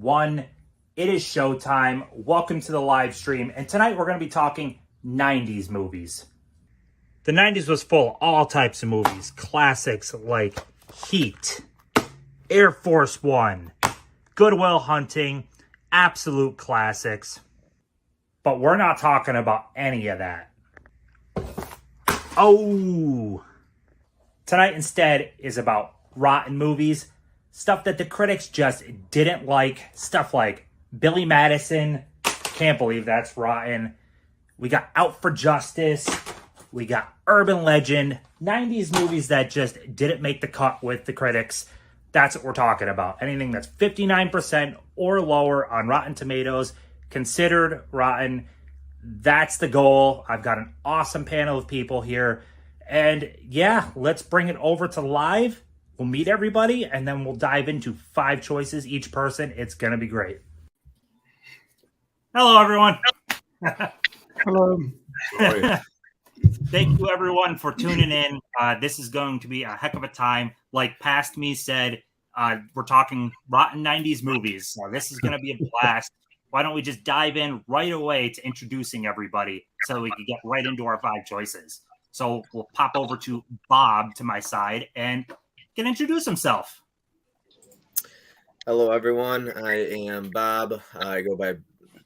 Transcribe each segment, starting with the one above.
1. It is showtime. Welcome to the live stream. And tonight we're going to be talking 90s movies. The 90s was full of all types of movies. Classics like Heat, Air Force One, Good Will Hunting, absolute classics. But we're not talking about any of that. Oh! Tonight instead is about rotten movies. Stuff that the critics just didn't like. Stuff like Billy Madison. Can't believe that's rotten. We got Out for Justice. We got Urban Legend. 90s movies that just didn't make the cut with the critics. That's what we're talking about. Anything that's 59% or lower on Rotten Tomatoes, considered rotten. That's the goal. I've got an awesome panel of people here. And yeah, let's bring it over to live. We'll meet everybody, and then we'll dive into 5 choices each person. It's going to be great. Hello, everyone. Hello. Thank you, everyone, for tuning in. This is going to be a heck of a time. Like Past Me said, we're talking rotten 90s movies. So this is going to be a blast. Why don't we just dive in right away to introducing everybody so we can get right into our 5 choices. So we'll pop over to Bob to my side and can introduce himself. Hello, everyone. I am Bob. I go by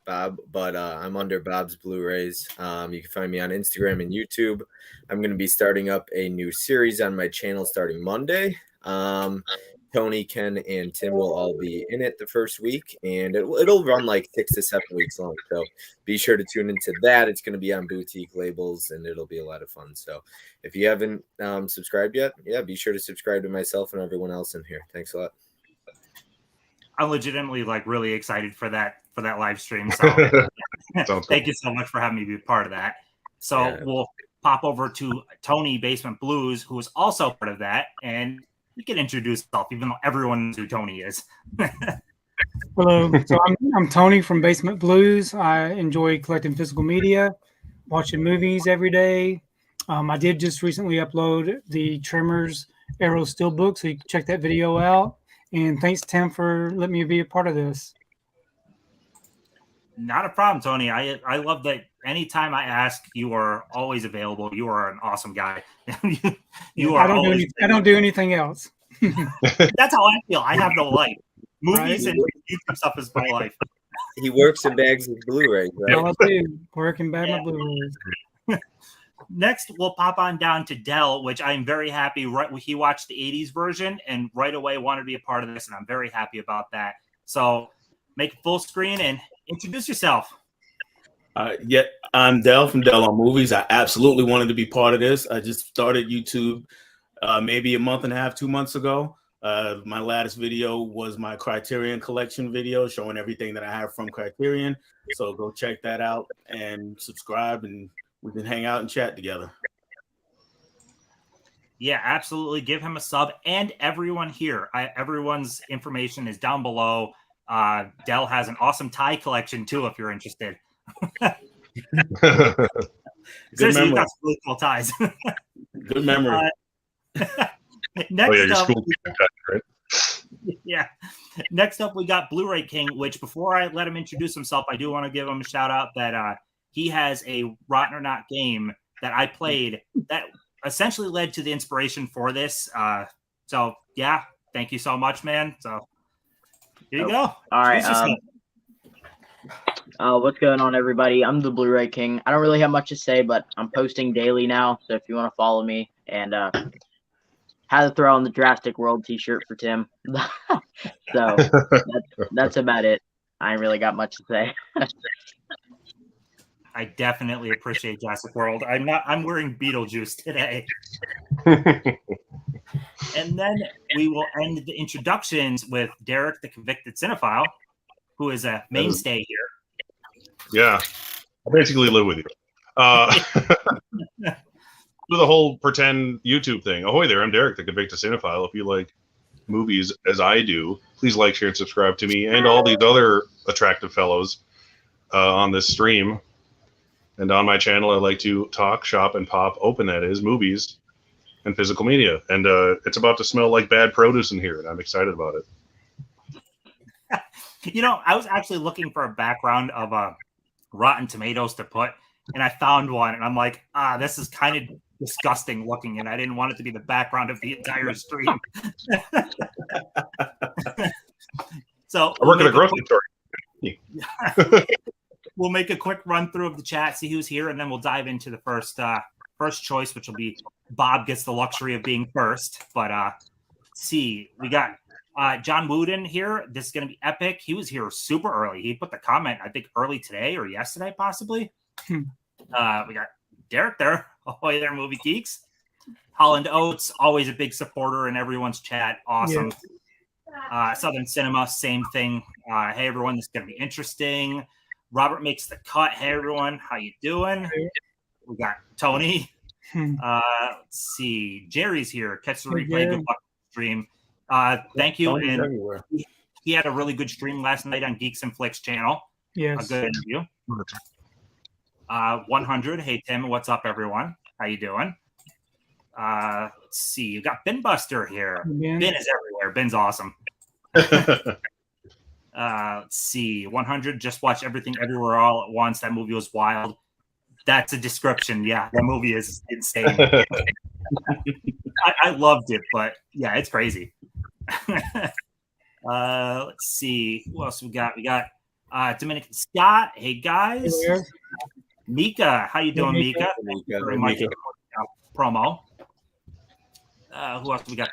Bob, but I'm under Bob's Blu-rays. You can find me on Instagram and YouTube. I'm going to be starting up a new series on my channel starting Monday. Tony, Ken, and Tim will all be in it the first week, and it'll run like 6 to 7 weeks long. So be sure to tune into that. It's going to be on boutique labels, and it'll be a lot of fun. So if you haven't subscribed yet, yeah, be sure to subscribe to myself and everyone else in here. Thanks a lot. I'm legitimately really excited for that live stream. So thank you so much for having me be part of that. So yeah. We'll pop over to Tony, Basement Blues, who is also part of that, and you can introduce yourself, even though everyone knows who Tony is. Hello. So I'm Tony from Basement Blues. I enjoy collecting physical media, watching movies every day. I did just recently upload the Tremors Arrow Steelbook, so you can check that video out. And thanks, Tim, for letting me be a part of this. Not a problem, Tony. I love that anytime I ask, you are always available. You are an awesome guy. I don't do anything else. That's how I feel. I have no life. Movies and YouTube stuff is my life. He works and bags his Blu-rays, right? All I do, work and bag my Blu-rays. Next, we'll pop on down to Dell, which I'm very happy. He watched the 80s version and right away wanted to be a part of this, and I'm very happy about that. So make it full screen and introduce yourself. Yeah, I'm Dell from Dell On Movies. I absolutely wanted to be part of this. I just started YouTube maybe a month and a half, 2 months ago. My latest video was my Criterion collection video showing everything that I have from Criterion. So go check that out and subscribe, and we can hang out and chat together. Yeah, absolutely. Give him a sub, and everyone here. Everyone's information is down below. Dell has an awesome tie collection too, if you're interested. Seriously, you've got some really cool ties. Good memory. Next up, right? Yeah. Next up, we got Blu-ray King, which before I let him introduce himself, I do want to give him a shout out that he has a Rotten or Not game that I played that essentially led to the inspiration for this. So yeah, thank you so much, man. So here you go. All right. What's going on, everybody? I'm the Blu-ray King. I don't really have much to say, but I'm posting daily now. So if you want to follow me, and had to throw on the Drastic World t-shirt for Tim. So that's about it. I ain't really got much to say. I definitely appreciate Jurassic World. I'm wearing Beetlejuice today. And then we will end the introductions with Derek, the convicted cinephile, who is a mainstay here. Yeah, I basically live with you. Do the whole pretend YouTube thing. Ahoy there, I'm Derek, the convicted cinephile. If you like movies as I do, please like, share, and subscribe to me and all these other attractive fellows on this stream. And on my channel, I like to talk, shop, and pop open, that is, movies and physical media. And it's about to smell like bad produce in here, and I'm excited about it. You know, I was actually looking for a background of Rotten Tomatoes to put, and I found one, and I'm like, this is kind of disgusting looking, and I didn't want it to be the background of the entire stream. So I work at a grocery store. We'll make a quick run through of the chat, see who's here, and then we'll dive into the first choice, which will be Bob gets the luxury of being first. But see, we got John Wooden here. This is going to be epic. He was here super early. He put the comment, I think, early today or yesterday, possibly. We got Derek there. Ahoy there, movie geeks. Holland Oates, always a big supporter in everyone's chat. Awesome. Yeah. Southern Cinema, same thing. Hey, everyone, this is going to be interesting. Robert makes the cut. Hey, everyone, how you doing? We got Tony. Let's see. Jerry's here. Catch the replay. Good luck stream. Thank you. And he had a really good stream last night on Geeks and Flicks channel. Yes. A good interview. 100. Hey, Tim. What's up, everyone? How you doing? Let's see. You got Bin Buster here. Ben is everywhere. Ben's awesome. Let's see. 100. Just watch Everything Everywhere All at Once. That movie was wild. That's a description. Yeah, that movie is insane. I loved it, but yeah, it's crazy. Let's see. Who else we got? We got Dominican Scott. Hey, guys. Mika. How you doing, Mika? Very much promo. Who else we got?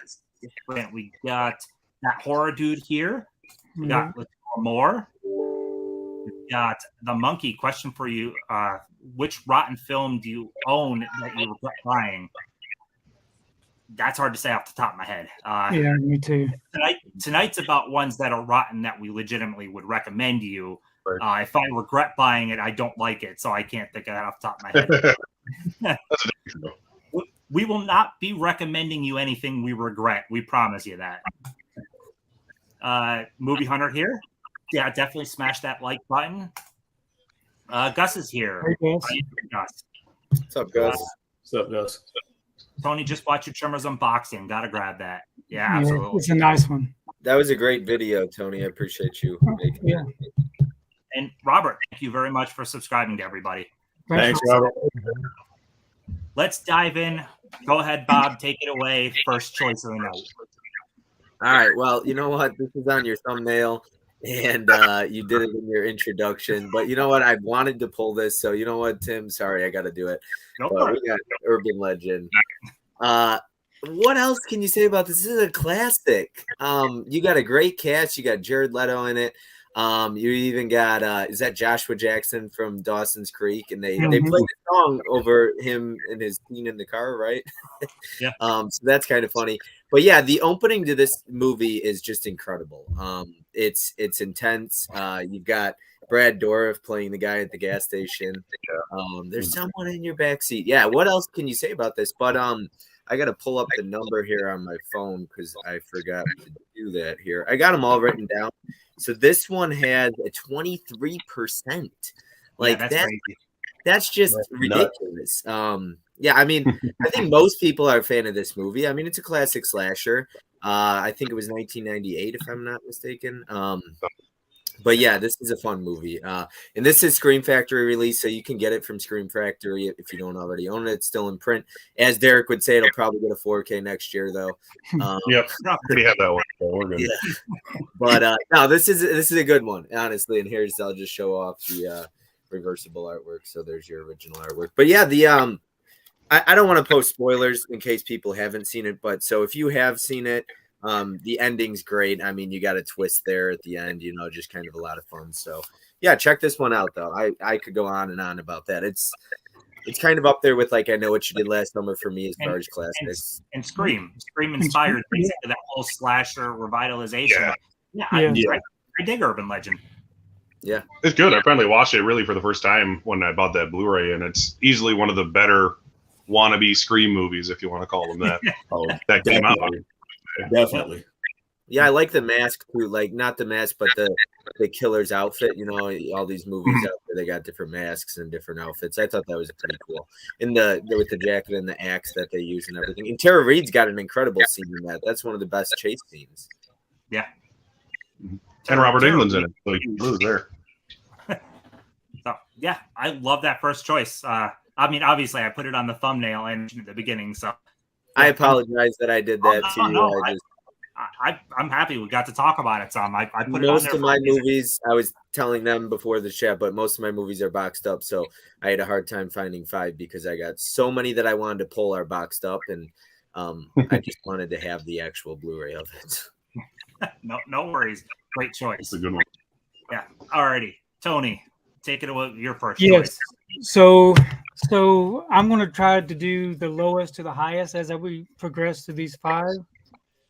We got that horror dude here. We got more. We got the monkey. Question for you: which rotten film do you own that you regret buying? That's hard to say off the top of my head. Yeah, me too. Tonight's about ones that are rotten that we legitimately would recommend you. Right. If I regret buying it, I don't like it, so I can't think of that off the top of my head. That's a we will not be recommending you anything we regret. We promise you that. Movie Hunter here. Yeah, definitely smash that like button. Gus is here. Hey, Gus. What's up, Gus? What's up, Gus? Tony, just watch your Trimmers unboxing. Gotta grab that. Yeah, absolutely. It's a nice one. That was a great video, Tony. I appreciate you making it. And Robert, thank you very much for subscribing to everybody. Thanks, Robert. Let's dive in. Go ahead, Bob. Take it away. First choice of the night. All right. Well, you know what? This is on your thumbnail, and you did it in your introduction. But you know what? I wanted to pull this. So you know what, Tim? Sorry, I got to do it. We got Urban Legend. What else can you say about this? This is a classic. You got a great cast. You got Jared Leto in it. You even got is that Joshua Jackson from Dawson's Creek, and they played a song over him and his scene in the car, right? Yeah. So that's kind of funny. But yeah, the opening to this movie is just incredible. It's intense. You've got Brad Dourif playing the guy at the gas station. There's someone in your backseat. Yeah. What else can you say about this? But I got to pull up the number here on my phone because I forgot to do that here. I got them all written down. So this one has a 23%. Like that's just ridiculous. Yeah, I mean, I think most people are a fan of this movie. I mean, it's a classic slasher. I think it was 1998, if I'm not mistaken. But yeah, this is a fun movie. And this is Scream Factory release, so you can get it from Scream Factory if you don't already own it. It's still in print. As Derek would say, it'll probably get a 4K next year, though. Yep, already have that one. So we're good. Yeah. But no, this is a good one, honestly. And here's I'll just show off the reversible artwork. So there's your original artwork. But yeah, the I don't want to post spoilers in case people haven't seen it. But so if you have seen it. The ending's great. I mean, you got a twist there at the end, just kind of a lot of fun. So yeah, check this one out though. I could go on and on about that. It's kind of up there with like I Know What You Did Last Summer for me as far as classics. And Scream inspired basically that whole slasher revitalization. Yeah. I dig Urban Legend. Yeah. It's good. I finally watched it really for the first time when I bought that Blu-ray, and it's easily one of the better wannabe Scream movies, if you want to call them that. That came out. Definitely. Yeah, I like the mask too. Like not the mask, but the killer's outfit. All these movies out there, they got different masks and different outfits. I thought that was pretty cool. In with the jacket and the axe that they use and everything. And Tara Reid's got an incredible scene in that. That's one of the best chase scenes. Yeah. And Robert Englund's in it, so you can lose there. So yeah, I love that first choice. I mean, obviously, I put it on the thumbnail and at the beginning, so I apologize that I did that to you. No, I'm happy we got to talk about it some. I put it on Most there of my movies, I was telling them before the chat, but most of my movies are boxed up, so I had a hard time finding 5 because I got so many that I wanted to pull are boxed up, and I just wanted to have the actual Blu-ray of it. No worries. Great choice. It's a good one. Yeah. Alrighty, Tony, take it away. Your first Yes. choice. So I'm going to try to do the lowest to the highest as we progress through these 5.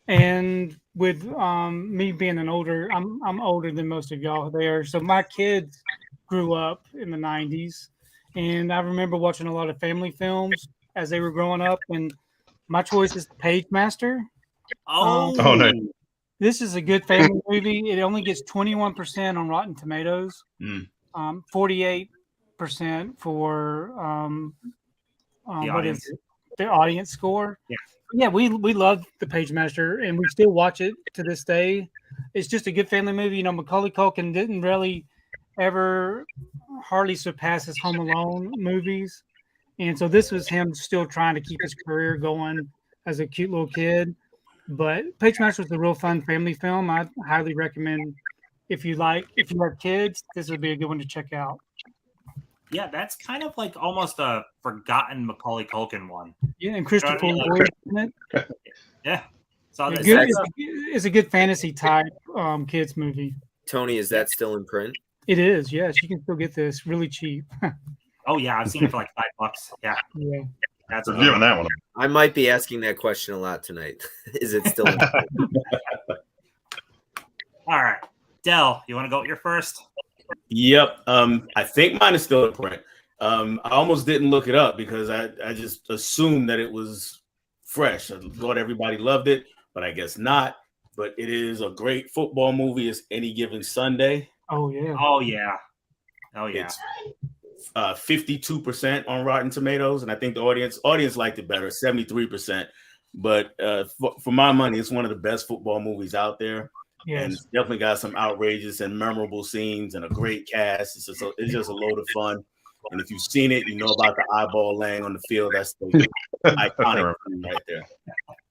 And with me being I'm older than most of y'all there. So my kids grew up in the 90s, and I remember watching a lot of family films as they were growing up. And my choice is Page Master. Oh, nice. This is a good family movie. It only gets 21% on Rotten Tomatoes, 48% for the audience score. Yeah, we love the Page Master, and we still watch it to this day. It's just a good family movie. You know, Macaulay Culkin didn't really ever hardly surpass his Home Alone movies, and so this was him still trying to keep his career going as a cute little kid. But Page Master was a real fun family film. I highly recommend if you have kids, this would be a good one to check out. Yeah, that's kind of like almost a forgotten Macaulay Culkin one. Yeah, and Christopher Lloyd in it. Yeah. So It's a good fantasy type kids movie. Tony, is that still in print? It is, yes. You can still get this really cheap. Oh yeah, I've seen it for like $5. Yeah. Yeah. That's We're giving that one. I might be asking that question a lot tonight. Is it still in print? All right. Dell, you want to go with your first? Yep. I think mine is still in print. I almost didn't look it up because I just assumed that it was fresh. I thought everybody loved it, but I guess not. But it is a great football movie. It's Any Given Sunday. Oh yeah. Oh yeah. Oh yeah. It's 52% on Rotten Tomatoes, and I think the audience liked it better, 73%. But for my money, it's one of the best football movies out there. Yes. And it's definitely got some outrageous and memorable scenes and a great cast. It's just a load of fun. And if you've seen it, you know about the eyeball laying on the field. That's the iconic thing right there.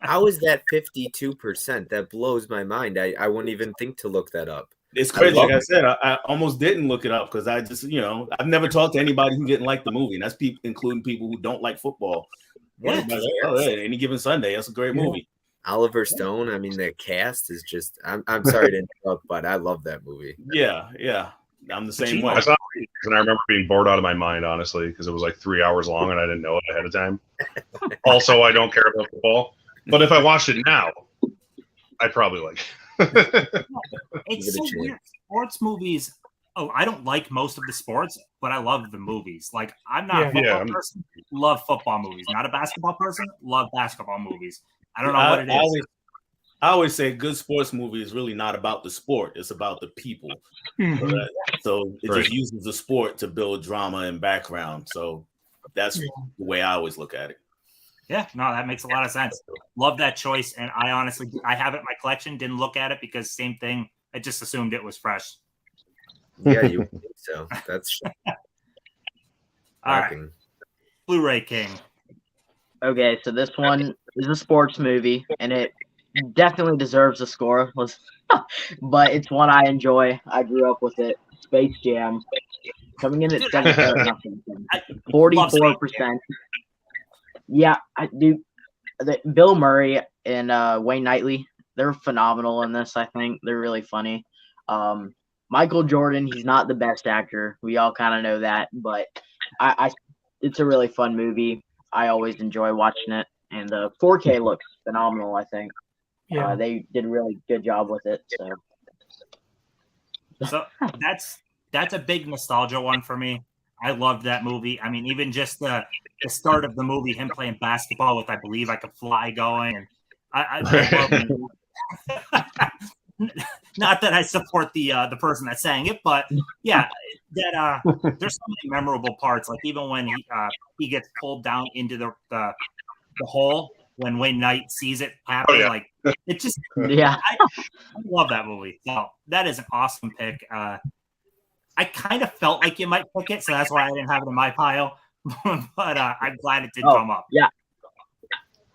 How is that 52%? That blows my mind. I wouldn't even think to look that up. It's crazy. Like I said, I almost didn't look it up because I just, I've never talked to anybody who didn't like the movie. And that's including people who don't like football. Yeah. Any Given Sunday. That's a great movie. Oliver Stone. I mean, the cast is just. I'm sorry to interrupt, but I love that movie. Yeah. I'm the same way. I saw it and I remember being bored out of my mind, honestly, because it was like 3 hours long and I didn't know it ahead of time. Also, I don't care about football, but if I watched it now, I'd probably like it. It's so weird. Sports movies. Oh, I don't like most of the sports, but I love the movies. Like, I'm not a football person. Love football movies. Not a basketball person. Love basketball movies. I don't know what it is. I always say good sports movie is really not about the sport. It's about the people. Mm-hmm. So it just uses the sport to build drama and background. So that's the way I always look at it. Yeah, no, that makes a lot of sense. Love that choice. And I honestly, I have it in my collection. Didn't look at it because same thing. I just assumed it was fresh. Yeah, you would think so. That's all right. Blu-ray King. Okay, so this one is a sports movie, and it definitely deserves a score. But it's one I enjoy. I grew up with it. Space Jam. Coming in at 44%. Yeah, I do. Bill Murray and Wayne Knightley, they're phenomenal in this. I think they're really funny. Michael Jordan, he's not the best actor. We all kind of know that, but it's a really fun movie. I always enjoy watching it, and the 4K looks phenomenal. I think they did a really good job with it. So that's a big nostalgia one for me. I loved that movie. I mean, even just the start of the movie, him playing basketball with, I believe, I Could Fly going. And I love not that I support the person that sang it, but yeah, that there's so many memorable parts. Like even when he gets pulled down into the hole when Wayne Knight sees it happen. Oh, yeah. Like it just Yeah. I love that movie. So that is an awesome pick. I kind of felt like you might pick it, so that's why I didn't have it in my pile. But I'm glad it did come up. Yeah.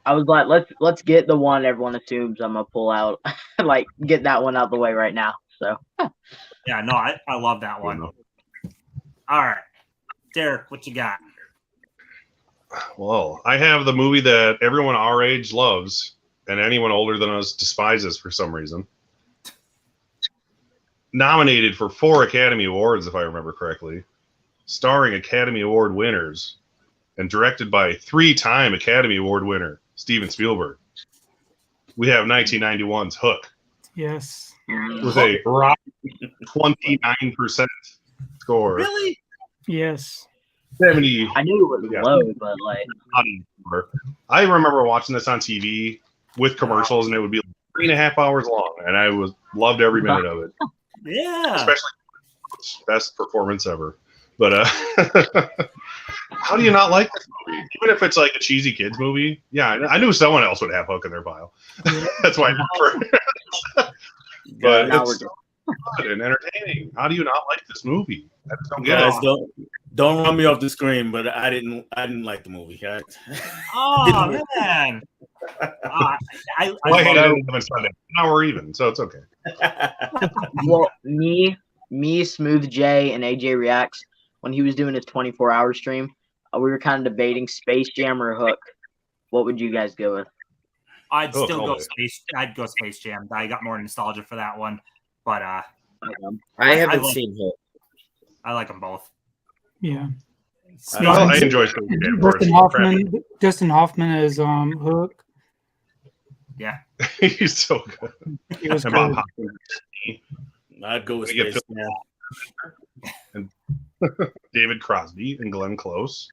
I was like, let's get the one everyone assumes I'm gonna pull out. Like, get that one out the way right now. So Yeah, no, I love that one. All right. Derek, what you got? Well, I have the movie that everyone our age loves and anyone older than us despises for some reason. Nominated for 4 Academy Awards, if I remember correctly. Starring Academy Award winners and directed by 3-time Academy Award winner Steven Spielberg. We have 1991's Hook. Yes. With a rocking 29% score. Really? Yes. 70. I knew it was low, but like, I remember watching this on TV with commercials, and it would be 3.5 hours long, and I loved every minute of it. Yeah. Especially best performance ever. But how do you not like this movie? Even if it's like a cheesy kids movie. Yeah, I knew someone else would have Hook in their pile. That's why I prefer it. But now it's good and entertaining. How do you not like this movie? I just don't get Guys, it. don't run me off the screen, but I didn't like the movie. Oh man. I I hate love it on Sunday. Now we're even, so it's okay. well, me, Smooth J, and AJ Reacts, when he was doing his 24-hour stream, we were kind of debating Space Jam or Hook. What would you guys go with? I'd Hook, still go always. I'd go Space Jam. I got more nostalgia for that one, but I haven't like- seen Hook. I like them both. Yeah. I enjoy Space Jam. Dustin Hoffman is Hook. Yeah. He's so good. He was And good. Bob Hoskins, I'd go with We get Space Phil- Jam. David Crosby and Glenn Close.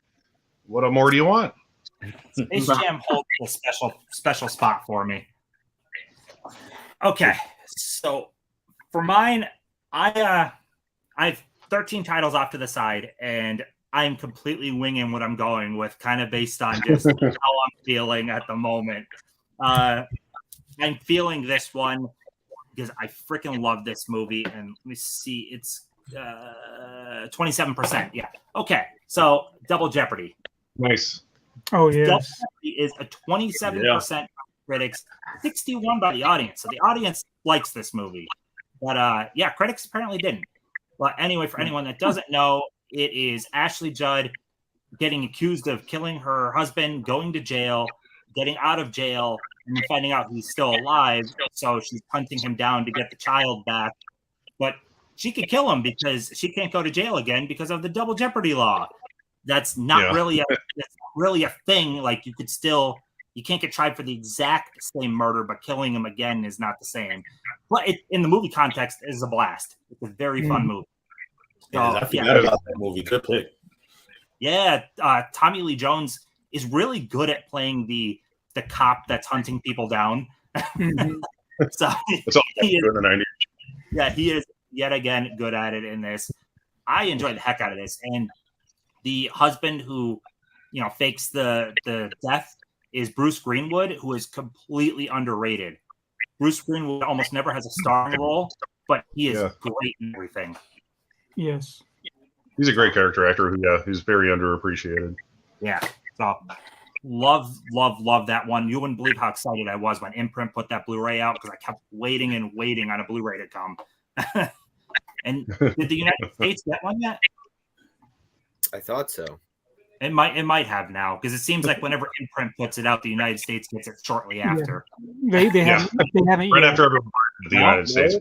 What more do you want? Space Jam holds a special spot for me. Okay, so for mine, I have 13 titles off to the side, and I'm completely winging what I'm going with, kind of based on just how I'm feeling at the moment. I'm feeling this one because I freaking love this movie, and let me see, it's 27%. Yeah. Okay, so Double Jeopardy. Nice. Oh, Double yes. Jeopardy is a 27% by critics, 61 by the audience. So the audience likes this movie, but yeah, critics apparently didn't. But anyway, for anyone that doesn't know, it is Ashley Judd getting accused of killing her husband, going to jail, getting out of jail, and then finding out he's still alive. So she's hunting him down to get the child back. But she could kill him because she can't go to jail again because of the double jeopardy law. That's not really a thing. Like you can't get tried for the exact same murder, but killing him again is not the same. But in the movie context, it is a blast. It's a very fun movie. So, I forgot about that movie. Good pick. Yeah, Tommy Lee Jones is really good at playing the cop that's hunting people down. Mhm. So It's all good in the 90s. yeah, he is yet again good at it in this. I enjoyed the heck out of this, and the husband who fakes the death is Bruce Greenwood, who is completely underrated. Bruce Greenwood almost never has a starring role, but he is great in everything. Yes. He's a great character actor who's very underappreciated. Yeah. So love that one. You wouldn't believe how excited I was when Imprint put that Blu-ray out because I kept waiting on a Blu-ray to come. And did the United States get one yet? I thought so. It might have now because it seems like whenever Imprint puts it out, the United States gets it shortly after. They haven't Right yet. after everyone in the United States.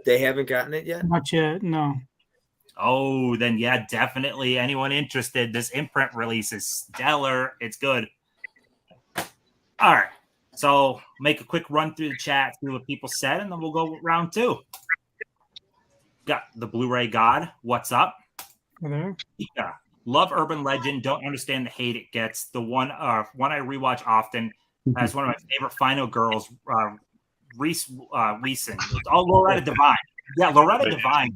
They haven't gotten it yet? Not yet. No. Oh, then yeah, definitely. Anyone interested? This Imprint release is stellar. It's good. All right. So make a quick run through the chat, see what people said, and then we'll go round two. Got the Blu-ray God. What's up? There. Yeah. Love Urban Legend. Don't understand the hate it gets. The one I rewatch often has one of my favorite final girls, Reese Wiesen. Oh, Loretta Devine. Yeah, Loretta Devine.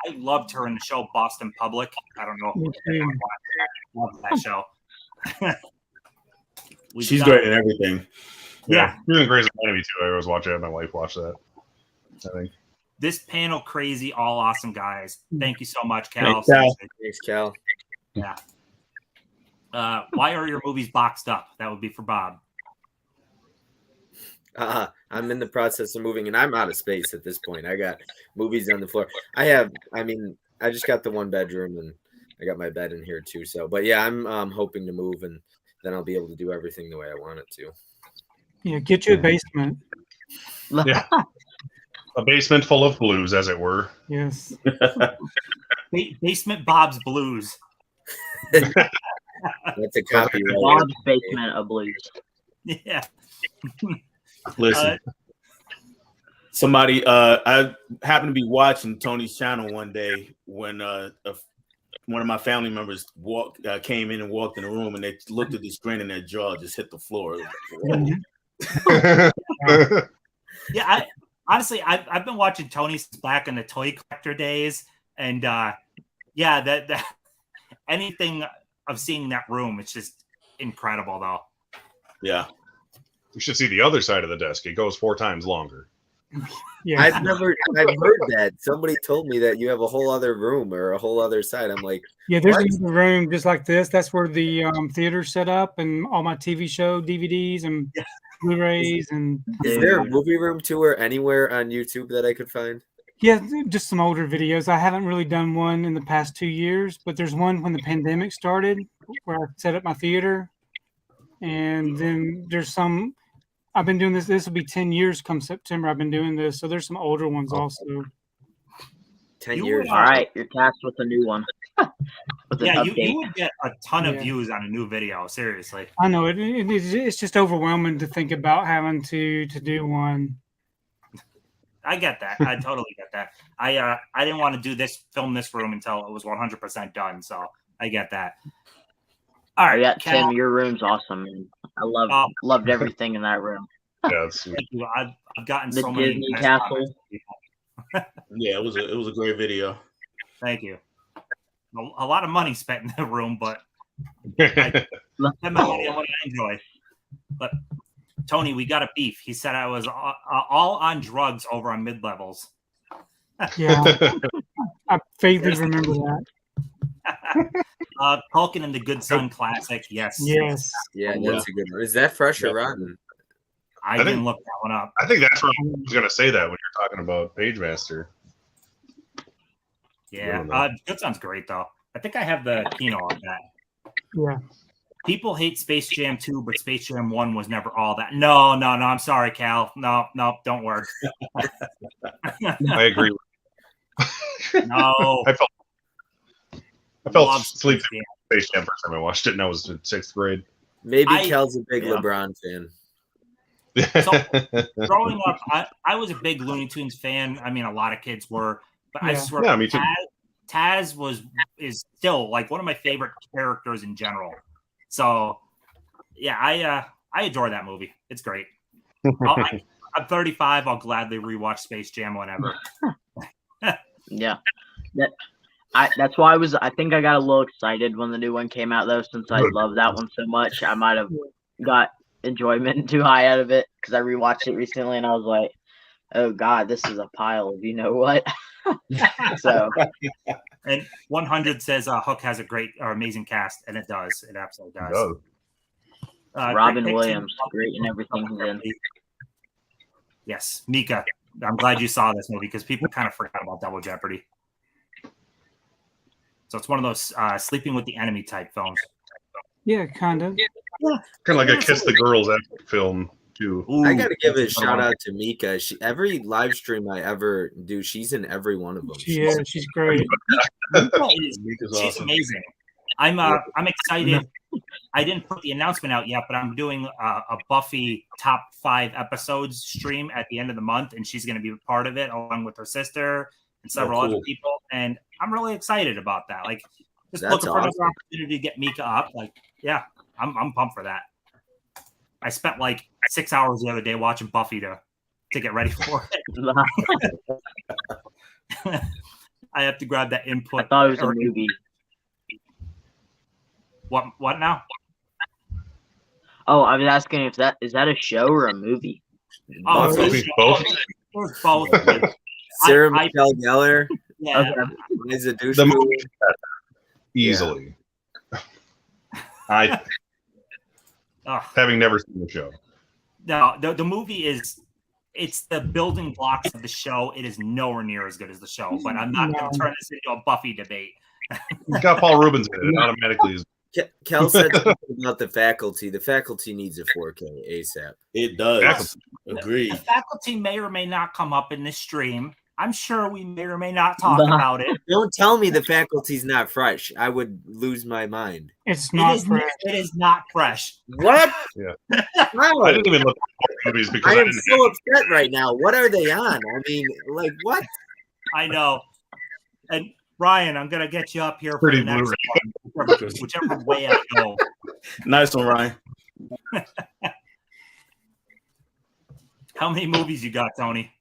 I loved her in the show Boston Public. I don't know. Me too. Love that show. She's great in everything. Yeah. She's in Grey's Anatomy too. I always watch it. My wife watched that. I think. This panel crazy, all awesome guys. Thank you so much, Cal. Thanks, Cal. Yeah. Why are your movies boxed up? That would be for Bob. I'm in the process of moving, and I'm out of space at this point. I got movies on the floor. I just got the 1 bedroom, and I got my bed in here too. So, but yeah, I'm hoping to move, and then I'll be able to do everything the way I want it to. Yeah, get you a basement. Yeah. A basement full of blues, as it were. Yes. Basement Bob's Blues. That's a copyright. Bob's Basement of Blues. Yeah. Listen, somebody, I happened to be watching Tony's channel one day when one of my family members came in and walked in the room, and they looked at the screen and their jaw just hit the floor. Yeah, honestly, I've been watching Tony since back in the toy collector days, and yeah, that anything of seeing that room, it's just incredible, though. Yeah, you should see the other side of the desk. It goes 4 times longer. Yeah. I've heard that. Somebody told me that you have a whole other room or a whole other side. I'm like, Yeah, there's what? another room just like this. That's where the theater's set up, and all my TV show DVDs and Blu-rays and Is there a movie room tour anywhere on YouTube that I could find? yeah, just some older videos. I haven't really done one in the past 2 years, but there's one when the pandemic started where I set up my theater, and then there's some. I've been doing this. This will be 10 years come September. I've been doing this, so there's some older ones also. 10 years. All right, you're tasked with a new one. Yeah, you would get a ton of views on a new video. Seriously, I know it's just overwhelming to think about having to do one. I get that. I totally get that. I didn't want to film this room until it was 100% done. So I get that. All right, yeah, Cal, Tim, your room's awesome. Man. I loved everything in that room. Yeah, it's sweet. thank you. I've gotten The so many Disney nice Castle. comments. yeah, it was a great video. Thank you. A lot of money spent in the room, but I spend my money on what I enjoy. But Tony, we got a beef. He said I was all on drugs over on mid-levels. Yeah, I vaguely remember that. Culkin and the Good Son classic. Yes. Yes. Yeah, that's a good one. Is that fresh or rotten? I didn't look that one up. I think that's what I was going to say that when you're talking about Pagemaster. Yeah. Good Son's great, though. I think I have the Kino on that. Yeah. People hate Space Jam 2, but Space Jam 1 was never all that. No. I'm sorry, Cal. No, don't worry. I agree. No. I felt sleepy in Space Jam first time I watched it, and I was in 6th grade. Maybe Cal's a big LeBron fan. So growing up, I was a big Looney Tunes fan. I mean, a lot of kids were, but I swear, me too. Taz is still like one of my favorite characters in general. So yeah, I adore that movie. It's great. I'm 35. I'll gladly rewatch Space Jam whenever. Yeah. That's why I think I got a little excited when the new one came out, though, since I love that one so much. I might have got enjoyment too high out of it because I rewatched it recently and I was like, oh God, this is a pile of you know what. So, and 100 says Hook has a great or amazing cast, and it does. It absolutely does. Robin Williams, great in everything he's in. Yes, Mika. I'm glad you saw this movie because people kind of forgot about Double Jeopardy. So it's one of those sleeping with the enemy type films. Yeah, kind of. Kind of like a Kiss the Girls film too. Ooh, I got to give a shout out to Mika. Every live stream I ever do, she's in every one of them. She's great. She's amazing. I'm excited. I didn't put the announcement out yet, but I'm doing a Buffy top 5 episodes stream at the end of the month, and she's going to be a part of it along with her sister and several other people. And I'm really excited about that. Like, just looking for another opportunity to get Mika up. Like, yeah, I'm pumped for that. I spent like 6 hours the other day watching Buffy to get ready for it. I have to grab that input. I thought it was a movie. What now? Oh, I was asking if that is that a show or a movie? Oh, Both. it's Both. It's both. Sarah I- Michelle Gellar, Yeah. Okay. Liza The Dushku. movie easily. I Ugh. having never seen the show. No, the movie it's the building blocks of the show. It is nowhere near as good as the show, but I'm not going to turn this into a Buffy debate. It's got Paul Rubens in it. It automatically is. Kel said something about the faculty. The faculty needs a 4K ASAP. It does. Yes. Agreed. The faculty may or may not come up in this stream. I'm sure we may or may not talk about it. Don't tell me the faculty's not fresh. I would lose my mind. It's not fresh. It is not fresh. What? Yeah. Wow. I didn't even look at movies because I I am didn't. so upset right now. What are they on? I mean, like what? I know. And Ryan, I'm gonna get you up here for Pretty the next Blu-ray. one, whichever way I go. Nice one, Ryan. How many movies you got, Tony?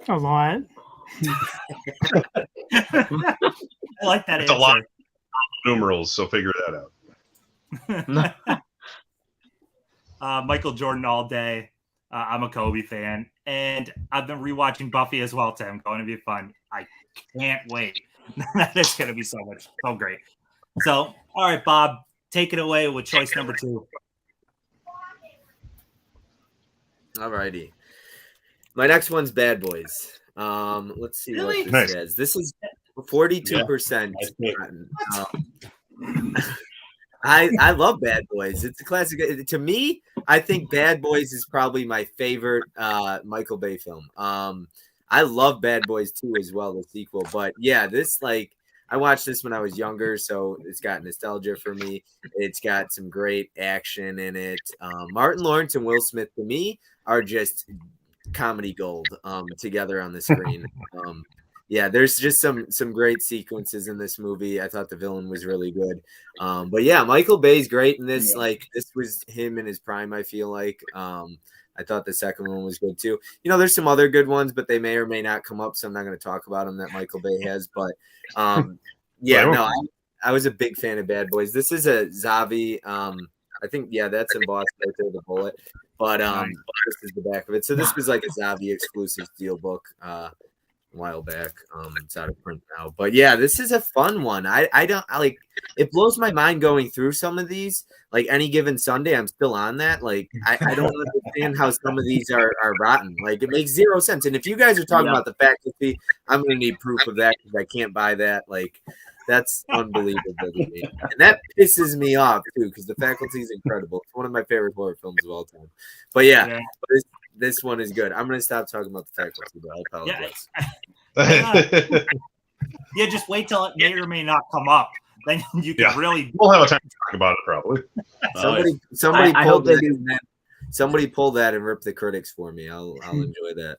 A lot. I like that It's answer. a lot of numerals, so figure that out. Michael Jordan all day. I'm a Kobe fan, and I've been rewatching Buffy as well, Tim. Going to be fun. I can't wait. That's going to be so great. So, all right, Bob, take it away with choice number 2. All righty. My next one's Bad Boys. Let's see Really? what this Nice. says. This is 42%. Yeah. I love Bad Boys. It's a classic. To me, I think Bad Boys is probably my favorite Michael Bay film. I love Bad Boys 2 as well, the sequel. But yeah, this I watched this when I was younger, so it's got nostalgia for me. It's got some great action in it. Martin Lawrence and Will Smith, to me, are just comedy gold together on the screen. Yeah, there's just some great sequences in this movie. I thought the villain was really good. But yeah, Michael Bay's great in this. This was him in his prime, I feel like. I thought the second one was good too. You know, there's some other good ones, but they may or may not come up, so I'm not going to talk about them that Michael Bay has. But yeah, no, I was a big fan of Bad Boys. This is a Zavi. I think, yeah, that's embossed right there, the bullet. But this is the back of it. So this was like a Zavi exclusive steel book a while back. It's out of print now. But yeah, this is a fun one. I don't like it blows my mind going through some of these. Like any given Sunday, I'm still on that. Like I don't understand how some of these are rotten. Like it makes zero sense. And if you guys are talking about the faculty, I'm gonna need proof of that because I can't buy that. Like that's unbelievable to me. And that pisses me off too, because the faculty is incredible. It's one of my favorite horror films of all time. But yeah. This one is good. I'm gonna stop talking about the faculty, but I apologize. Yeah, just wait till it may or may not come up. Then you can really. We'll have a time to talk about it probably. Somebody pull that and rip the critics for me. I'll enjoy that.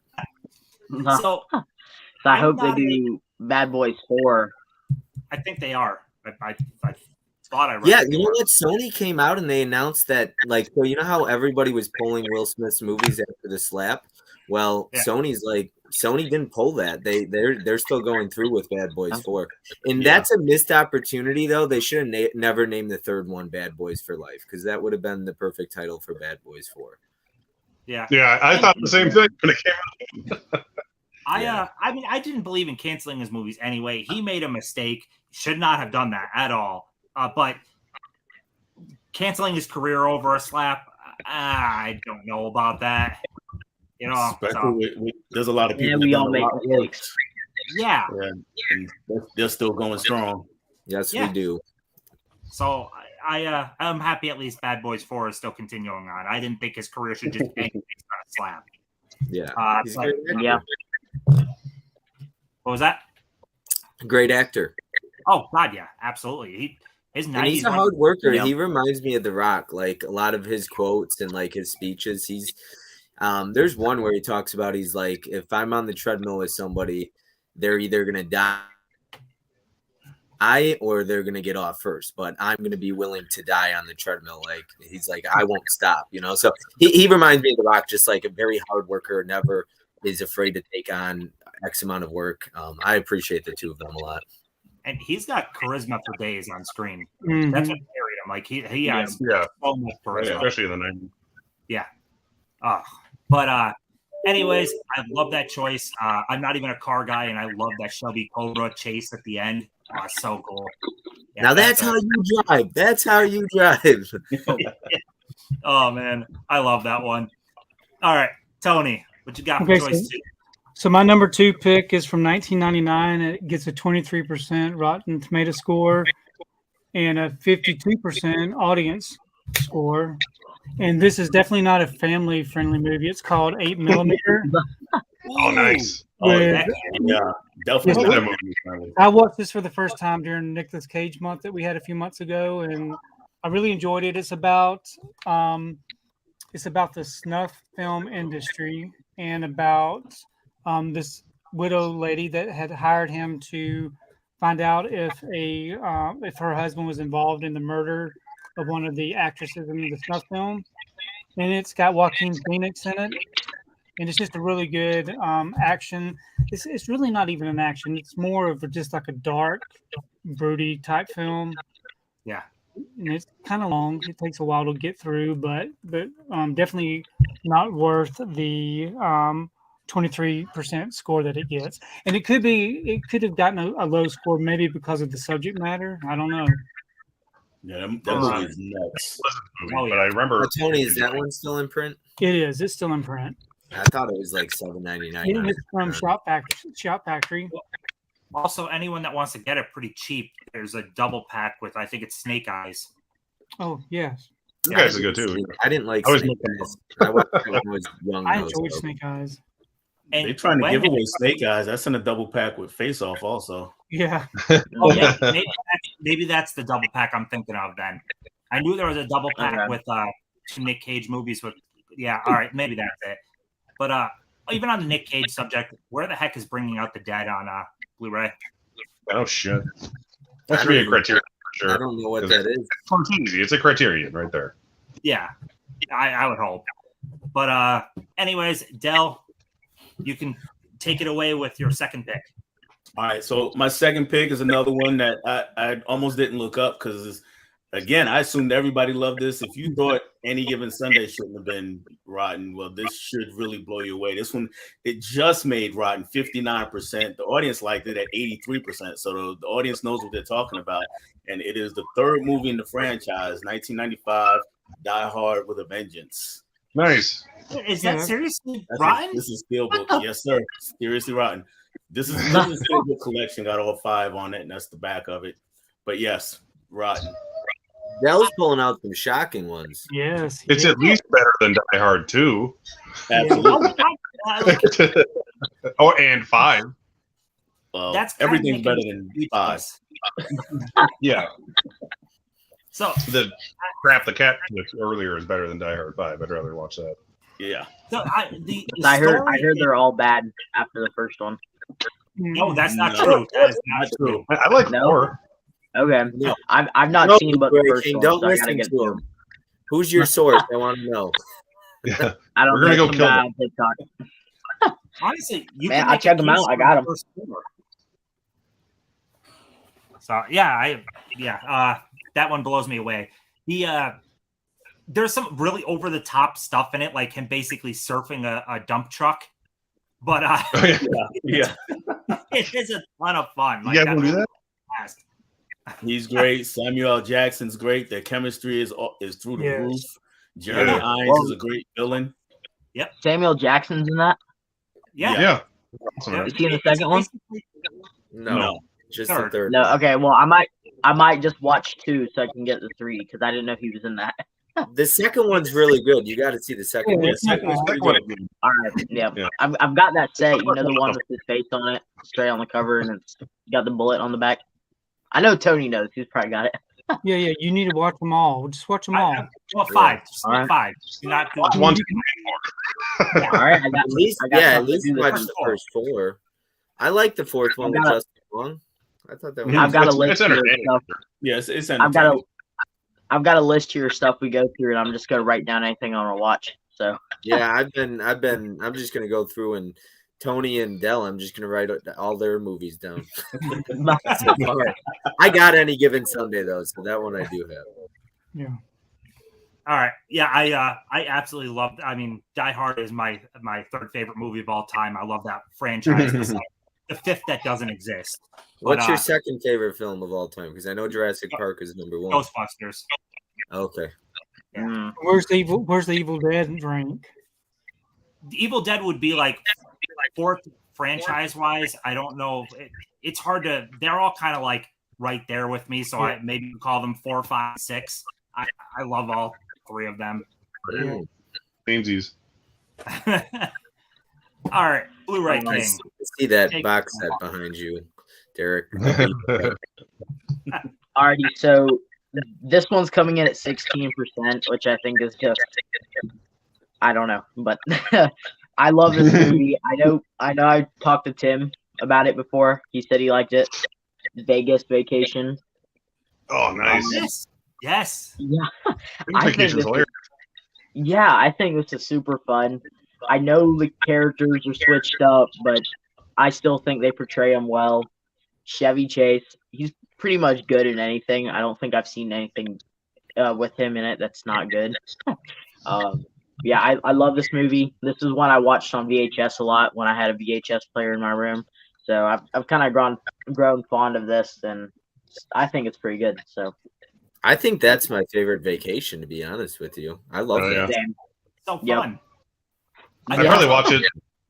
So I hope they do Bad Boys 4. I think they are. I thought I read. Yeah, you know what? Sony came out and they announced that, like, so you know how everybody was pulling Will Smith's movies after the slap? Well, yeah. Sony didn't pull that. They're still going through with Bad Boys 4. And that's a missed opportunity, though. They should have never named the third one Bad Boys for Life, because that would have been the perfect title for Bad Boys 4. Yeah. Yeah, I thought the same thing when it came out. I mean, I didn't believe in canceling his movies anyway. He made a mistake. Should not have done that at all. But canceling his career over a slap, I don't know about that. You know, there's a lot of people. Yeah, we all make mistakes. Yeah. And they're still going strong. Yes, we do. So I'm happy at least Bad Boys 4 is still continuing on. I didn't think his career should just end based on a slap. Yeah. Yeah. What was that? Great actor. Oh God, yeah, absolutely. He's a hard worker. Yeah. He reminds me of The Rock. Like a lot of his quotes and like his speeches. He's there's one where he talks about he's like, if I'm on the treadmill with somebody, they're either gonna die or they're gonna get off first. But I'm gonna be willing to die on the treadmill. Like he's like, I won't stop. You know. So he reminds me of The Rock, just like a very hard worker. Never is afraid to take on X amount of work. I appreciate the two of them a lot. And he's got charisma for days on screen. Mm-hmm. That's what carried him Like he Yeah. has Yeah. so much charisma. Especially in the 90s. Yeah. But anyways, I love that choice. I'm not even a car guy, and I love that Shelby Cobra chase at the end. So cool. Yeah, Now that's how you drive. That's how you drive. Oh man, I love that one. All right, Tony, what you got for Okay, choice 2? So my number 2 pick is from 1999. It gets a 23% Rotten Tomato score and a 52% audience score. And this is definitely not a family-friendly movie. It's called 8mm. Oh, nice. With- Yeah, definitely. I love that movie. I watched this for the first time during Nicolas Cage month that we had a few months ago, and I really enjoyed it. It's about the snuff film industry and about this widow lady that had hired him to find out if her husband was involved in the murder of one of the actresses in the snuff film. And it's got Joaquin Phoenix in it. And it's just a really good action. It's really not even an action. It's more of just like a dark, broody type film. Yeah. And it's kind of long. It takes a while to get through, but definitely not worth the 23% score that it gets. And it could have gotten a low score maybe because of the subject matter. I don't know. Yeah, that movie is nuts. Movie, but I remember. Tony, is that one still in print? It is. It's still in print. I thought it was like $7.99. It's from Shop Factory. Also, anyone that wants to get it pretty cheap, there's a double pack with, I think it's Snake Eyes. Oh, yes. You guys are good too. I didn't like I was Snake Eyes. I watched it when I was young. I though, enjoyed so- Snake Eyes. And They're trying to when- give away Snake Eyes. That's in a double pack with Face Off also. Yeah. Oh, maybe that's the double pack I'm thinking of then. I knew there was a double pack Okay. with two Nick Cage movies with, yeah, all right, maybe that's it. But even on the Nick Cage subject, where the heck is Bringing Out the Dead on Blu-ray? Oh shit. That should be a criterion for I sure. don't know what that is. It's easy. It's a criterion right there. Yeah, I would hope. But anyways, Dell, you can take it away with your second pick. All right, so my second pick is another one that I almost didn't look up because, again, I assumed everybody loved this. If you thought Any Given Sunday shouldn't have been rotten, well, this should really blow you away. This one, it just made rotten 59%. The audience liked it at 83%. So the audience knows what they're talking about. And it is the third movie in the franchise, 1995, Die Hard with a Vengeance. Nice. Is that seriously That's rotten? This is Steelbook. Yes, sir. Seriously rotten. This is Steelbook collection. Got all 5 on it, and that's the back of it. But yes, rotten. Dell's pulling out some shocking ones. Yes. It's yes. at least better than Die Hard 2. Absolutely. Oh, and 5. Well, That's kind of everything's better making than 5. Yeah. So The crap the cat took earlier is better than Die Hard 5. I'd rather watch that. Yeah. the I heard story- they're all bad after the first one. No, that's not No. true. That is not true. I like No. 4. Okay, No. I've not No, seen but the Blu-ray first King, one. don't So I gotta listen get to him. Who's your source? I want to know. Yeah. I don't We're gonna know go some kill guy them. on TikTok. Honestly, you Man, can I make a checked them case out. I for got the 'em. first four. So that one blows me away. There's some really over the top stuff in it, like him basically surfing a dump truck. But Oh, yeah. Yeah. it is a ton of fun. You guys want to do that? Blast. He's great. Samuel L. Jackson's great. Their chemistry is through the Yes. roof. Jeremy Yeah. Irons is a great villain. Samuel Jackson's in that. Yeah. Yeah. Awesome, You man. seen the second one? No, just the Third. third. No. Okay. Well, I might just watch 2 so I can get the 3 because I didn't know he was in that. The second one's really good. You got to see the second Yeah, one. it's not bad. Second one- All right. Yeah. Yeah. I've got that set. You know the one with his face on it, straight on the cover, and it's got the bullet on the back. I know Tony knows. He's probably got it. Yeah. You need to watch them all. Just watch them all. Well, 5. Just All right. 5. Do not do Watch it. one. All right. I got. At least, I got at something to least do this watch time. the first 4. I like the fourth one with got- Justin Long. I thought that Yeah, I've got a it's list here of entertaining. stuff. Yes, it's I've got a entertaining. I've got a list here of stuff we go through, and I'm just gonna write down anything I want to watch. So Yeah, I'm just gonna go through and Tony and Dell. I'm just gonna write all their movies down. So far. I got Any Given Sunday though, so that one I do have. Yeah. All right. Yeah, I absolutely love. I mean, Die Hard is my third favorite movie of all time. I love that franchise. It's like the fifth that doesn't exist. What's your second favorite film of all time? Because I know Jurassic Park is number one. Ghostbusters. Okay. Yeah. Where's the Evil Dead rank? The Evil Dead would be like fourth franchise wise. I don't know. It's hard to. They're all kind of like right there with me. So I maybe call them 4, 5, 6. I love all three of them. Samesies. All right, Blu-ray I King. see that box set behind you, Derek. Alrighty, so this one's coming in at 16%, which I think is just, I don't know, but I love this movie. I know I talked to Tim about it before. He said he liked it. Vegas Vacation. Oh, nice. Yes. Yeah. Vacation's hilarious. Yeah, I think this is super fun. I know the characters are switched up, but I still think they portray them well. Chevy Chase, he's pretty much good in anything. I don't think I've seen anything with him in it that's not good. Yeah, I love this movie. This is one I watched on VHS a lot when I had a VHS player in my room. So I've kind of grown fond of this, and I think it's pretty good. So I think that's my favorite vacation, to be honest with you. I love that. Yeah. So fun. Yep. I probably watch it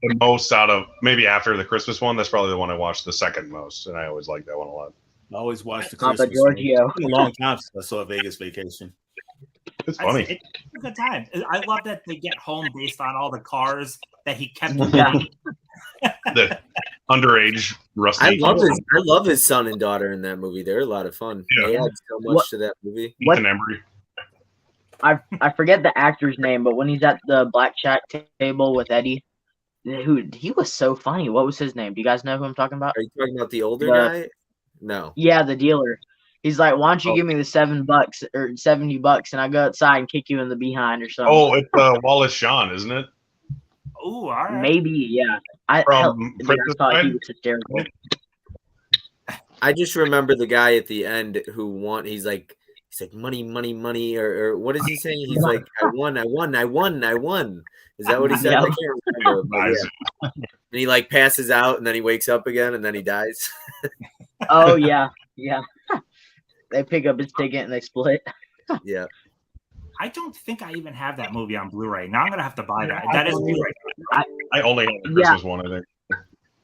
the most out of maybe after the Christmas one. That's probably the one I watched the second most, and I always like that one a lot. I always watch the Papa Christmas one. Giorgio. It's been a long time since I saw a Vegas Vacation. It's funny. It's a good time. I love that they get home based on all the cars that he kept. Yeah. The underage Rusty. I love his son and daughter in that movie. They're a lot of fun. Yeah. They add so much to that movie. Ethan Embry. I forget the actor's name, but when he's at the blackjack table with Eddie, he was so funny. What was his name? Do you guys know who I'm talking about? Are you talking about the older guy? No. Yeah, the dealer. He's like, "Why don't you give me the $7 or $70, and I go outside and kick you in the behind or something." Oh, it's Wallace Shawn, isn't it? Oh, all right. Maybe, yeah. I thought he was hysterical. I just remember the guy at the end who won. He's like money, money, money, or what is he saying? He's like, I won. Is that what he said? Yeah. I can't remember. But yeah. And he like passes out, and then he wakes up again, and then he dies. Oh yeah. They pick up his ticket and they split. Yeah. I don't think I even have that movie on Blu-ray. Now I'm gonna have to buy that. That is Blu-ray. I only have the Christmas one, I think.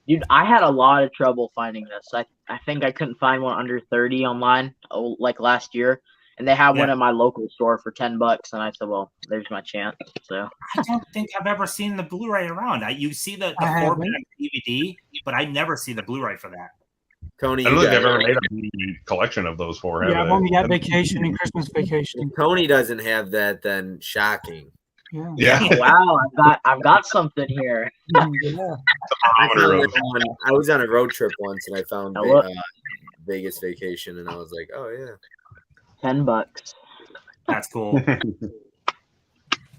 Dude, I had a lot of trouble finding this. I think I couldn't find one under 30 online, like last year, and they had one in my local store for $10, and I said, "Well, there's my chance." So I don't think I've ever seen the Blu-ray around. You see the 4-pack DVD, but I never see the Blu-ray for that. Tony, I don't think I've ever made a collection of those four. Yeah, I've only got Vacation and Christmas Vacation. If Tony doesn't have that, then shocking. Yeah. wow, I've got something here. I was on a road trip once and I found Vegas Vacation, and I was like, "Oh yeah, $10." That's cool.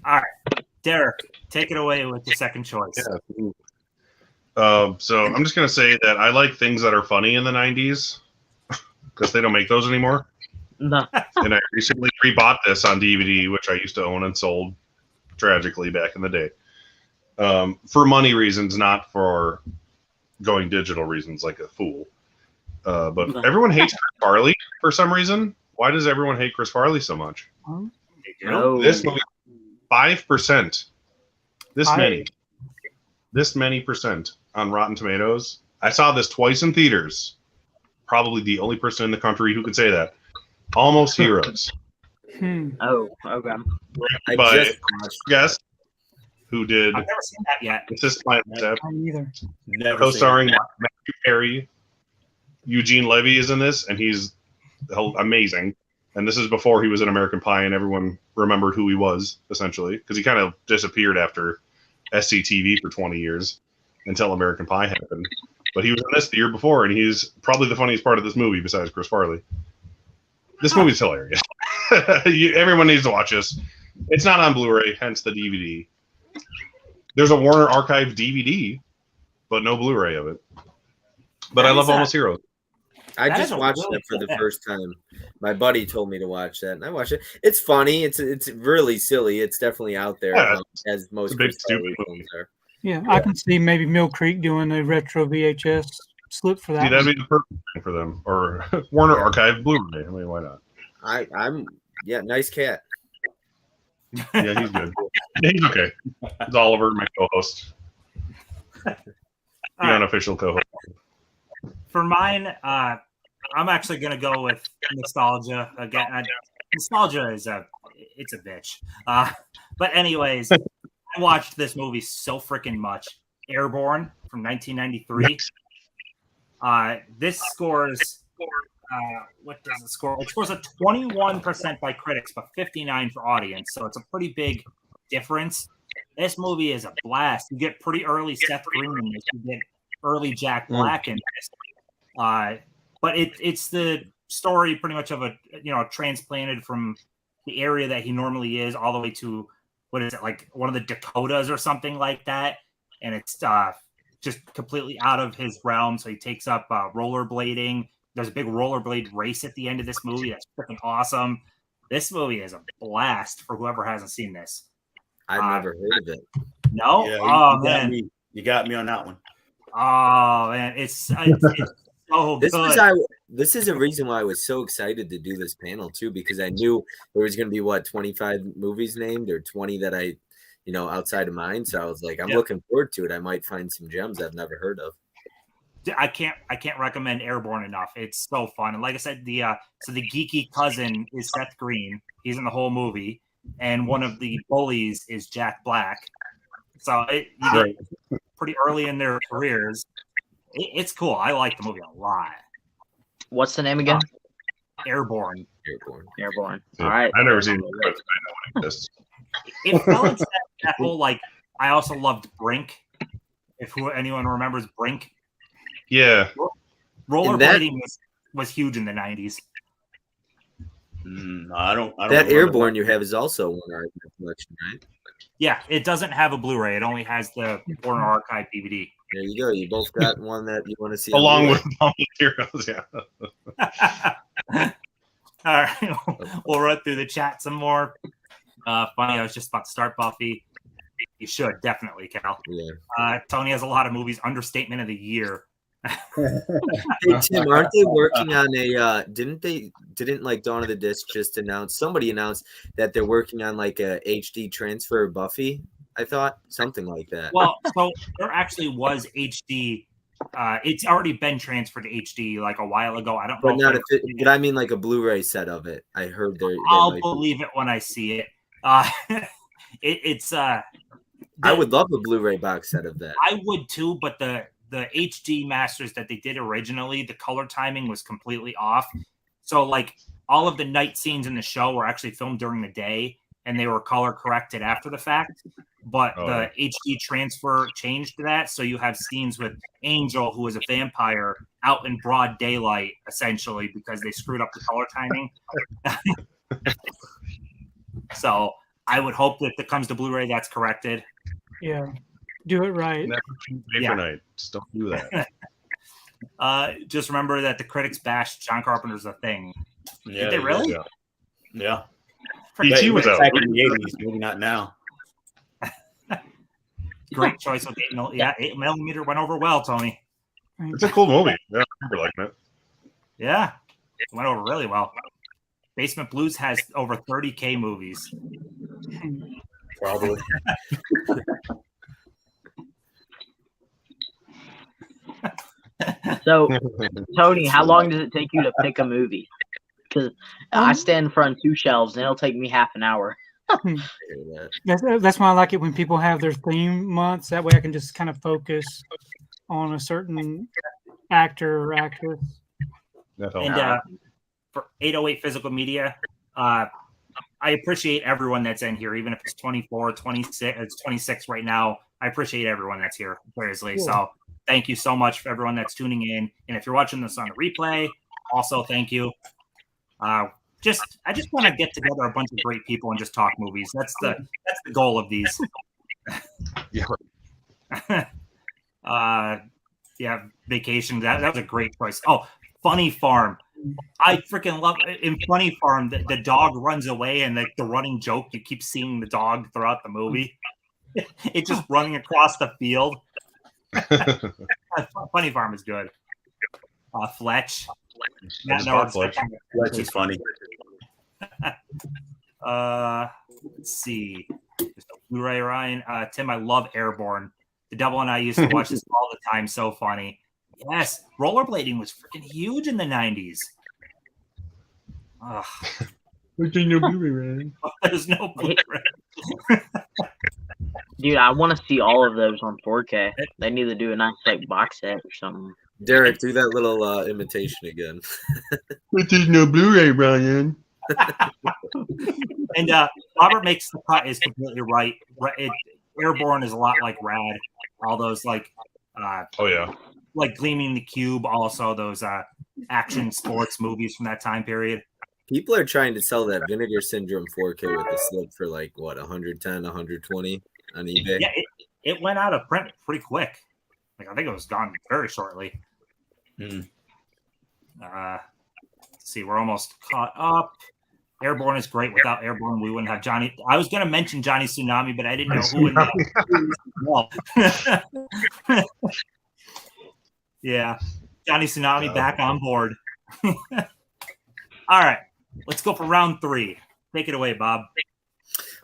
All right, Derek, take it away with your second choice. Yeah. So I'm just gonna say that I like things that are funny in the 90s because they don't make those anymore. No. And I recently rebought this on DVD, which I used to own and sold tragically back in the day, for money reasons, not for going digital reasons like a fool. But everyone hates Chris Farley for some reason. Why does everyone hate Chris Farley so much? No. This movie, 5%. This many percent on Rotten Tomatoes. I saw this twice in theaters. Probably the only person in the country who could say that. Almost Heroes. Oh, okay. By guest who did I've never seen that yet. Assist My Step, Either. co-starring Matthew Perry. Eugene Levy is in this, and he's amazing. And this is before he was in American Pie, and everyone remembered who he was, essentially, because he kind of disappeared after SCTV for 20 years until American Pie happened. But he was in this the year before, and he's probably the funniest part of this movie besides Chris Farley. This movie's hilarious. Everyone needs to watch this. It's not on Blu-ray, hence the DVD. There's a Warner Archive DVD, but no Blu-ray of it. But I love Almost Heroes. I just watched it for the first time. my buddy told me to watch that, and I watched it. It's funny. It's really silly. It's definitely out there, Yeah, as most it's a big Chris stupid Farley movie. films are. Yeah, I can see maybe Mill Creek doing a retro VHS slip for that. See, that'd one. be the perfect thing for them, or Warner Archive Blu-ray. I mean, why not? I'm nice cat. Yeah, he's good. He's okay. It's Oliver, my co-host, the All right. unofficial co-host. For mine, I'm actually gonna go with nostalgia again. Nostalgia is it's a bitch. But anyways, I watched this movie so freaking much. Airborne from 1993. This scores. What does it score? It scores a 21% by critics, but 59% for audience. So it's a pretty big difference. This movie is a blast. You get pretty early Seth Green in this. You get early Jack Black in this. But it's the story pretty much of a transplanted from the area that he normally is all the way to what is it, like one of the Dakotas or something like that, and it's just completely out of his realm. So he takes up rollerblading. There's a big rollerblade race at the end of this movie. That's freaking awesome. This movie is a blast for whoever hasn't seen this. I've never heard of it. No? Yeah, Oh, you man. You got me on that one. Oh, man. It's so good. This is a reason why I was so excited to do this panel, too, because I knew there was going to be, 25 movies named or 20 that I, outside of mine. So I was like, I'm looking forward to it. I might find some gems I've never heard of. I can't recommend Airborne enough. It's so fun. And like I said, the geeky cousin is Seth Green. He's in the whole movie. And one of the bullies is Jack Black. So you get pretty early in their careers. It's cool. I like the movie a lot. What's the name again? Airborne. Airborne. Yeah, All right. I've never seen it, but I know it exists. It fell into that whole, like, I also loved Brink. If anyone remembers Brink. Yeah. Rollerblading was huge in the 90s. I don't. That Airborne you have is also one Archive collection, right? Yeah, it doesn't have a Blu-ray. It only has the Warner Archive DVD. There you go. You both got one that you want to see. Along with Heroes, yeah. All right, we'll run through the chat some more. Funny, I was just about to start Buffy. You should definitely, Cal. Yeah. Tony has a lot of movies. Understatement of the year. Hey Tim, aren't they working on a? Didn't like Dawn of the Disc just announce? Somebody announced that they're working on like a HD transfer of Buffy. I thought something like that. Well, so there actually was HD. It's already been transferred to HD like a while ago. I don't know. But not but I mean like a Blu-ray set of it. I heard there. I'll believe it when I see it. It's. I would love a Blu-ray box set of that. I would too, but the HD masters that they did originally, the color timing was completely off. So like all of the night scenes in the show were actually filmed during the day, and they were color corrected after the fact. But the HD transfer changed that, so you have scenes with Angel, who is a vampire, out in broad daylight, essentially, because they screwed up the color timing. So I would hope that if it comes to Blu-ray, that's corrected. Yeah, do it right. Never pay for night. Just don't do that. Just remember that the critics bashed John Carpenter's The Thing. Yeah, Did they really? Yeah. E.T. was out. Back in the 80s, maybe not now. Great choice with 8mm went over well, Tony. It's a cool movie. Yeah, I remember liking it. Yeah, it went over really well. BasementBlus has over 30K movies. Probably. So, Tony, how long does it take you to pick a movie? Because I stand in front of two shelves, and it'll take me half an hour. That's why I like it when people have their theme months. That way I can just kind of focus on a certain actor or actress. And for 808 Physical Media, I appreciate everyone that's in here, even if it's 24, 26, it's 26 right now. I appreciate everyone that's here, seriously. Cool. So thank you so much for everyone that's tuning in. And if you're watching this on a replay, also thank you. I just want to get together a bunch of great people and just talk movies. That's the goal of these. Yeah. Vacation. That was a great choice. Oh, Funny Farm. I freaking love in Funny Farm the dog runs away and the running joke, you keep seeing the dog throughout the movie. It's just running across the field. Funny Farm is good. Fletch. Fletch is funny. Let's see. Blu-ray Ryan. Tim, I love Airborne. The Devil and I used to watch this all the time. So funny. Yes, rollerblading was freaking huge in the 90s. There's no Blu-ray. There's no Blu-ray. Dude, I want to see all of those on 4K. They need to do a nice like box set or something. Derek, do that little imitation again. But there's no Blu-ray, Brian. And Robert makes the cut is completely right. Airborne is a lot like Rad. All those like Oh yeah. like Gleaming the Cube, also those action sports movies from that time period. People are trying to sell that Vinegar Syndrome 4K with the slip for like what, 110, 120 on eBay. Yeah, it went out of print pretty quick. Like I think it was gone very shortly. Let's see, we're almost caught up. Airborne is great. Without Airborne, we wouldn't have Johnny. I was going to mention Johnny Tsunami, but I didn't know who in Yeah, Johnny Tsunami back on board. All right, let's go for round 3. Take it away, Bob.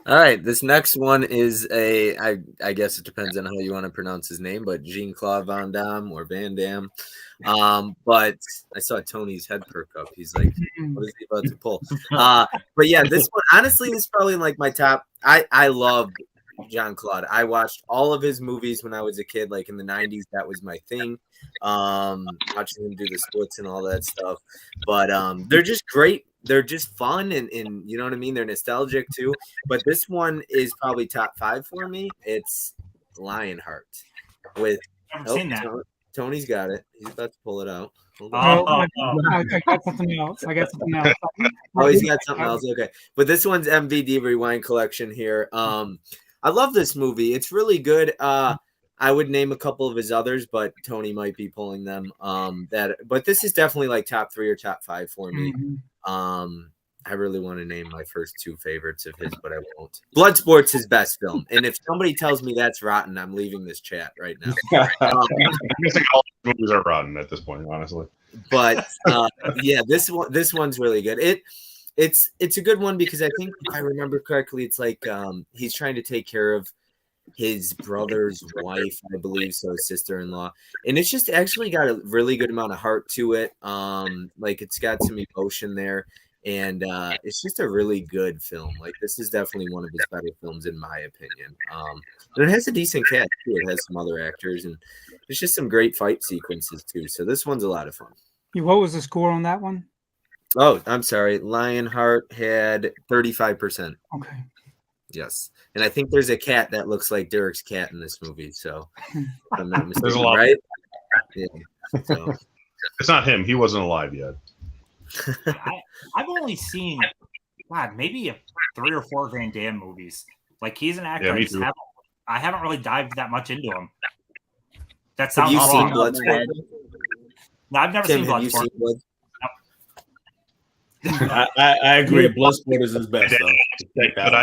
All right, this next one is I guess it depends on how you want to pronounce his name, but Jean-Claude Van Damme or Van Damme. But I saw Tony's head perk up. He's like, what is he about to pull? But yeah, this one, honestly, is probably like my top. I love Jean-Claude. I watched all of his movies when I was a kid, like in the 90s. That was my thing. Watching him do the splits and all that stuff. But they're just great. They're just fun and you know what I mean? They're nostalgic too. But this one is probably top 5 for me. It's Lionheart with Seen that. Tony's got it. He's about to pull it out. I got something else. Oh, he's got something else. Okay. But this one's MVD Rewind Collection here. I love this movie. It's really good. I would name a couple of his others, but Tony might be pulling them. But this is definitely like top 3 or top 5 for me. I really want to name my first 2 favorites of his, but I won't. Bloodsport's his best film, and if somebody tells me that's rotten, I'm leaving this chat right now. I think all movies are rotten at this point, honestly. But yeah, this one's really good. It's a good one because I think if I remember correctly, it's like he's trying to take care of his brother's wife, I believe, so his sister-in-law, and it's just actually got a really good amount of heart to it. Like it's got some emotion there, and it's just a really good film. Like this is definitely one of his better films in my opinion. And it has a decent cast too. It has some other actors, and there's just some great fight sequences too. So this one's a lot of fun. What was the score on that one? Oh, I'm sorry. Lionheart had 35%. Okay. Yes. And I think there's a cat that looks like Derek's cat in this movie. So if I'm not mistaken, There's a lot. right? Yeah. So. It's not him. He wasn't alive yet. I've only seen, God, maybe 3 or 4 Van Damme movies. Like he's an actor. Yeah, me too. I haven't really dived that much into him. That Have sounds you seen wrong. Bloodsport? No, I've never Tim, seen have you Bloodsport. seen Blood? I agree. Bloodsport is his best, though. But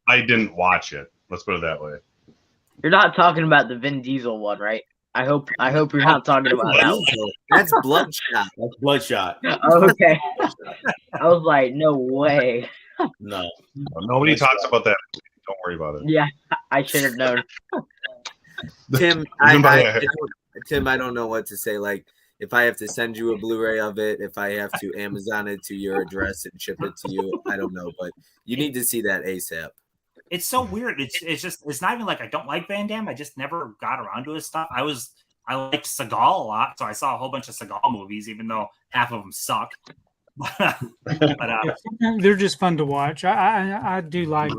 I didn't watch it. Let's put it that way. You're not talking about the Vin Diesel one, right? I hope you're not talking about that one. That's Bloodshot. That's Bloodshot. Oh, okay. I was like, no way. No. Nobody talks about that. Don't worry about it. Yeah, I should have known. Tim, Even by I don't know what to say. Like, if I have to send you a Blu-ray of it, if I have to Amazon it to your address and ship it to you, I don't know, but you need to see that ASAP. It's so weird. It's not even like I don't like Van Damme. I just never got around to his stuff. I liked Seagal a lot, so I saw a whole bunch of Seagal movies, even though half of them suck. They're just fun to watch. I do like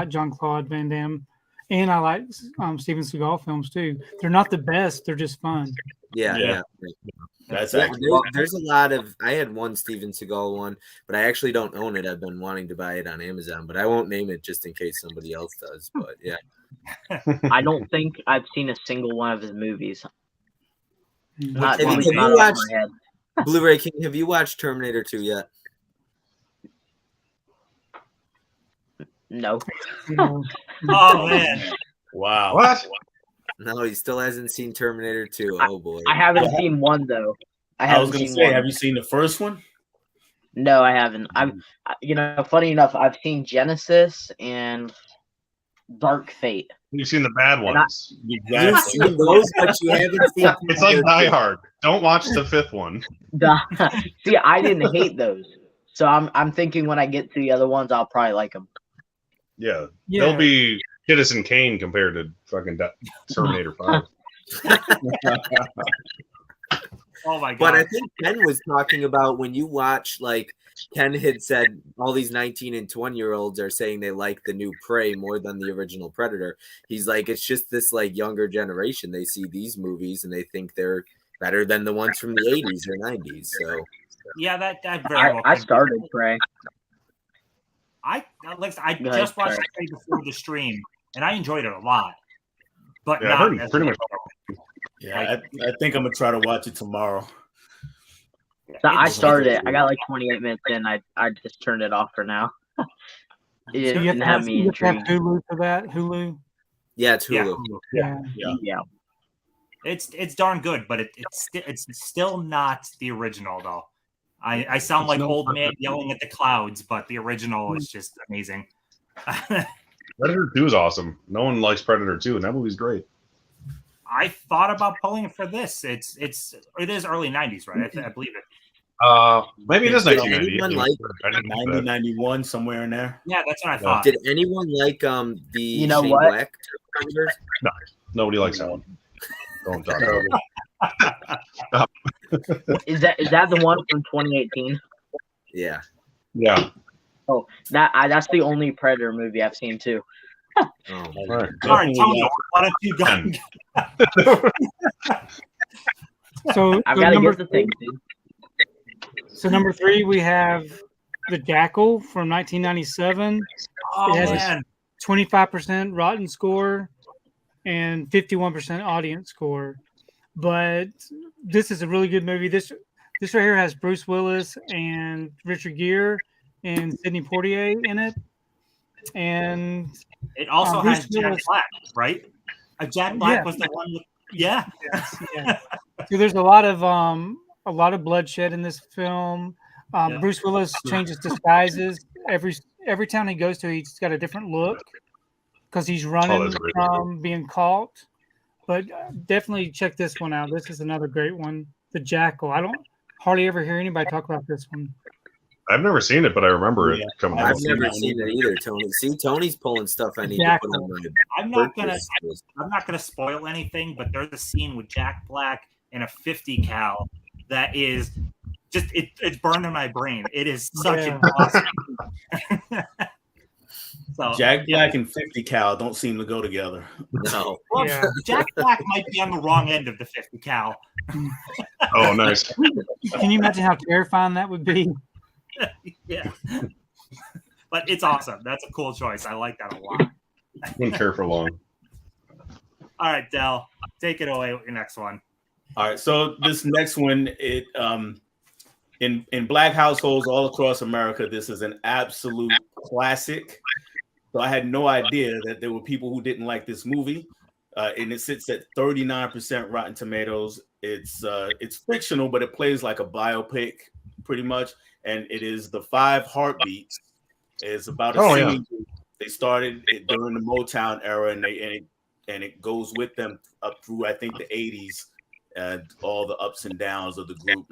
Jean-Claude Van Damme, and I like Steven Seagal films too. They're not the best. They're just fun. Yeah. That's There's a lot of. I had one Steven Seagal one, but I actually don't own it. I've been wanting to buy it on Amazon, but I won't name it just in case somebody else does. But yeah, I don't think I've seen a single one of his movies. Not Have one you out of my watched? head. Blu-ray King, have you watched Terminator 2 yet? No. No. Oh man, Wow. What? No, he still hasn't seen Terminator 2. Oh boy. I haven't seen one though. I was gonna say, have you seen the first one? No, I haven't. Funny enough, I've seen Genesis and Dark Fate. You've seen the bad ones. You've seen those, but you haven't seen. It's like Die Hard. Don't watch the fifth one. See, I didn't hate those, so I'm thinking when I get to the other ones, I'll probably like them. Yeah, Yeah. they'll be Citizen Kane compared to fucking Terminator 5. oh my god. But I think Ken was talking about when you watch, like, Ken had said all these 19 and 20-year-olds are saying they like the new Prey more than the original Predator. He's like, it's just this, like, younger generation. They see these movies and they think they're better than the ones from the 80s or 90s. So yeah, that very well. I started Prey. I Go just ahead, watched sorry. it before the stream, and I enjoyed it a lot. But Yeah, I not heard as pretty much. Yeah, I think I'm gonna try to watch it tomorrow. So I started it. I got like 28 minutes in. I just turned it off for now. It So you didn't have me you have to have intrigued. Hulu for that. Hulu. yeah, it's yeah, Hulu. Yeah. Yeah. it's darn good, but it's still not the original though. I sound like old man yelling at the clouds, but the original is just amazing. Predator 2 is awesome. No one likes Predator 2, and that movie's great. I thought about pulling it for this. It is early 90s, right? I believe it. Maybe it is Did 1990. anyone like- I didn't think 90, that. 91, somewhere in there. Yeah, that's what I thought. Did anyone like the You know Shane what? Black Predators? Nobody likes that one. Don't talk about it. Is that the one from 2018? Yeah. Yeah. Oh, that's the only Predator movie I've seen too. Oh, All right. All right, Definitely Tony, watch why don't you go? So, I've so got to number get the thing, dude. So number 3, we have The Jackal from 1997. Oh It has a- man, 25% Rotten score and 51% audience score. But this is a really good movie. This right here has Bruce Willis and Richard Gere and Sidney Poitier in it. And it also Bruce has Jack Willis- Black, right? Jack Black Yeah. was the one with yeah. yeah. So there's a lot of bloodshed in this film. Yeah. Bruce Willis changes disguises every town he goes to. He's got a different look because he's running that's great. from being caught. But definitely check this one out. This is another great one, The Jackal. I don't hardly ever hear anybody talk about this one. I've never seen it, but I remember it coming out. I've never seen it either, Tony. See, Tony's pulling stuff I need to put on my I'm not purchase gonna list. I'm not gonna spoil anything, but there's a scene with Jack Black in a 50 cal that is just it's burned in my brain. It is such an awesome. So Jack Black and 50 cal don't seem to go together. No. well, Yeah. Jack Black might be on the wrong end of the 50 cal. Oh, nice. Can you imagine how terrifying that would be? Yeah. But it's awesome. That's a cool choice. I like that a lot. Wouldn't care for long. All right, Dell, take it away with your next one. All right, so this next one, in Black households all across America, this is an absolute classic. So I had no idea that there were people who didn't like this movie, and it sits at 39% Rotten Tomatoes. It's fictional, but it plays like a biopic, pretty much. And it is The Five Heartbeats. It's about a singing group. They started it during the Motown era, and it goes with them up through I think the 80s. All the ups and downs of the group.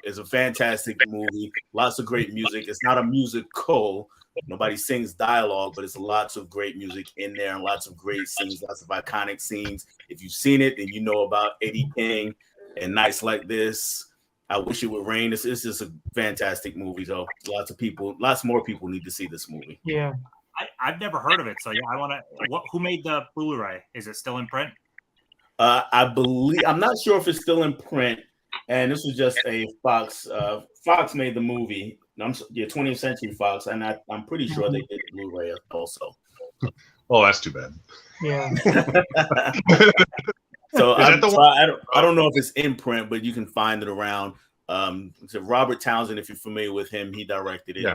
It's a fantastic movie. Lots of great music. It's not a musical. Nobody sings dialogue, but it's lots of great music in there and lots of great scenes, lots of iconic scenes. If you've seen it, then you know about Eddie King and Nights Like This. I Wish It Would Rain. It's just a fantastic movie, though. Lots more people need to see this movie. Yeah. I've never heard of it, so yeah, I want to. Who made the Blu-ray? Is it still in print? I believe I'm not sure if it's still in print, and this was just a Fox. Fox made the movie. 20th Century Fox, and I'm pretty sure they did Blu-ray also. Oh, that's too bad. Yeah. So Is that the one? I don't know if it's in print, but you can find it around. So Robert Townsend, if you're familiar with him, he directed it. Yeah.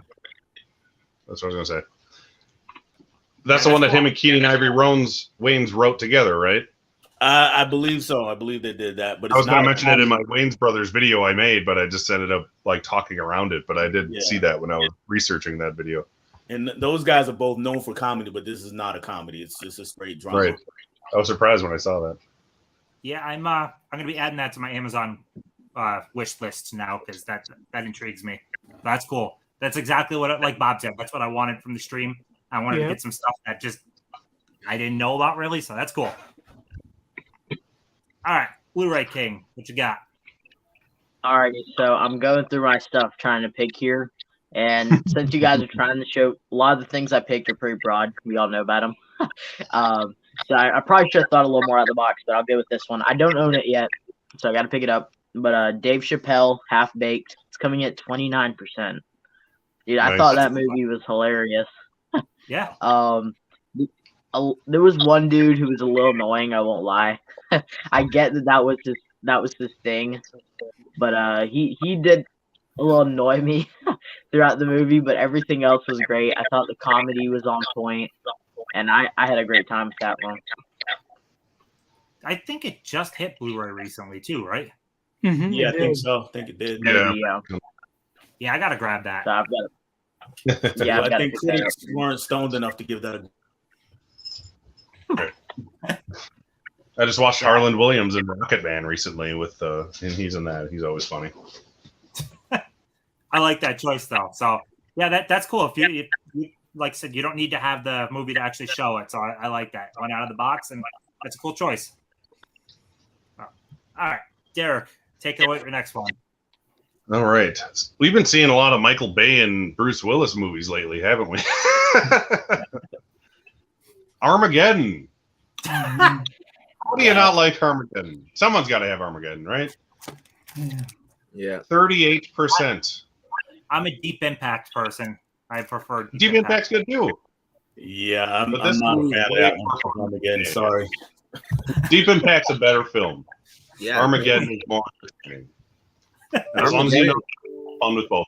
That's what I was gonna say. That's the one that him and Keenan Ivory Wayans wrote together, right? I believe so. I believe they did that. But I was going to mention it in my Wayans Brothers video I made, but I just ended up like talking around it. But I did see that when I was researching that video. And those guys are both known for comedy, but this is not a comedy. It's just a straight drama. Right. I was surprised when I saw that. Yeah, I'm going to be adding that to my Amazon wish list now because that intrigues me. That's cool. That's exactly what, like Bob said, that's what I wanted from the stream. I wanted to get some stuff that just I didn't know about really, so that's cool. All right, Blu-ray King, what you got? All right, so I'm going through my stuff trying to pick here. And since you guys are trying to show, a lot of the things I picked are pretty broad. We all know about them. So I probably should have thought a little more out of the box, but I'll go with this one. I don't own it yet, so I got to pick it up. But Dave Chappelle, Half Baked, it's coming at 29%. Dude, I thought that movie was hilarious. Yeah. There was one dude who was a little annoying. I won't lie. I get that was his thing, but he did a little annoy me throughout the movie. But everything else was great. I thought the comedy was on point, and I had a great time with that one. I think it just hit Blu-ray recently too, right? Mm-hmm, yeah, I think so. I think it did. Yeah, I gotta grab that. So I've got it. Yeah, I think critics weren't stoned enough to give that a. I just watched Harland Williams in Rocket Man recently and he's in that. He's always funny. I like that choice though. So yeah, that's cool. If you like I said, you don't need to have the movie to actually show it. So I like that. Went out of the box, and that's a cool choice. All right, Derek, take it away with your next one. All right. We've been seeing a lot of Michael Bay and Bruce Willis movies lately, haven't we? Armageddon. How do you not like Armageddon? Someone's got to have Armageddon, right? Yeah. 38%. I'm a Deep Impact person. I prefer Deep Impact's good too. Yeah, I'm not a fan of that one. Armageddon, sorry. Deep Impact's a better film. Yeah. Armageddon is more interesting. As long as you know, fun with both.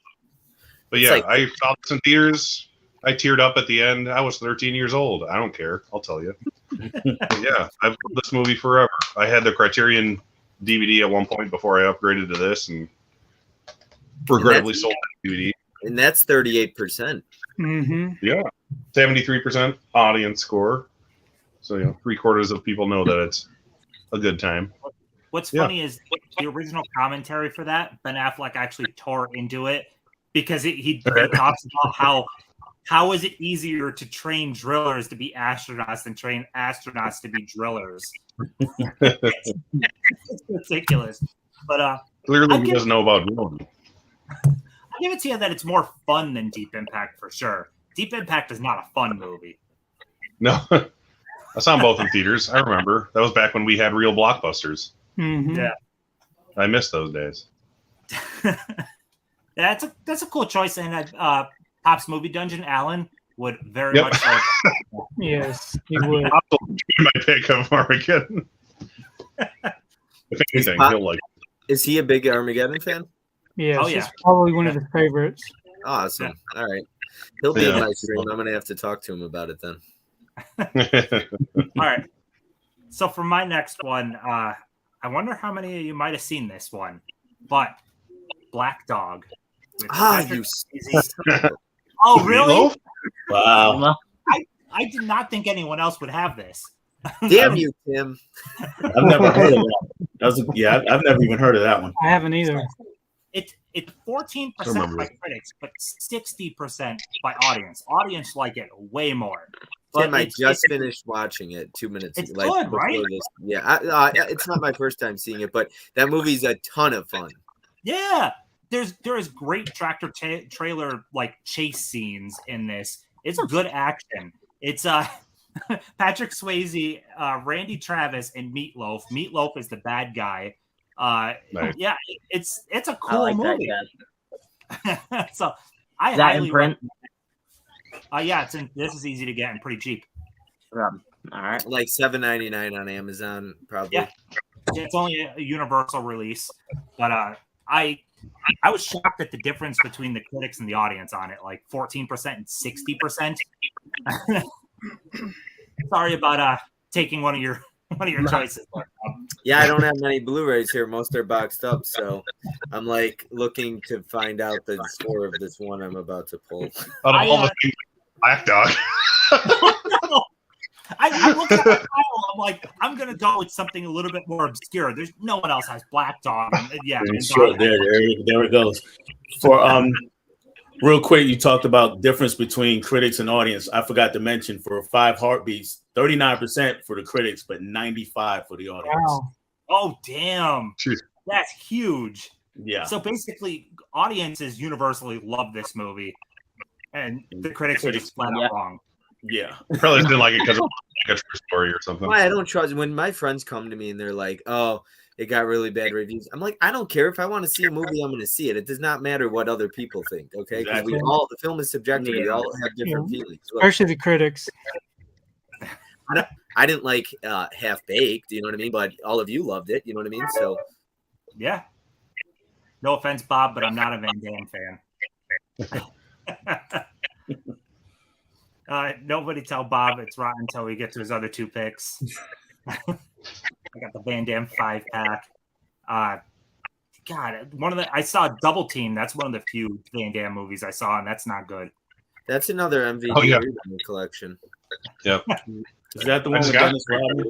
But yeah, I saw this in theaters. I teared up at the end. I was 13 years old. I don't care. I'll tell you. Yeah, I've loved this movie forever. I had the Criterion DVD at one point before I upgraded to this, and regrettably sold that DVD. And that's 38%. Mm-hmm. Yeah, 73% audience score. So 3/4 of people know that it's a good time. What's funny is the original commentary for that, Ben Affleck actually tore into it because he talks about how is it easier to train drillers to be astronauts than train astronauts to be drillers. It's ridiculous. But clearly he doesn't know about drilling. I give it to you that it's more fun than Deep Impact for sure. Deep Impact is not a fun movie. No, I saw them both in theaters. I remember that was back when we had real blockbusters. Mm-hmm. Yeah, I miss those days. that's a cool choice. And Pop's Movie Dungeon, Alan would very much like. Yes, he would. My pick of Armageddon. If anything, he'll like. Is he a big Armageddon fan? Yes, Oh, yeah. it's probably one of his favorites. Awesome. All right. He'll be in my stream. I'm going to have to talk to him about it then. All right. So for my next one, I wonder how many of you might have seen this one, but Black Dog. You. Oh, really? Wow. I did not think anyone else would have this. Damn you, Tim. I've never heard of that. I've never even heard of that one. I haven't either. It's 14% by critics, but 60% by audience. Audience like it way more. But Tim, I just finished watching it 2 minutes it's ago. good, right? Yeah, it's not my first time seeing it, but that movie's a ton of fun. Yeah, there is great tractor trailer like chase scenes in this. It's good action. It's Patrick Swayze, Randy Travis, and Meatloaf. Meatloaf is the bad guy. Nice. Yeah, it's a cool movie. So I Is that highly in print? Yeah, this is easy to get and pretty cheap. All right. Like $7.99 on Amazon, probably. Yeah. It's only a universal release, but I I was shocked at the difference between the critics and the audience on it, like 14% and 60%. Sorry about taking one of your choices. Yeah, I don't have many Blu-rays here. Most are boxed up, so I'm like looking to find out the score of this one I'm about to pull. Out of all the things, Black Dog. I look at the title, I'm like, I'm gonna go with something a little bit more obscure. There's no one else has Black Dog. Yeah, Sure, there it goes. For real quick, you talked about difference between critics and audience. I forgot to mention for 5 Heartbeats, 39% for the critics, but 95% for the audience. Wow. Oh damn, Jeez. that's huge. Yeah. So basically, audiences universally love this movie, and the critics are just flat out wrong. Yeah. Probably didn't like it because of like a true story or something. Why I don't trust when my friends come to me and they're like, "Oh, it got really bad reviews." I'm like, I don't care. If I want to see a movie, I'm going to see it. It does not matter what other people think. Okay, because Exactly. the film is subjective. We all have different feelings. Look, Especially the critics. I didn't like Half Baked. You know what I mean? But all of you loved it. You know what I mean? So Yeah. No offense, Bob, but I'm not a Van Damme fan. Nobody tell Bob it's rotten until we get to his other 2 picks. I got the Van Damme 5-pack. God, I saw Double Team. That's one of the few Van Damme movies I saw, and that's not good. that's another MVD in the collection. Yeah. Is that the I one just with got Dennis Rodman?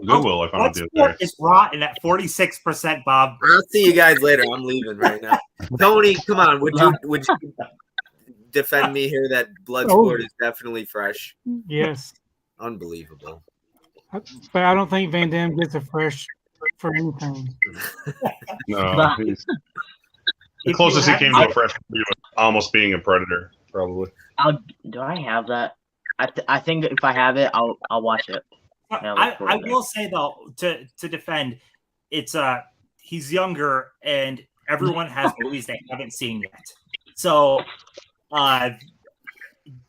Goodwill. I found it the other day. It's rotten at 46%, Bob. I'll see you guys later. I'm leaving right now. Tony, come on. Would you defend me here that Bloodsport is definitely fresh? Yes. Unbelievable. But I don't think Van Damme gets a fresh for anything. No. The closest he came to a fresh movie was almost being a Predator, probably. Do I have that? I think if I have it, I'll watch it. I will say though, to defend, it's he's younger and everyone has movies they haven't seen yet. So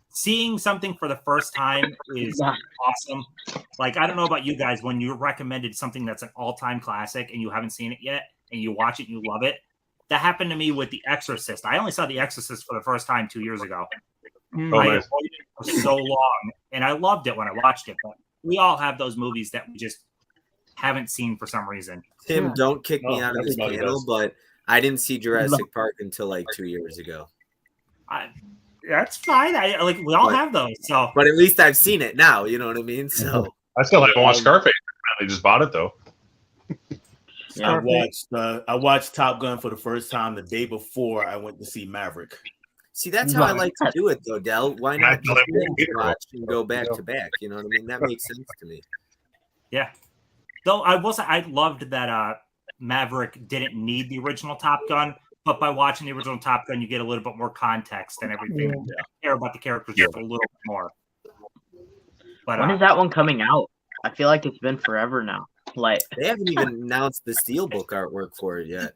seeing something for the first time is awesome. Like, I don't know about you guys, when you recommended something that's an all-time classic and you haven't seen it yet and you watch it and you love it. That happened to me with The Exorcist. I only saw The Exorcist for the first time 2 years ago. I avoided it for so long, and I loved it when I watched it. But we all have those movies that we just haven't seen for some reason. Tim, don't kick me out of this everybody panel, does. but I didn't see Jurassic Park until like 2 years ago. That's fine. We all have those. So, But at least I've seen it now. You know what I mean? So I still haven't watched Scarface. I just bought it though. I watched Top Gun for the first time the day before I went to see Maverick. see, that's how I like to do it, though, Dell. Why not just binge watch and go back to back? You know what I mean? That makes sense to me. yeah. Though I loved that Maverick didn't need the original Top Gun, but by watching the original Top Gun, you get a little bit more context and everything. Yeah. You care about the characters just a little bit more. But When is that one coming out? I feel like it's been forever now. Like, They haven't even announced the Steelbook artwork for it yet.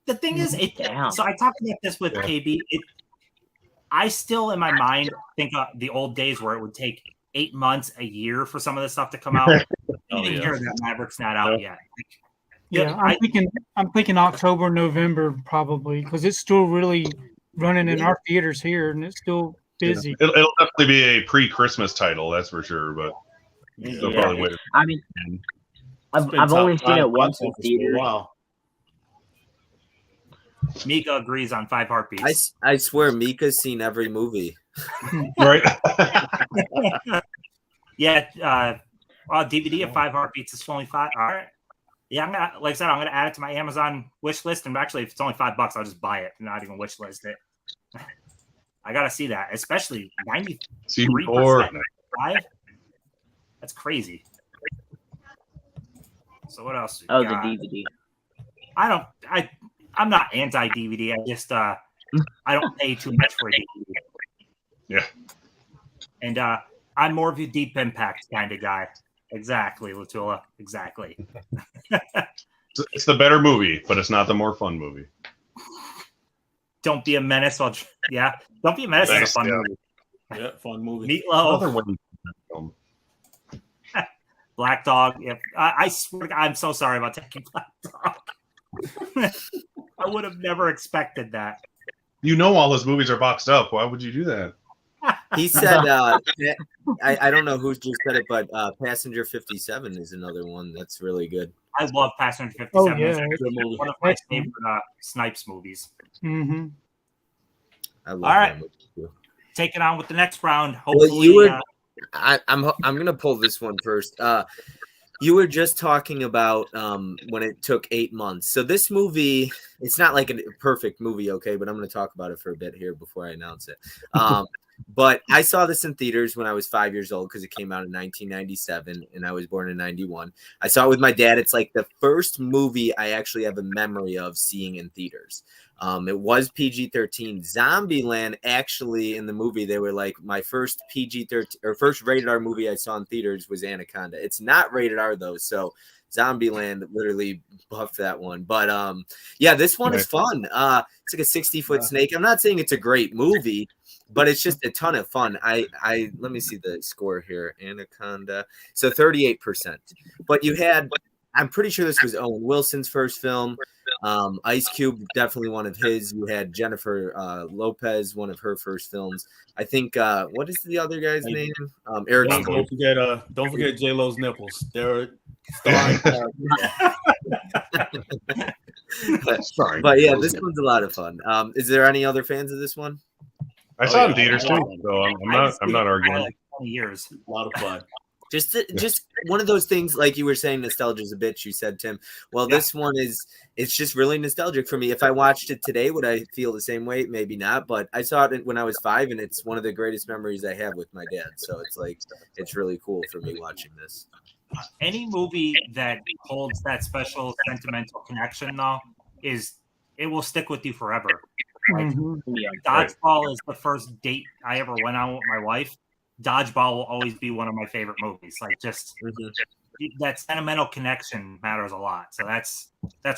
the thing is, Damn. so I talked about this with KB. I still, in my mind, think of the old days where it would take 8 months, a year for some of this stuff to come out. You didn't hear that Maverick's not out yet. Yeah, I'm thinking October, November probably, because it's still really running in our theaters here, and it's still busy. It'll definitely be a pre-Christmas title, that's for sure. But they'll probably wait. I mean, I've only seen it once in theaters. Wow. Mika agrees on 5 Heartbeats. I swear Mika's seen every movie. Right? Yeah, DVD of 5 Heartbeats is only 5. All right. Yeah, like I said, I'm gonna add it to my Amazon wish list, and actually, if it's only $5, I'll just buy it, not even wish list it. I gotta see that, especially 93%. That's crazy. So what else? Oh, the DVD. I'm not anti-DVD. I just I don't pay too much for a DVD. Yeah. And I'm more of a Deep Impact kind of guy. Exactly, Latula. Exactly. It's the better movie, but it's not the more fun movie. Don't Be a Menace. Yeah. Don't Be a Menace is a fun movie. Yeah, fun movie. Another Meatloaf. one film. Black Dog. Yep. I swear to God, I'm so sorry about taking Black Dog. I would have never expected that. You know all his movies are boxed up. Why would you do that? He said, I don't know who just said it, but Passenger 57 is another one that's really good. I love Passenger 57. Oh, yeah. It's one of my favorite Snipes movies. Mm-hmm. I love All right. that movie too. Take it on with the next round. Well, Hopefully, you were, I'm gonna pull this one first. You were just talking about when it took 8 months. So this movie, it's not like a perfect movie, okay, but I'm going to talk about it for a bit here before I announce it. But I saw this in theaters when I was 5 years old because it came out in 1997 and I was born in 91. I saw it with my dad. It's like the first movie I actually have a memory of seeing in theaters. It was PG-13. Zombieland, actually, in the movie, they were like, my first PG-13 or first rated R movie I saw in theaters was Anaconda. It's not rated R though, so Zombieland literally buffed that one. But yeah, this one is fun. It's like a 60-foot snake. I'm not saying it's a great movie, but it's just a ton of fun. I let me see the score here. Anaconda. So 38%. But you had, I'm pretty sure this was Owen Wilson's first film. Ice Cube, definitely one of his. You had Jennifer Lopez, one of her first films. I think what is the other guy's name? Eric. Don't forget J-Lo's nipples. They're starring. But yeah, this one's a lot of fun. Is there any other fans of this one? I saw it in theaters too, so I'm not arguing. Like 20 years. A lot of fun. Just one of those things, like you were saying, nostalgia is a bitch. You said, Tim. Well, this one it's just really nostalgic for me. If I watched it today, would I feel the same way? Maybe not, but I saw it when I was 5, and it's one of the greatest memories I have with my dad. So it's like, it's really cool for me watching this. Any movie that holds that special sentimental connection, though, it will stick with you forever. Like, Dodgeball is the first date I ever went on with my wife. Dodgeball will always be one of my favorite movies. Like, just that sentimental connection matters a lot. So that's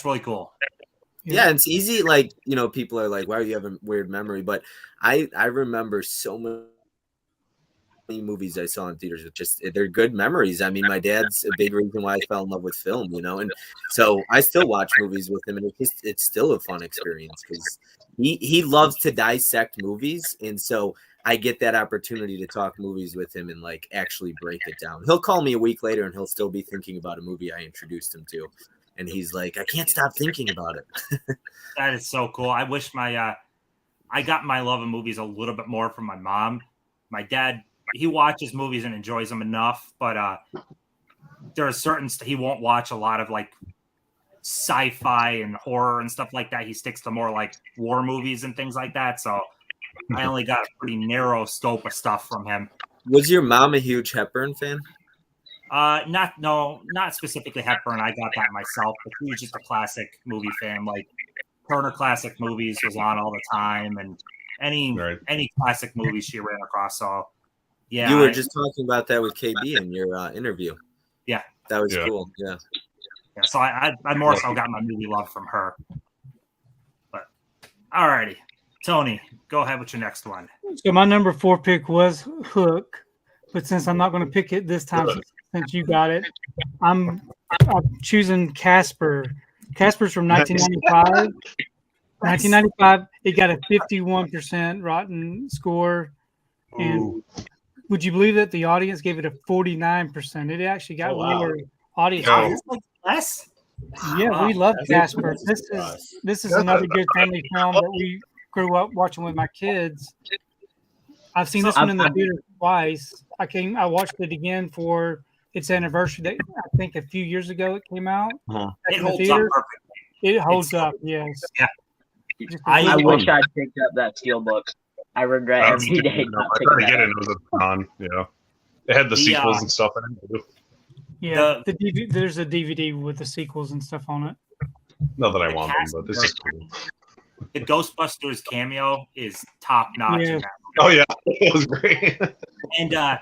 really cool. Yeah, it's easy. Like, you know, people are like, "Wow, you have a weird memory," but I remember so many movies I saw in theaters. They're good memories. I mean, my dad's a big reason why I fell in love with film. You know, and so I still watch movies with him, and it's still a fun experience because he loves to dissect movies, and so I get that opportunity to talk movies with him and like actually break it down. He'll call me a week later and he'll still be thinking about a movie I introduced him to. And he's like, I can't stop thinking about it. That is so cool. I wish I got my love of movies a little bit more from my mom. My dad, he watches movies and enjoys them enough, but there are certain he won't watch a lot of like sci-fi and horror and stuff like that. He sticks to more like war movies and things like that. So I only got a pretty narrow scope of stuff from him. Was your mom a huge Hepburn fan? Not specifically Hepburn. I got that myself, but he was just a classic movie fan. Like Turner Classic Movies was on all the time, and any classic movies she ran across. So yeah, you were just talking about that with KB in your interview. Yeah, that was cool. Yeah. So I more so got my movie love from her. But alrighty. Tony, go ahead with your next one. So my number 4 pick was Hook, but since I'm not going to pick it this time, since you got it, I'm choosing Casper. Casper's from 1995. 1995, it got a 51% Rotten score, and would you believe that the audience gave it a 49%? It actually got lower audience. Like less. Yeah, we love Casper. This is another good family film that we grew up watching with my kids. I've seen this one in the theater twice. I watched it again for its anniversary. I think a few years ago it came out. It holds up perfectly. It holds up, yes. Yeah. I wish I'd picked up that steelbook. I regret every day. I tried to get it. It was a con. Yeah, it had the sequels and stuff in it. Yeah, there's a DVD with the sequels and stuff on it. Not that I want them, but this is cool. The Ghostbusters cameo is top notch. Yeah. Oh yeah, it was great. And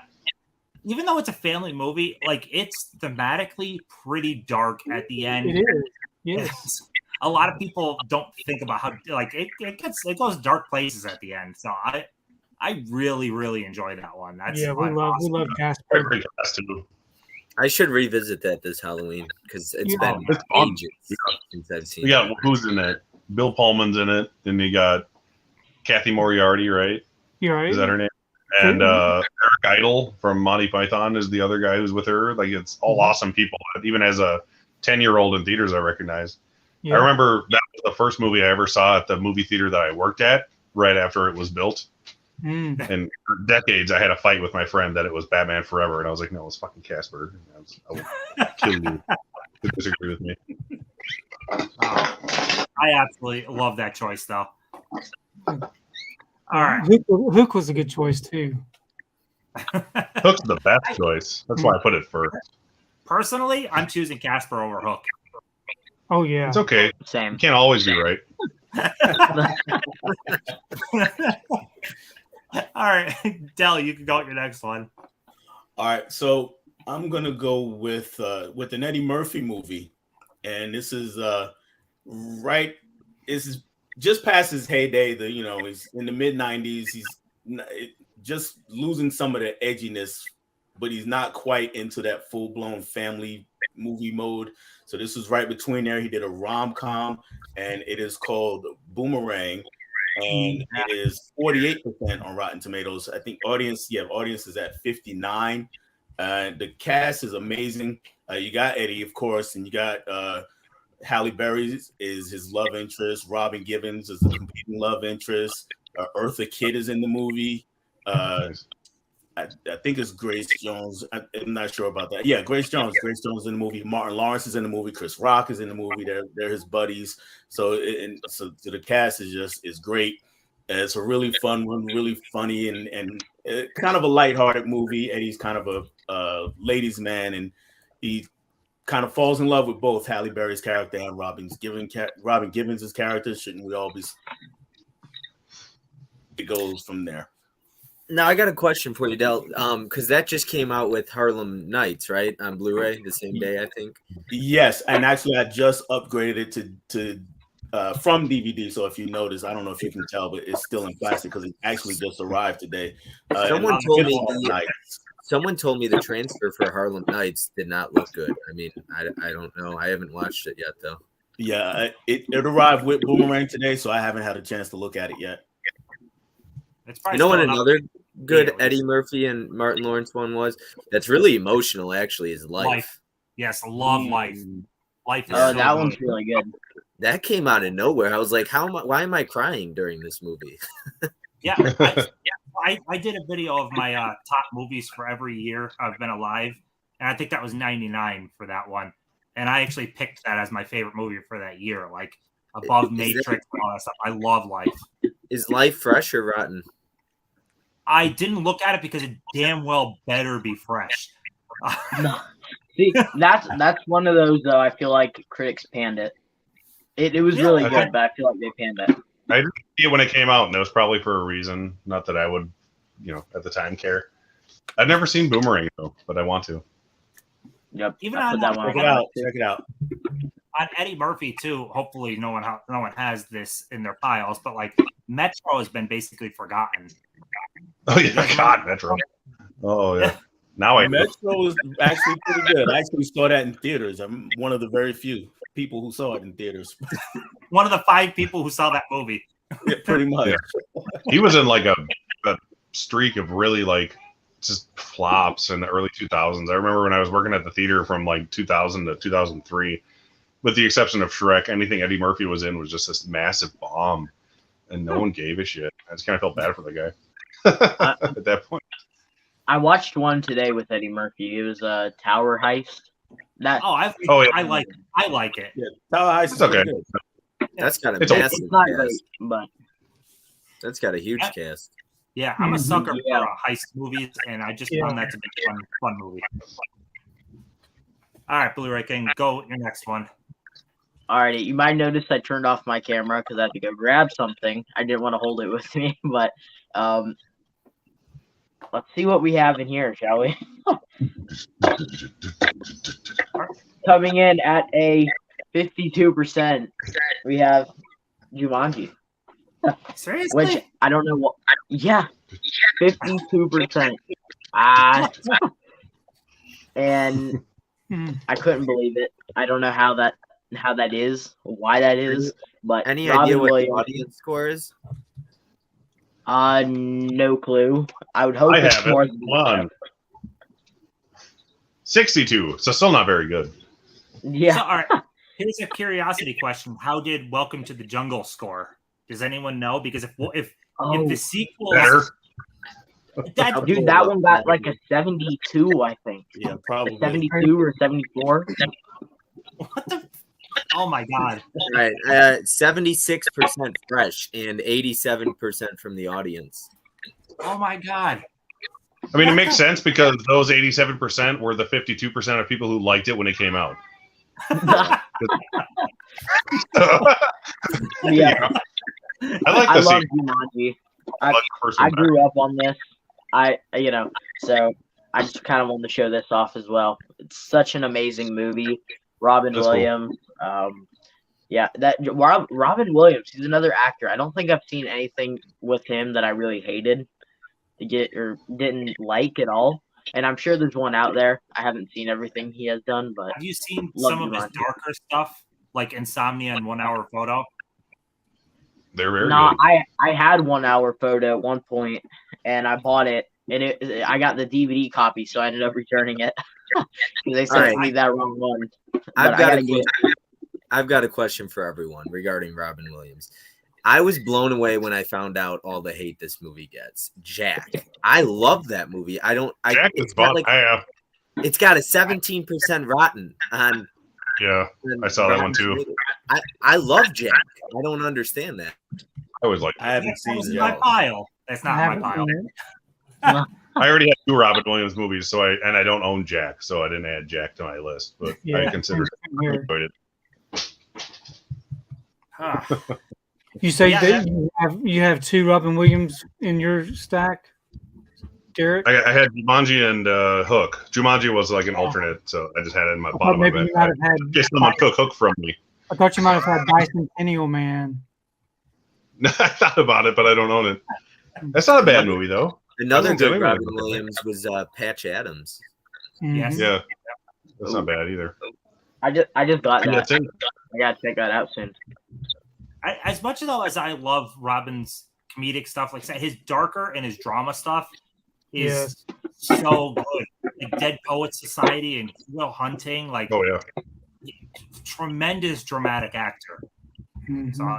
even though it's a family movie, like it's thematically pretty dark at the end. It is. Yes. A lot of people don't think about how like it goes dark places at the end. So I really enjoy that one. That's we love Casper. Great cast too. I should revisit that this Halloween because it's Yeah. been It's fun. ages since I've seen We got it. who's in it? Bill Pullman's in it, and you got Kathy Moriarty, right? You're right. Is that her name? And Eric Idle from Monty Python is the other guy who's with her. Like, it's all awesome people. Even as a 10-year-old in theaters, I recognize. Yeah. I remember that was the first movie I ever saw at the movie theater that I worked at right after it was built. Mm. And for decades, I had a fight with my friend that it was Batman Forever, and I was like, "No, it's fucking Casper. I will kill you to disagree with me." I absolutely love that choice, though. All right. Hook was a good choice too. Hook's the best choice. That's why I put it first. Personally, I'm choosing Casper over Hook. Oh yeah. It's okay. Same. You can't always be right. All right, Dell, you can go with your next one. All right, so I'm gonna go with an Eddie Murphy movie, and this is right. This is just past his heyday. He's in the mid '90s. He's just losing some of the edginess, but he's not quite into that full blown family movie mode. So this was right between there. He did a rom-com, and it is called Boomerang. And it is 48% on Rotten Tomatoes. I think audience is at 59. The cast is amazing. You got Eddie, of course, and you got Halle Berry is his love interest. Robin Givens is the competing love interest. Eartha Kitt is in the movie. I think it's Grace Jones. I'm not sure about that. Yeah, Grace Jones. Grace Jones is in the movie. Martin Lawrence is in the movie. Chris Rock is in the movie. They're his buddies. So the cast is great. It's a really fun one, really funny, and kind of a lighthearted movie. Eddie's kind of a ladies' man, and he kind of falls in love with both Halle Berry's character and Robin Givens' character. Shouldn't we all be? It goes from there. Now I got a question for you, Del, because that just came out with Harlem Nights, right, on Blu-ray the same day, I think. Yes, and actually, I just upgraded it to from DVD. So if you notice, I don't know if you can tell, but it's still in plastic because it actually just arrived today. Someone told me the transfer for Harlem Nights did not look good. I mean, I don't know. I haven't watched it yet, though. Yeah, it arrived with Boomerang today, so I haven't had a chance to look at it yet. You know what another good Eddie Murphy and Martin Lawrence one was? That's really emotional, actually, is Life. Yes, I love Life. Life is that one's really good. That came out of nowhere. I was like, why am I crying during this movie? I did a video of my top movies for every year I've been alive, and I think that was 99 for that one. And I actually picked that as my favorite movie for that year, like above Matrix and all that stuff. I love Life. Is Life fresh or rotten? I didn't look at it because it damn well better be fresh. No. See, that's one of those though. I feel like critics panned it. It was really good, but I feel like they panned it. I didn't see it when it came out, and it was probably for a reason. Not that I would, at the time care. I've never seen Boomerang though, but I want to. Yep. Even I on put that one. Check it out. On Eddie Murphy too. Hopefully, no one has this in their piles, but like Metro has been basically forgotten. Oh yeah, God, Metro. Oh yeah. Now I know. Metro is actually pretty good. I actually saw that in theaters. I'm one of the very few people who saw it in theaters. One of the 5 people who saw that movie. Yeah, pretty much. Yeah. He was in like a streak of really like just flops in the early 2000s. I remember when I was working at the theater from like 2000 to 2003, with the exception of Shrek, anything Eddie Murphy was in was just this massive bomb, and no one gave a shit. I just kind of felt bad for the guy at that point. I watched one today with Eddie Murphy. It was a Tower Heist. I like it. Yeah, Tower Heist is okay. That's got a It's massive It's not cast. great, but That's got a huge cast. Yeah, I'm a sucker for Yeah. heist movies, and I just found that to be a fun movie. All right, Blu-ray King, go with your next one. alrighty. You might notice I turned off my camera because I had to go grab something. I didn't want to hold it with me, but let's see what we have in here, shall we? Coming in at a 52%, we have Jumanji. Seriously? Which I don't know what. Yeah, 52%. and I couldn't believe it. I don't know how that is, why that is, but Any Robin idea what the Williams, audience score is? no clue. I would hope I it's have it. more than Hold on. 62. So still not very good. Yeah. So, all right. Here's a curiosity question: how did Welcome to the Jungle score? Does anyone know? Because if the sequel, Better. Dude, that one got like a 72, I think. Yeah, A probably. 72 or 74. what the? Oh my god! Right, 76% fresh and 87% from the audience. Oh my god! I mean, it makes sense because those 87% were the 52% of people who liked it when it came out. Yeah. I like I the love sequel. Jumanji. I like the first I one better. grew up on this. So I just kind of wanted to show this off as well. It's such an amazing movie. Robin That's cool. Williams. Robin Williams. He's another actor. I don't think I've seen anything with him that I really hated or didn't like at all. And I'm sure there's one out there. I haven't seen everything he has done, but Have you seen love some of his Jumanji. darker stuff, like Insomnia and 1 Hour Photo? They're very No, good. I had 1 Hour Photo at one point, and I bought it, and I got the DVD copy, so I ended up returning it because they sent Alright. me that wrong one. I've But got, I a gotta get question. I've got a question for everyone regarding Robin Williams. I was blown away when I found out all the hate this movie gets. Jack. I love that movie. Jack is fun. It's got a 17% rotten on. Yeah, I saw that one too. I love Jack. I don't understand that. I was like, I haven't That seen was it. in my pile. That's not in my pile. I already have 2 Robin Williams movies, so I don't own Jack, so I didn't add Jack to my list. But I considered it. I enjoyed it. Huh. You say Yeah, that you have 2 Robin Williams in your stack, Derek? I had Jumanji and Hook. Jumanji was like an alternate, so I just had it in my I thought bottom of maybe it. you might have had. In case someone took Hook from me. I thought you might have had Bicentennial Man. I thought about it, but I don't own it. That's not a bad movie, though. Another That's good a Robin movie. Williams was Patch Adams. Yes. Yeah, that's not bad either. I just got And that. that's it. I gotta check that out soon. As much as I love Robin's comedic stuff, like I said, his darker and his drama stuff is so good. Like Dead Poets Society and Will Hunting, like Oh yeah. tremendous dramatic actor. So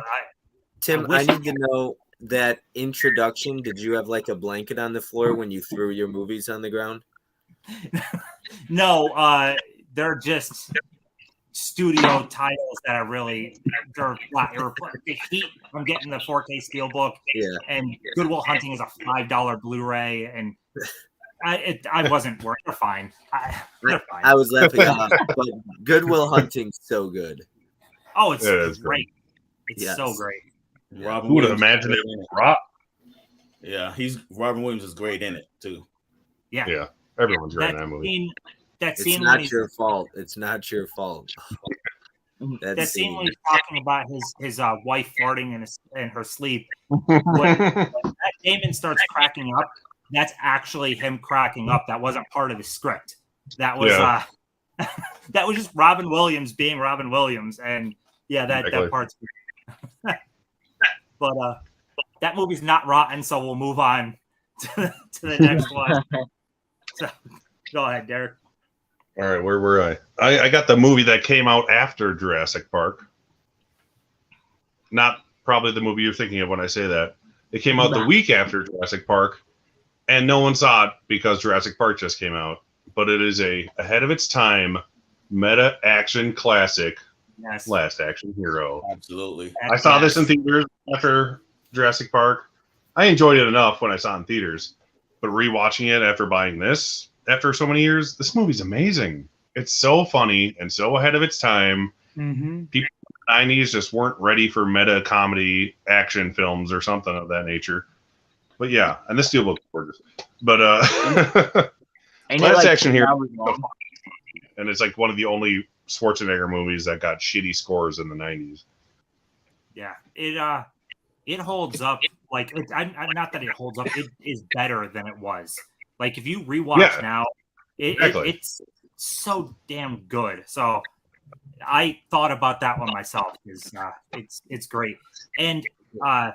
Tim, I I wish- need to know that introduction. Did you have like a blanket on the floor when you threw your movies on the ground? no, they're just studio titles that are really they're flat. The Heat, I'm getting the 4K Steelbook, Yeah. and Good Will Hunting is a $5 Blu-ray, and I wasn't worried. They're fine. They're fine. I was laughing a lot, but Good Will Hunting's so good. Oh, it's It is great. It's Yes. so great. Robin Who would have Williams is imagined it great in was Rock? Yeah, Robin Williams is great in it too. Yeah. Yeah, everyone's great in that movie. That It's scene when not he's your fault. It's not your fault. that scene when he's talking about his wife farting in her sleep. When that Damon starts cracking up, that's actually him cracking up. That wasn't part of the script. That was that was just Robin Williams being Robin Williams, and that part's great. But that movie's not rotten, so we'll move on to the next one. So go ahead, Derek. All right, where were I? I got the movie that came out after Jurassic Park. Not probably the movie you're thinking of when I say that. It came out the week after Jurassic Park, and no one saw it because Jurassic Park just came out. But it is a ahead of its time meta action classic. Yes. Last Action Hero. Absolutely. I saw this in theaters after Jurassic Park. I enjoyed it enough when I saw it in theaters, but rewatching it after buying this after so many years, this movie's amazing. It's so funny and so ahead of its time. Mm-hmm. People in the 90s just weren't ready for meta comedy action films or something of that nature. But yeah, and this steelbook is gorgeous. But Last Action Hero, and it's like one of the only Schwarzenegger movies that got shitty scores in the 90s. Yeah, it holds up. Like, not that it holds up. It is better than it was. Like, if you rewatch now, it's so damn good. So I thought about that one myself. It's great. And I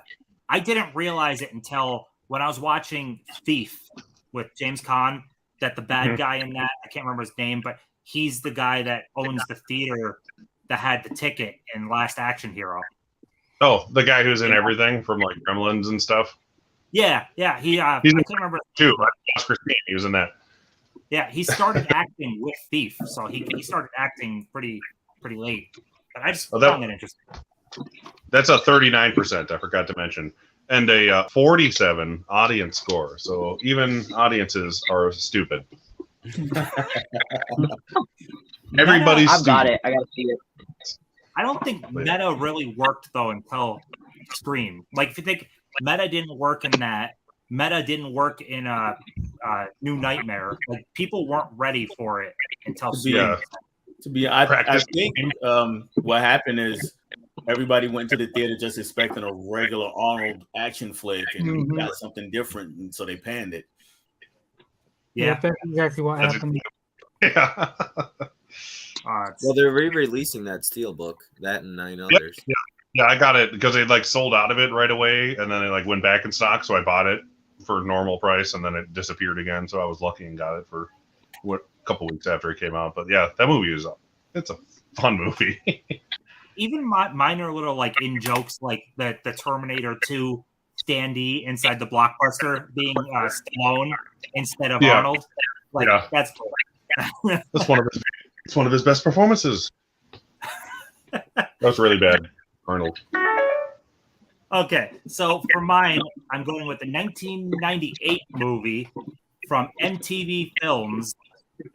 didn't realize it until when I was watching Thief with James Caan, that the bad guy in that, I can't remember his name, but he's the guy that owns the theater that had the ticket in Last Action Hero. Oh, the guy who's in everything from like Gremlins and stuff. Yeah. He I He's can't remember too. Oscar Christine, he was in that. Yeah, he started acting with Thief, so he started acting pretty late. But I just found that interesting. That's a 39%. I forgot to mention, and a 47 audience score. So even audiences are stupid. Everybody's. I've got it. I got to see it. I don't think meta really worked though until Scream. Like if you think meta didn't work in that, meta didn't work in New Nightmare. Like people weren't ready for it until Scream. I think what happened is everybody went to the theater just expecting a regular Arnold action flick, and got something different, and so they panned it. Yeah, that's exactly what happened. Yeah. Well, they're re-releasing that Steelbook, that and 9 others. Yeah, I got it because they like sold out of it right away, and then it like went back in stock. So I bought it for normal price, and then it disappeared again. So I was lucky and got it for a couple weeks after it came out. But yeah, that movie it's a fun movie. Even minor little like in jokes, like the Terminator 2 standee inside the Blockbuster being Stallone instead of Arnold. Like that's cool. That's one of his best performances. That was really bad, Arnold. Okay, so for mine, I'm going with the 1998 movie from MTV Films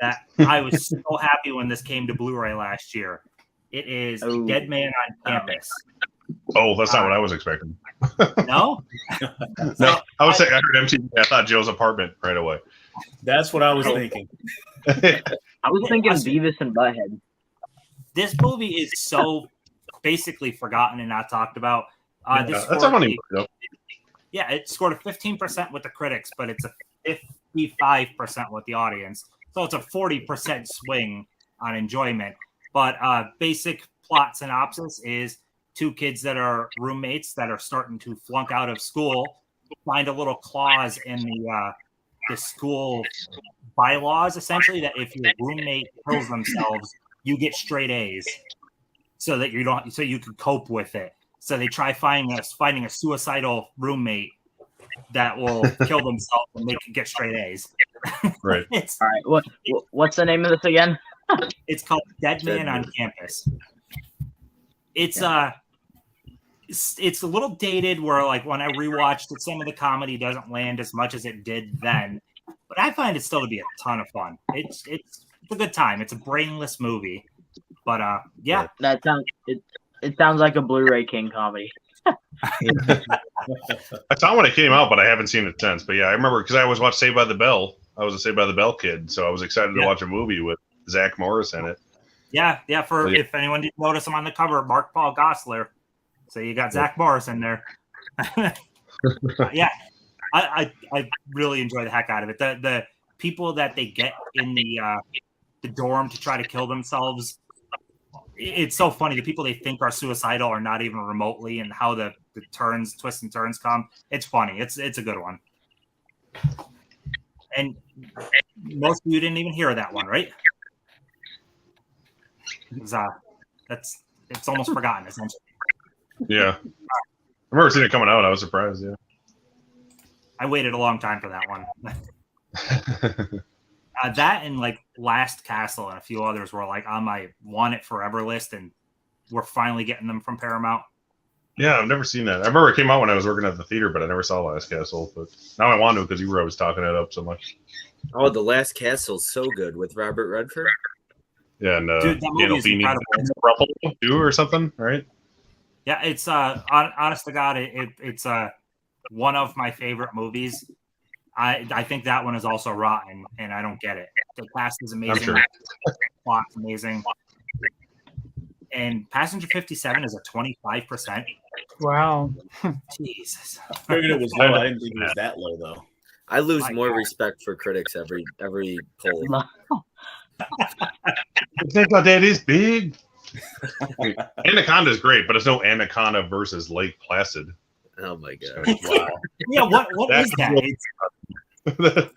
that I was so happy when this came to Blu-ray last year. It is Dead Man on Campus. Oh, that's not what I was expecting. No? No, I would say I heard MTV. I thought Joe's Apartment right away. That's what I was thinking. I was thinking Beavis and Butthead. This movie is so basically forgotten and not talked about. That's a funny movie, though. Yeah, it scored a 15% with the critics, but it's a 55% with the audience. So it's a 40% swing on enjoyment. But basic plot synopsis is two kids that are roommates that are starting to flunk out of school find a little clause in the school bylaws, essentially, that if your roommate kills themselves, you get straight A's, so that you can cope with it. So they try finding a suicidal roommate that will kill themselves and get straight A's. Right. All right. What's the name of this again? It's called Dead Man on Campus. It's it's a little dated where like when I rewatched it, some of the comedy doesn't land as much as it did then. But I find it still to be a ton of fun. It's a good time. It's a brainless movie. But yeah. That sounds it sounds like a Blu-ray King comedy. I saw when it came out, but I haven't seen it since. But yeah, I remember because I always watched Saved by the Bell. I was a Saved by the Bell kid, so I was excited to watch a movie with Zach Morris in it. Yeah. If anyone didn't notice him on the cover, Mark Paul Gosselaar. So you got Zach Morris in there. Yeah, I really enjoy the heck out of it. The people that they get in the dorm to try to kill themselves, it's so funny. The people they think are suicidal are not even remotely, and how the twists and turns come. It's funny. It's a good one. And most of you didn't even hear that one, right? It's almost forgotten, essentially. Yeah. I remember seeing it coming out. I was surprised, yeah. I waited a long time for that one. That and like Last Castle and a few others were like on my want it forever list, and we're finally getting them from Paramount. Yeah, I've never seen that. I remember it came out when I was working at the theater, but I never saw Last Castle. But now I want to because you were always talking it up so much. Oh, The Last Castle's so good with Robert Redford. Yeah, and Dude, that movie is incredible. Too, or something, right? Yeah, it's honest to God, it's one of my favorite movies. I think that one is also rotten, and I don't get it. The cast is amazing, Sure. plot's amazing, and Passenger 57 is a 25%. Wow. Jesus, I figured it was low. I didn't think it was that low though. I lose My more God. respect for critics every poll. You think my dad is big? Anaconda is great, but it's no Anaconda versus Lake Placid. Oh my god! Wow. Yeah, what is that?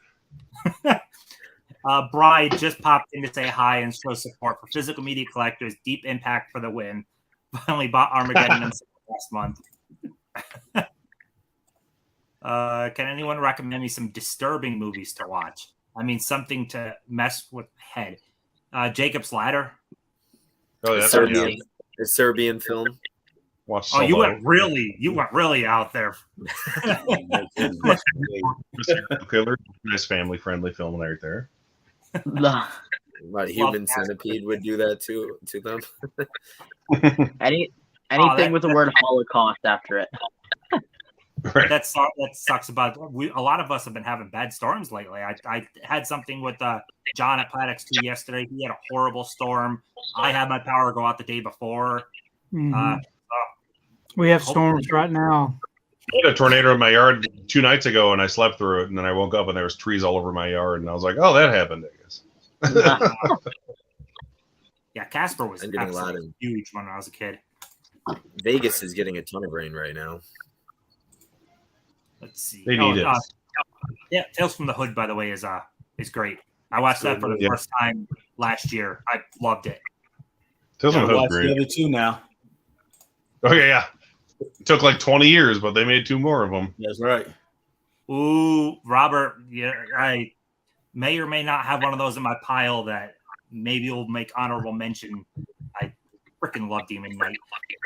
Bride just popped in to say hi and show support for physical media collectors. Deep Impact for the win. Finally bought Armageddon last month. Can anyone recommend me some disturbing movies to watch? I mean, something to mess with the head. Jacob's Ladder. Oh, that's A Serbian film. Watch Oh, you Solo. went really out there. Killer, nice family-friendly film right there. What, Human Centipede would do that to them. Anything with the word Holocaust after it. Right. That sucks about a lot of us have been having bad storms lately. I had something with John at Plattix 2 yesterday. He had a horrible storm. I had my power go out the day before. We have storms right now. I had a tornado in my yard 2 nights ago, and I slept through it. And then I woke up, and there was trees all over my yard, and I was like, "Oh, that happened, I guess." Yeah, Casper was I'm getting absolutely huge when I was a kid. Vegas is getting a ton of rain right now. Let's see. They need it. Yeah, Tales from the Hood, by the way, is great. I watched that for the first time last year. I loved it. Tales from the Hood's Watch great. the other two now. Okay, yeah. It took like 20 years, but they made 2 more of them. That's right. Ooh, Robert, yeah, I may or may not have one of those in my pile that maybe will make honorable mention. I freaking love Demon Knight.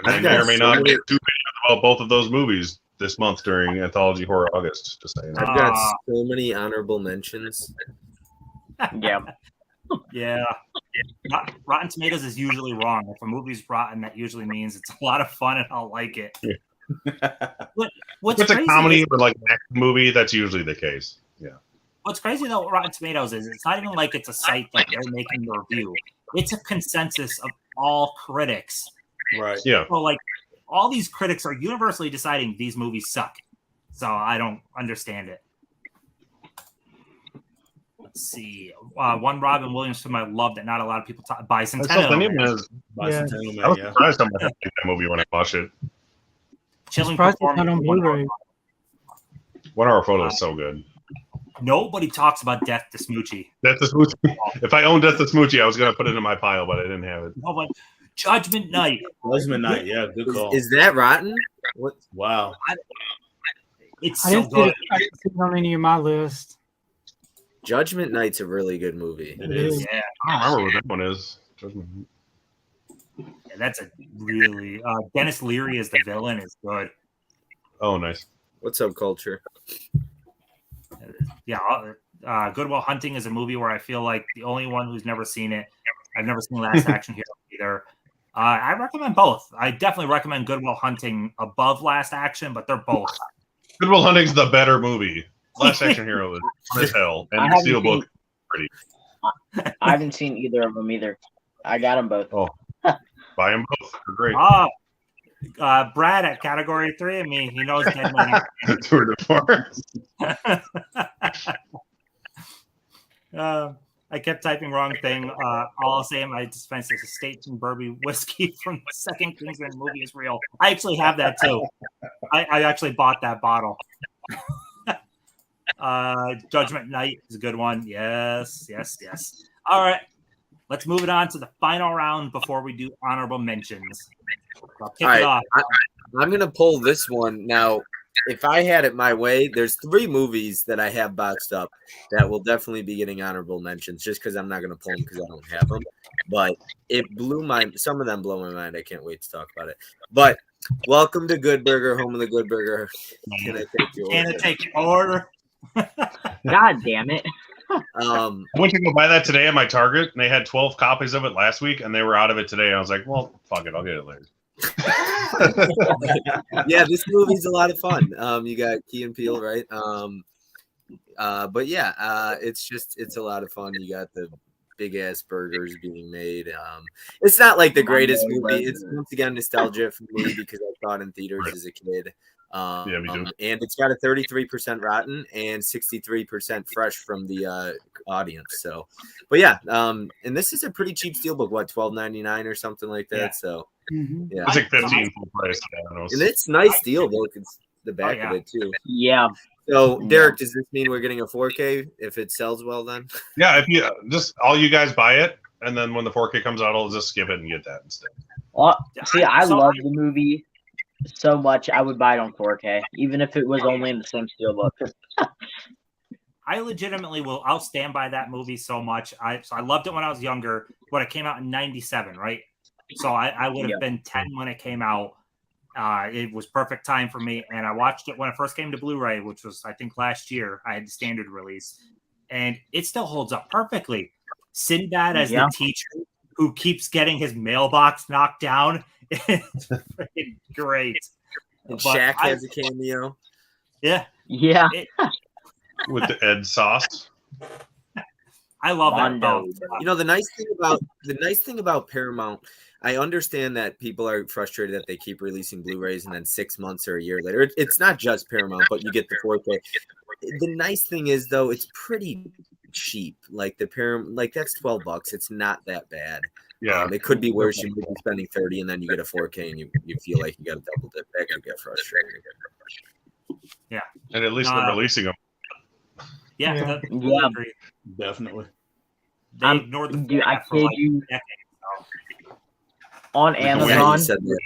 And I may or may not get 2 videos about both of those movies this month during Anthology Horror August. Just saying. I've got so many honorable mentions. Yeah. Yeah. Rotten Tomatoes is usually wrong. If a movie's rotten, that usually means it's a lot of fun and I'll like it. What's If it's a crazy comedy is, or like an action movie, that's usually the case. Yeah. what's crazy though, Rotten Tomatoes is it's not even like it's a site that they're making the review. It's a consensus of all critics. Right. Yeah. So like all these critics are universally deciding these movies suck. So I don't understand it. Let's see. One Robin Williams film I love that not a lot of people talk. Bicentennial. Bicentennial I was Man, yeah. surprised how much I liked that movie when I watched it. Chilling Surprised it's performance. not on Blu-ray. 1 hour photo is so good. Nobody talks about Death to Smoochie. Death to Smoochie. If I owned Death to Smoochie, I was gonna put it in my pile, but I didn't have it. No one. Judgment Night. Judgment Night, yeah, good call. Is that rotten? What? Wow. It's I so didn't see good. it, I didn't see it on any of my list. Judgment Night's a really good movie. It is. Yeah, I don't remember what that one is. Judgment. yeah, that's a really. Dennis Leary as the villain is good. Oh, nice. What's up, culture? Yeah, Good Will Hunting is a movie where I feel like the only one who's never seen it. I've never seen Last Action Hero either. I recommend both. I definitely recommend Good Will Hunting above Last Action, but they're both. Good Will Hunting's the better movie. Last Action Hero is fun as hell, and the Steelbook pretty. I haven't seen either of them either. I got them both. Oh, buy them both. They're great. Brad at Category 3 of me. He knows Dead Man. Tour de force. I kept typing wrong thing. All I'll say, my dispense is a State and Bourbon whiskey from the second Kingsman movie is real. I actually have that too. I actually bought that bottle. Judgment Night is a good one. Yes. All right. Let's move it on to the final round before we do honorable mentions. I'll kick it off. I'm going to pull this one. Now, if I had it my way, there's 3 movies that I have boxed up that will definitely be getting honorable mentions just because I'm not going to pull them because I don't have them. But it blew some of them blow my mind. I can't wait to talk about it. But welcome to Good Burger, home of the Good Burger. Can I take your order? Can I take your order? God damn it. I went to go buy that today at my Target, and they had 12 copies of it last week, and they were out of it today. I was like, well, fuck it. I'll get it later. Yeah, this movie's a lot of fun. You got Key and Peele, right? But yeah, it's a lot of fun. You got the big ass burgers being made. It's not like the greatest movie. It's once again nostalgia for me because I saw it in theaters as a kid. Yeah, me too. And it's got a 33% rotten and 63% fresh from the audience. So, but yeah, and this is a pretty cheap steelbook. What, $12.99 or something like that? Yeah. So, Mhm. yeah, It's like 15 full price. I don't know. and it's nice steelbook. It's the back yeah. of it too. Yeah. So, Derek, does this mean we're getting a 4K if it sells well? Then, Yeah, if you just all you guys buy it, and then when the 4K comes out, I'll just skip it and get that instead. Well, see, I love the movie so much. I would buy it on 4K, even if it was only in the same steelbook. I legitimately will. I'll stand by that movie so much. I loved it when I was younger. When it came out in '97, right? So I would have been 10 when it came out. It was perfect time for me, and I watched it when it first came to Blu-ray, which was I think last year. I had the standard release, and it still holds up perfectly. Sinbad as the teacher who keeps getting his mailbox knocked down. It's freaking great. and But Shaq has a cameo. Yeah. Yeah. With the Ed sauce. I love Mondo. that. You know, the nice thing about Paramount, I understand that people are frustrated that they keep releasing Blu-rays and then 6 months or a year later. It's not just Paramount, but you get the 4K. The nice thing is though, it's pretty cheap. Like the Paramount, like that's $12. It's not that bad. Yeah, it could be worse. You might be spending 30 and then you get a 4K and you feel like you got to double dip back and get frustrated. Yeah. and at least they're releasing them. Yeah. Yeah. Yeah. Agree. Definitely. They ignored the Dude, I format for kid like you. decades. So. On Yeah, you Amazon, said that.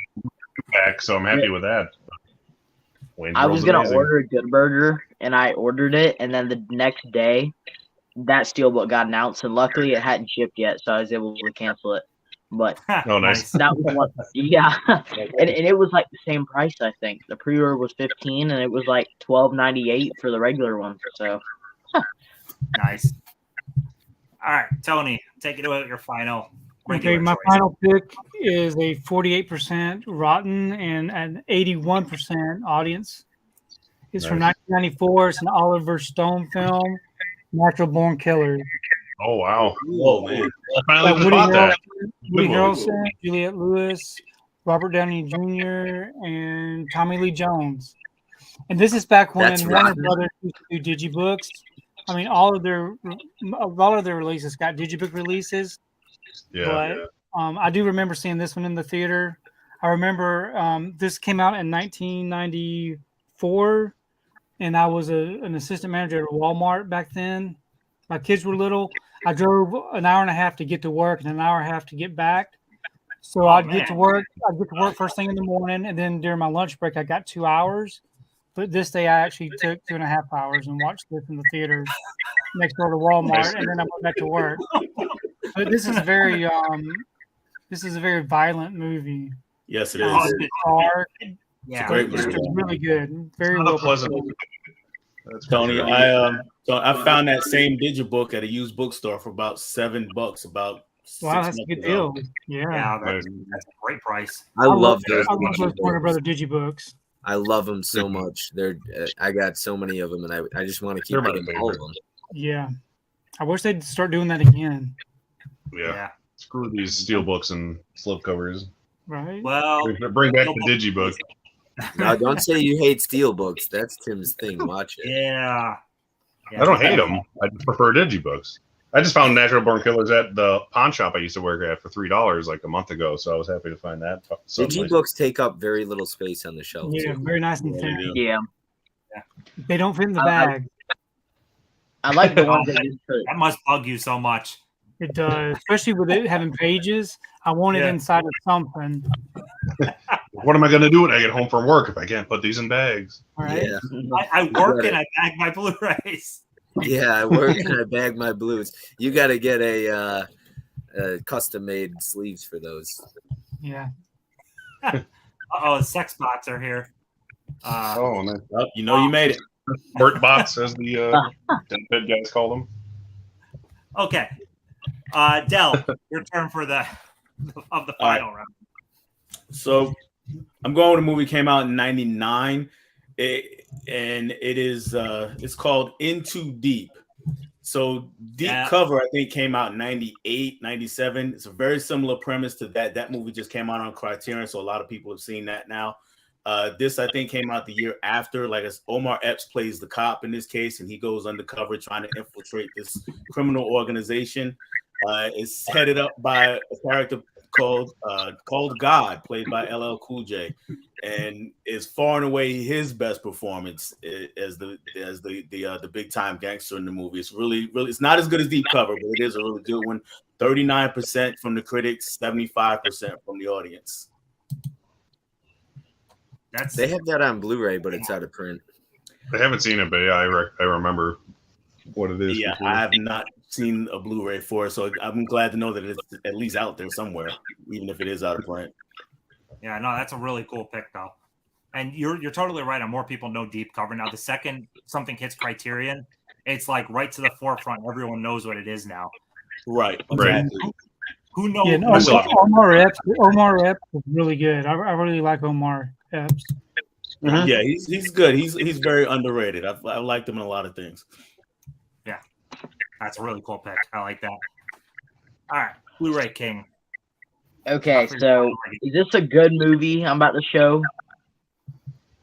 Back, so I'm happy with that. Wayne's I was World's gonna amazing. order a Good Burger, and I ordered it, and then the next day, that steelbook got announced, and luckily it hadn't shipped yet, so I was able to cancel it. But Oh, nice. that was one, yeah, and it was like the same price. I think the pre-order was $15, and it was like $12.98 for the regular one. So Nice. All right, Tony, take it away with your final. Okay, regular my choice. final pick is a 48% rotten and an 81% audience. It's from Nice. 1994. It's an Oliver Stone film, Natural Born Killers. Oh wow! Oh man. I finally just Woody bought that. Woody movie. Harrelson, Juliette Lewis, Robert Downey Jr., and Tommy Lee Jones. And this is back when That's Warner right. Brothers used to do digibooks. I mean, all of their releases got digibook releases. Yeah. But I do remember seeing this one in the theater. I remember this came out in 1994, and I was an assistant manager at Walmart back then. My kids were little. I drove an hour and a half to get to work and an hour and a half to get back. So I'd get to work. I'd get to work first thing in the morning, and then during my lunch break, I got 2 hours. But this day, I actually took 2.5 hours and watched this in the theater next door to Walmart, and then I went back to work. But this is a very violent movie. Yes, it Oh, is. It's dark. Yeah. great It's movie. really good. Very Not a well pleasant. performed. That's Tony, pretty I found that same digibook at a used bookstore for about $7 about 6 Wow, that's a months good ago. deal. Yeah. Yeah, Nice. that's a great price. I love those. I love those Warner Brother digibooks. I love them so much. They're I got so many of them, and I just want to keep They're my getting all of favorite. them. Yeah. I wish they'd start doing that again. Yeah. Screw these steel books and slipcovers. Right? Well, Bring back the digibook. Now, don't say you hate steel books. That's Tim's thing. Watch it. yeah. I don't hate them. I just prefer digibooks. I just found Natural Born Killers at the pawn shop I used to work at for $3 like a month ago, so I was happy to find that. Digibooks take up very little space on the shelf. Yeah, too. very nice and Yeah, thin. they do. yeah, They don't fit in the I- bag. I like the ones that just put. That must bug you so much. It does, especially with it having pages. I want it Yeah. inside of something. What am I going to do when I get home from work if I can't put these in bags? All right. Yeah, I work and I bag my Blu-rays. yeah. I work and I bag my blues. You got to get a custom-made sleeves for those. Yeah. Oh, sex bots are here. Oh, nice. Oh, you know you made it. Burt bots, as the dead guys call them. Okay. Dell, your turn for the final round. So I'm going with a movie came out in '99, and it is it's called Into Deep. So Deep Cover, I think, came out in 98, 97. It's a very similar premise to that. That movie just came out on Criterion, so a lot of people have seen that now. This, I think, came out the year after. Like, as Omar Epps plays the cop in this case, and he goes undercover trying to infiltrate this criminal organization. It's headed up by a character called God, played by LL Cool J, and is far and away his best performance as the big time gangster in the movie. It's really it's not as good as Deep Cover, but it is a really good one. 39% from the critics, 75% from the audience. They have that on Blu-ray, but it's out of print. I haven't seen it, but yeah, I remember what it is. Yeah, before. I have not seen a Blu-ray for it, so I'm glad to know that it's at least out there somewhere, even if it is out of print. Yeah, no, that's a really cool pick, though. And you're totally right. On more people know Deep Cover now. The second something hits Criterion, it's like right to the forefront. Everyone knows what it is now. Right. Who knows? Yeah, no, Omar Epps is really good. I really like Omar Epps. Mm-hmm. Yeah, he's good. He's very underrated. I liked him in a lot of things. Yeah, that's a really cool pick. I like that. All right, Blu-ray King. Okay, so is this a good movie I'm about to show?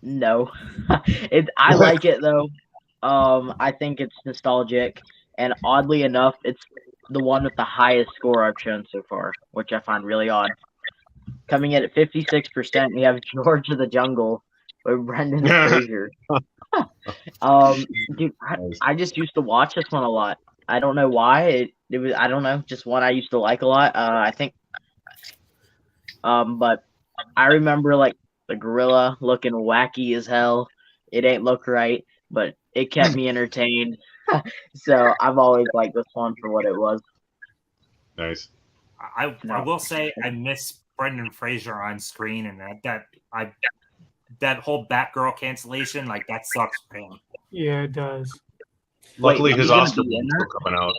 No. I like it though. I think it's nostalgic, and oddly enough, it's the one with the highest score I've shown so far, which I find really odd. Coming in at 56%, we have George of the Jungle with Brendan Fraser. Dude, I just used to watch this one a lot. I don't know why. It was, I don't know, just one I used to like a lot. I think. But I remember like the gorilla looking wacky as hell. It ain't look right, but it kept me entertained. So I've always liked this one for what it was. Nice. I will say I miss Brendan Fraser on screen, and that whole Batgirl cancellation, like, that sucks for him. Yeah, it does. Luckily, Wait, his he's gonna Oscar be in is there? still coming out.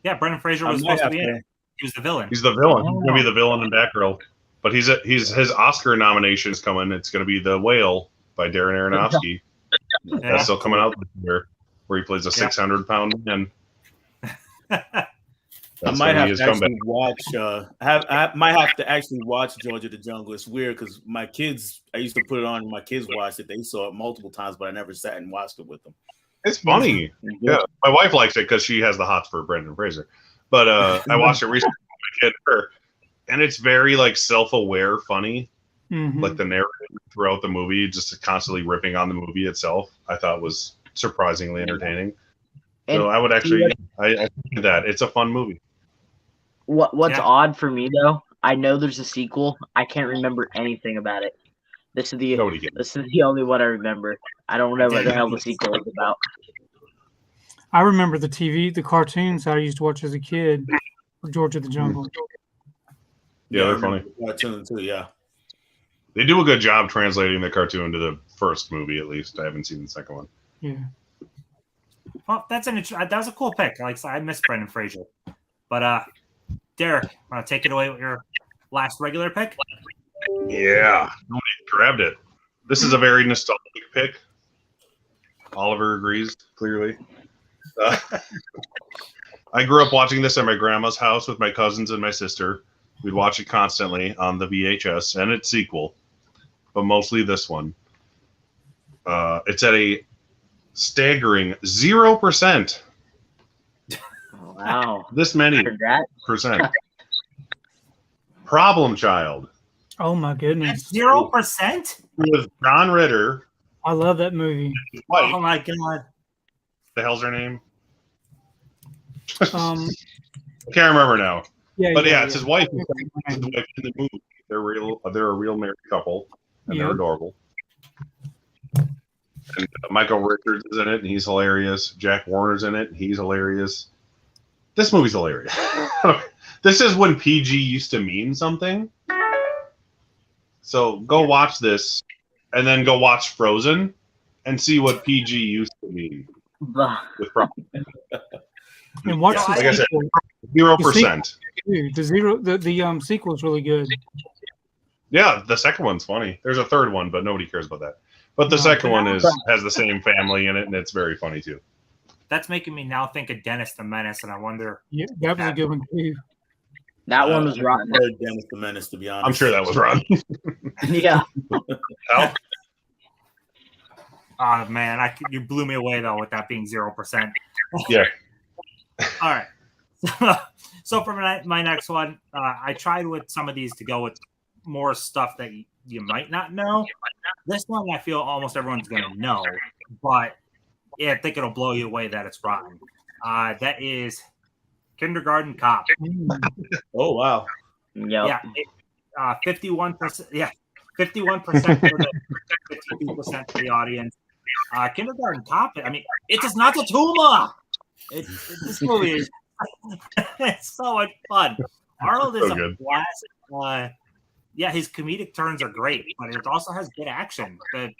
Yeah, Brendan Fraser was supposed to be in it. He was the villain. He's the villain. He's gonna be the villain in Batgirl. But his Oscar nomination is coming. It's gonna be The Whale by Darren Aronofsky. Yeah. That's still coming out this year, where he plays a 600-pound man. I might have to actually watch. I might have to actually watch George of the Jungle. It's weird because my kids, I used to put it on, and my kids watched it. They saw it multiple times, but I never sat and watched it with them. It's funny. Yeah, my wife likes it because she has the hots for Brendan Fraser. But I watched it recently with my kid, and it's very like self-aware, funny. Mm-hmm. Like the narrative throughout the movie, just constantly ripping on the movie itself, I thought was surprisingly entertaining. And so I would actually, I think that it's a fun movie. What's odd for me though, I know there's a sequel. I can't remember anything about it. This is the only one I remember. I don't know what the hell the sequel is about. I remember the cartoons I used to watch as a kid. George of the Jungle. Yeah, they're funny. Cartoon too, yeah. They do a good job translating the cartoon to the first movie, at least. I haven't seen the second one. Yeah. Well, that was a cool pick. Like, I miss Brendan Fraser. But Derek, want to take it away with your last regular pick? Yeah, nobody grabbed it. This is a very nostalgic pick. Oliver agrees, clearly. I grew up watching this at my grandma's house with my cousins and my sister. We'd watch it constantly on the VHS and its sequel, but mostly this one. It's at a staggering 0%. Wow. This many percent. Problem Child. Oh my goodness. 0%? With John Ritter. I love that movie. Oh my god. The hell's her name? I can't remember now. Yeah, but it's his wife. His wife in the movie. They're a real married couple, and they're adorable. And Michael Richards is in it, and he's hilarious. Jack Warner's in it, and he's hilarious. This movie's hilarious. This is when PG used to mean something. So go watch this, and then go watch Frozen, and see what PG used to mean. With and watch like I said, 0%. The sequel is really good. Yeah, the second one's funny. There's a third one, but nobody cares about that. But the second one has the same family in it, and it's very funny too. That's making me now think of Dennis the Menace, and I wonder. Yeah, that was a good one too. That one was rotten. Dennis the Menace, to be honest. I'm sure that was rotten. Yeah. Oh man, you blew me away though with that being 0%. Yeah. All right. So for my next one, I tried with some of these to go with more stuff that you might not know. This one I feel almost everyone's gonna know, but yeah, I think it'll blow you away that it's rotten. That is Kindergarten Cop. Oh wow. Yep. Yeah, 51%. Yeah, 51% for the 52% for the audience. Kindergarten Cop. I mean, it is not a tumor. This movie is it's so much fun. Arnold is So a good. blast. Yeah, his comedic turns are great, but it also has good action. The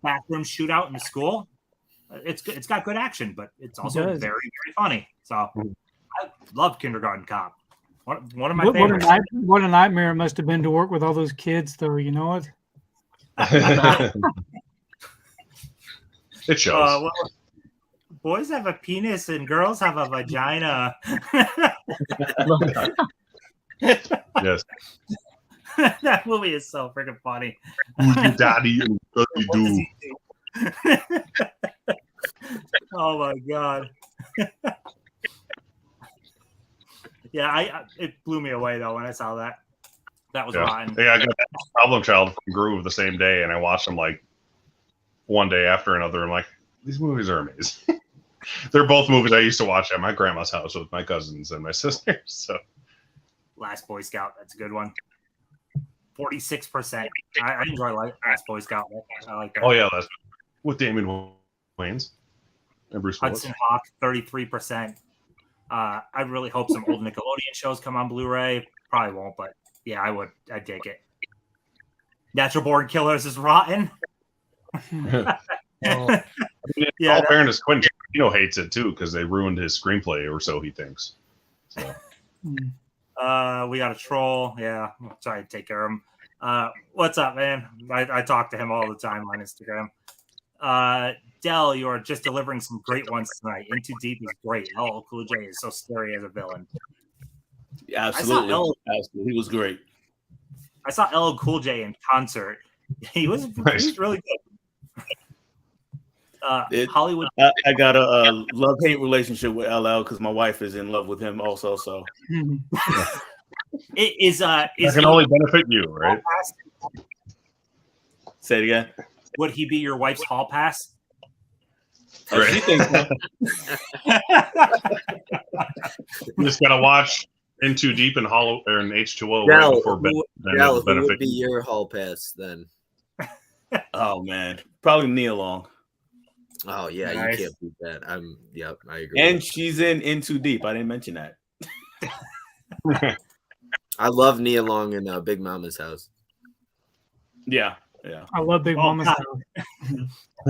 bathroom shootout in the school. It's good. It's got good action, but it's also very, very funny. So I love Kindergarten Cop. One of my favorites. What a nightmare it must have been to work with all those kids, though. You know it. It shows. Well, boys have a penis and girls have a vagina. Yes. That movie is so freaking funny. Daddy and what you What does do. he do? Oh my god. Yeah, it blew me away though when I saw that. That was rotten. Yeah, I got Problem Child from Groove the same day, and I watched them like one day after another. I'm like, these movies are amazing. They're both movies I used to watch at my grandma's house with my cousins and my sisters. So Last Boy Scout, that's a good one. 46%. I enjoy Last Boy Scout. I like that. oh yeah, that's with Damon Wayans and Bruce Willis. Hudson Hawk, 33%. I really hope some old Nickelodeon shows come on Blu-ray. Probably won't, but yeah, I'd take it. Natural Born Killers is rotten. In all fairness, Quentin Tarantino hates it too because they ruined his screenplay, or so he thinks. So. We got a troll. Yeah, I'll try to take care of him. What's up, man? I talk to him all the time on Instagram. Dell, you are just delivering some great ones tonight. Into Deep is great. LL Cool J is so scary as a villain. Yeah, absolutely. Absolutely. He was great. I saw LL Cool J in concert. He was really good. Hollywood. I got a love-hate relationship with LL because my wife is in love with him also. So It can only benefit you, right? Say it again. Would he be your wife's hall pass? Right. She thinks so. You just gotta watch Into Deep and Hollow or in H2O Dell, right before bed. Dell, who would be your hall pass then? Oh man, probably Nia Long. Oh yeah, Nice. you can't beat that. I agree. And she's in Too Deep. I didn't mention that. I love Nia Long in Big Mama's House. Yeah. I love Big Mama's God. House.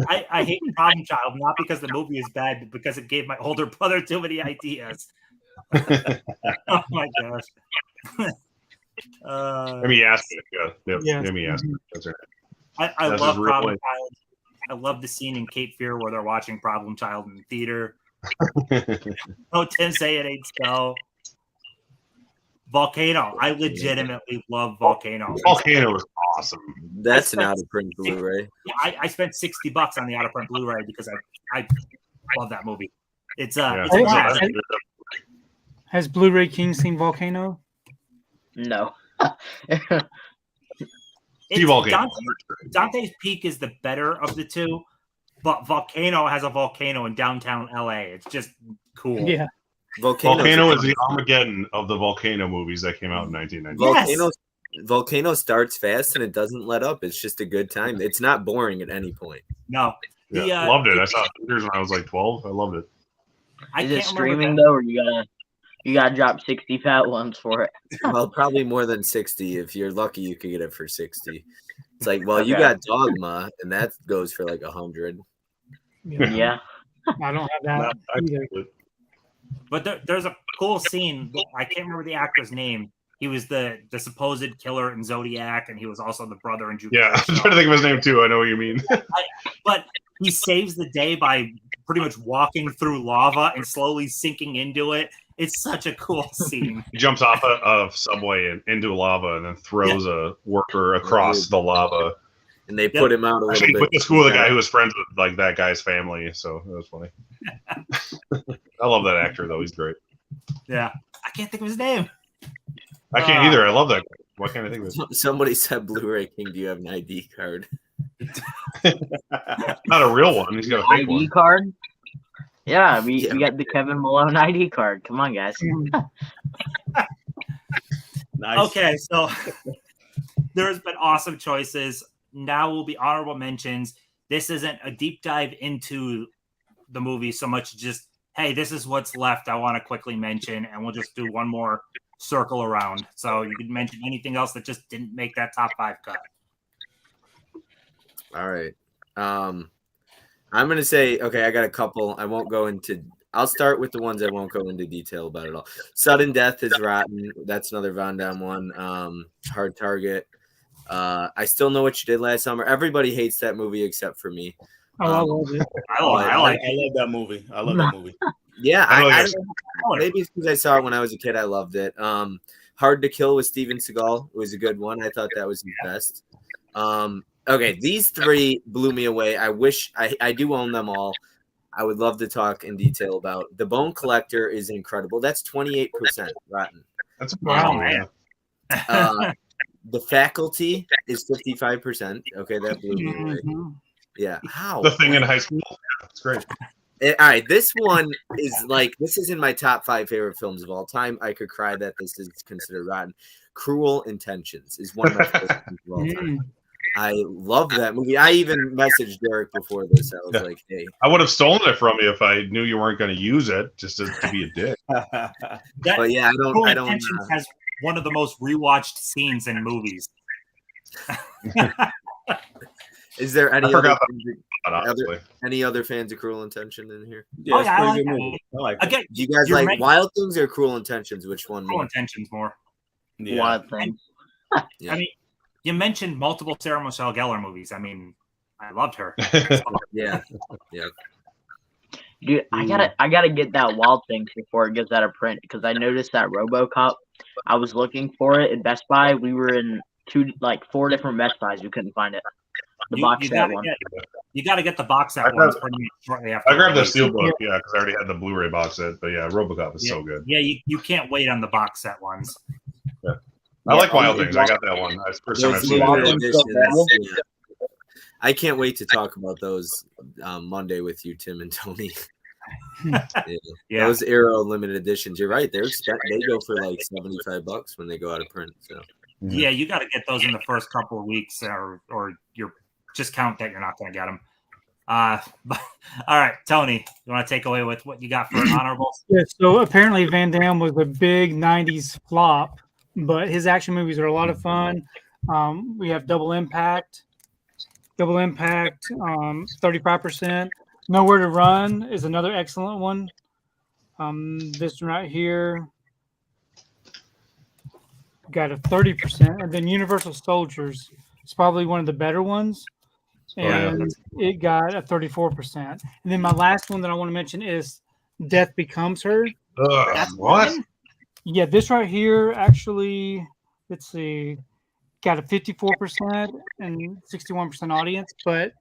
I hate Problem Child, not because the movie is bad, but because it gave my older brother too many ideas. Oh my gosh. Let me ask it. Yeah. Yes. Let me ask it. That's right. I That's love his real Problem life. Child. I love the scene in Cape Fear where they're watching Problem Child in the theater. Oh, Tim, say it ain't so. Volcano. I legitimately love Volcano. Volcano is awesome. That's an out of print Blu-ray. I spent $60 on the out of print Blu-ray because I love that movie. It's Yeah. it's a blast. Has Blu-ray King seen Volcano? No. Volcano. Dante's Peak is the better of the two, but Volcano has a volcano in downtown LA. It's just cool. Yeah. Volcano is the Armageddon of the volcano movies that came out in 1990. Volcano starts fast and it doesn't let up. It's just a good time. It's not boring at any point. No. Yeah, loved it. I saw it years when I was like 12. I loved it. Is it streaming though, or you gotta drop 60 fat ones for it? Well, probably more than 60. If you're lucky, you could get it for 60. It's like, well, you got Dogma, and that goes for like 100. Yeah. I don't have that either. But there's a cool scene. I can't remember the actor's name. He was the supposed killer in Zodiac, and he was also the brother in Jupiter. Yeah, I'm trying to think of his name too. I know what you mean. But he saves the day by pretty much walking through lava and slowly sinking into it. It's such a cool scene. He jumps off a subway and into lava and then throws a worker across the lava. and they put him out a little Actually, bit. went to school with a guy who was friends with like that guy's family, so that was funny. I love that actor though; he's great. Yeah, I can't think of his name. I can't either. I love that guy. Why can't I think of it? Somebody said, "Blu-ray King, do you have an ID card?" Not a real one. He's got a fake ID one. card. Yeah, we Yeah. got the Kevin Malone ID card. Come on, guys. Nice. Okay, so there's been awesome choices. Now will be honorable mentions. This isn't a deep dive into the movie so much, just hey, this is what's left I want to quickly mention, and we'll just do one more circle around. So you can mention anything else that just didn't make that top 5 cut. All right. I'm gonna say, okay, I got a couple. I won't go into. I'll start with the ones I won't go into detail about at all. Sudden Death is rotten. That's another Von Damme one. Hard Target. I Still Know What You Did Last Summer. Everybody hates that movie except for me. Oh, I love it. I like I love that movie. I love that movie. Yeah, I I like maybe it's because I saw it when I was a kid. I loved it. Hard to Kill with Steven Seagal was a good one. I thought that was his best. Okay, these 3 blew me away. I wish I do own them all. I would love to talk in detail about. The Bone Collector is incredible. That's 28% rotten. That's a Wow, problem. man. The Faculty is 55%. Okay, that blew me away. Yeah, how? The Thing in high school. Yeah, it's great. All right, this one is like, this is in my top 5 favorite films of all time. I could cry that this is considered rotten. Cruel Intentions is one of my favorite films of all time. I love that movie. I even messaged Derek before this. I was like, hey. I would have stolen it from you if I knew you weren't going to use it, just to be a dick. But yeah, Cruel I don't. Intentions has one of the most rewatched scenes in movies. Is there any I forgot other, any other fans of Cruel Intention in here? Yeah, Oh, it's yeah, a I pretty like good that movie. movie. I like it. Again, Do you guys you're like making Wild Things or Cruel Intentions? Which one Cruel more? Intentions more. Yeah. Wild thing. Yeah. I mean, you mentioned multiple Sarah Michelle Gellar movies. I mean, I loved her. Yeah. Dude, I gotta get that Wild Things before it gets out of print because I noticed that RoboCop. I was looking for it at Best Buy. We were in 4 different Best Buys. We couldn't find it. The box set one. You got to get the box set I ones got- pretty much shortly after. I grabbed the release. Steelbook, yeah, because I already had the Blu-ray box set. But yeah, RoboCop is so good. Yeah, you can't wait on the box set ones. I like Wild Things. I got that one. That's the first time I've Those seen limited it. editions, yeah. I can't wait to talk about those Monday with you, Tim and Tony. Yeah. Those Arrow limited editions. You're right. They go for like $75 when they go out of print. So Yeah, you got to get those in the first couple of weeks, or you're just count that you're not going to get them. But, all right, Tony, you want to take away with what you got for honorables? Yeah, so apparently Van Damme was a big 90s flop, but his action movies are a lot of fun. We have Double Impact, 35%. Nowhere to Run is another excellent one. This one right here got a 30%. And then Universal Soldiers is probably one of the better ones. And it got a 34%. And then my last one that I want to mention is Death Becomes Her. What? Yeah, this right here actually, let's see, got a 54% and 61% audience, but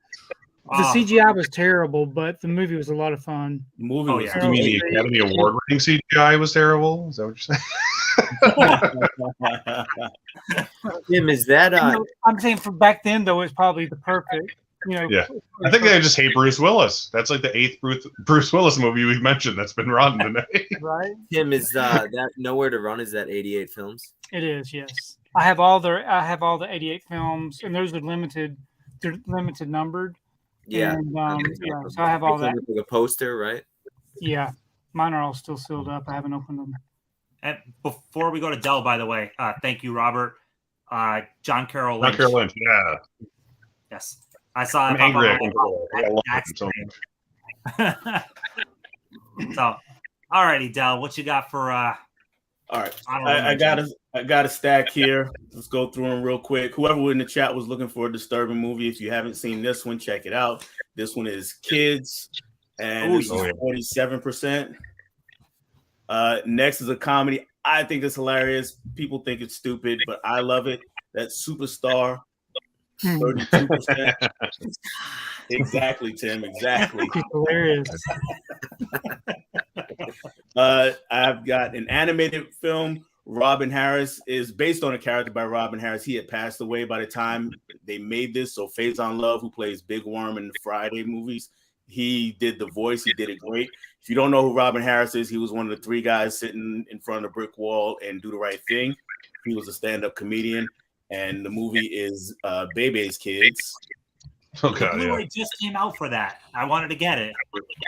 the CGI was terrible, but the movie was a lot of fun. The movie Oh, was yeah. You mean the Academy Award-winning CGI was terrible? Is that what you're saying? Tim, is that I'm saying for back then, though, it's probably the perfect, Yeah. I think they just hate Bruce Willis. That's like the 8th Bruce Willis movie we've mentioned that's been rotten today. right? Tim? Is that Nowhere to Run? Is that 88 films? It is, yes. I have all the 88 films, and those are limited. They're limited numbered. Yeah. And, yeah. So I have all that. The poster, right? Yeah, mine are all still sealed up. I haven't opened them. And before we go to Dell, by the way, thank you, Robert. John Carroll Lynch. Not Carol Lynch, yeah. Yes. I saw I'm it. angry at him. I love him so much. So, all righty, Dell, what you got for All right, honorable I got a stack here. Let's go through them real quick. Whoever in the chat was looking for a disturbing movie, if you haven't seen this one, check it out. This one is Kids, and this is 47%. Next is a comedy. I think it's hilarious. People think it's stupid, but I love it. That's Superstar. 32%. Exactly, Tim. Exactly. Hilarious. I've got an animated film. Robin Harris is based on a character by Robin Harris. He had passed away by the time they made this. So Faison Love, who plays Big Worm in the Friday movies, he did the voice. He did it great. If you don't know who Robin Harris is, he was one of the three guys sitting in front of a brick wall and Do the Right Thing. He was a stand-up comedian. And the movie is Bebe's Kids. Okay, Blu-ray just came out for that. I wanted to get it.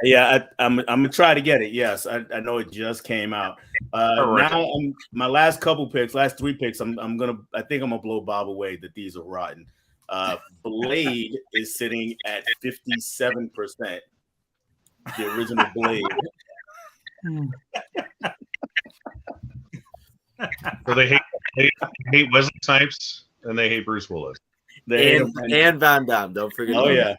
Yeah, I'm gonna try to get it. Yes, I know it just came out. Now my last three picks. I think I'm gonna blow Bob away that these are rotten. Blade is sitting at 57%. The original Blade. So they hate Wesley Snipes and they hate Bruce Willis. And Van Damme. Don't forget. Oh yeah,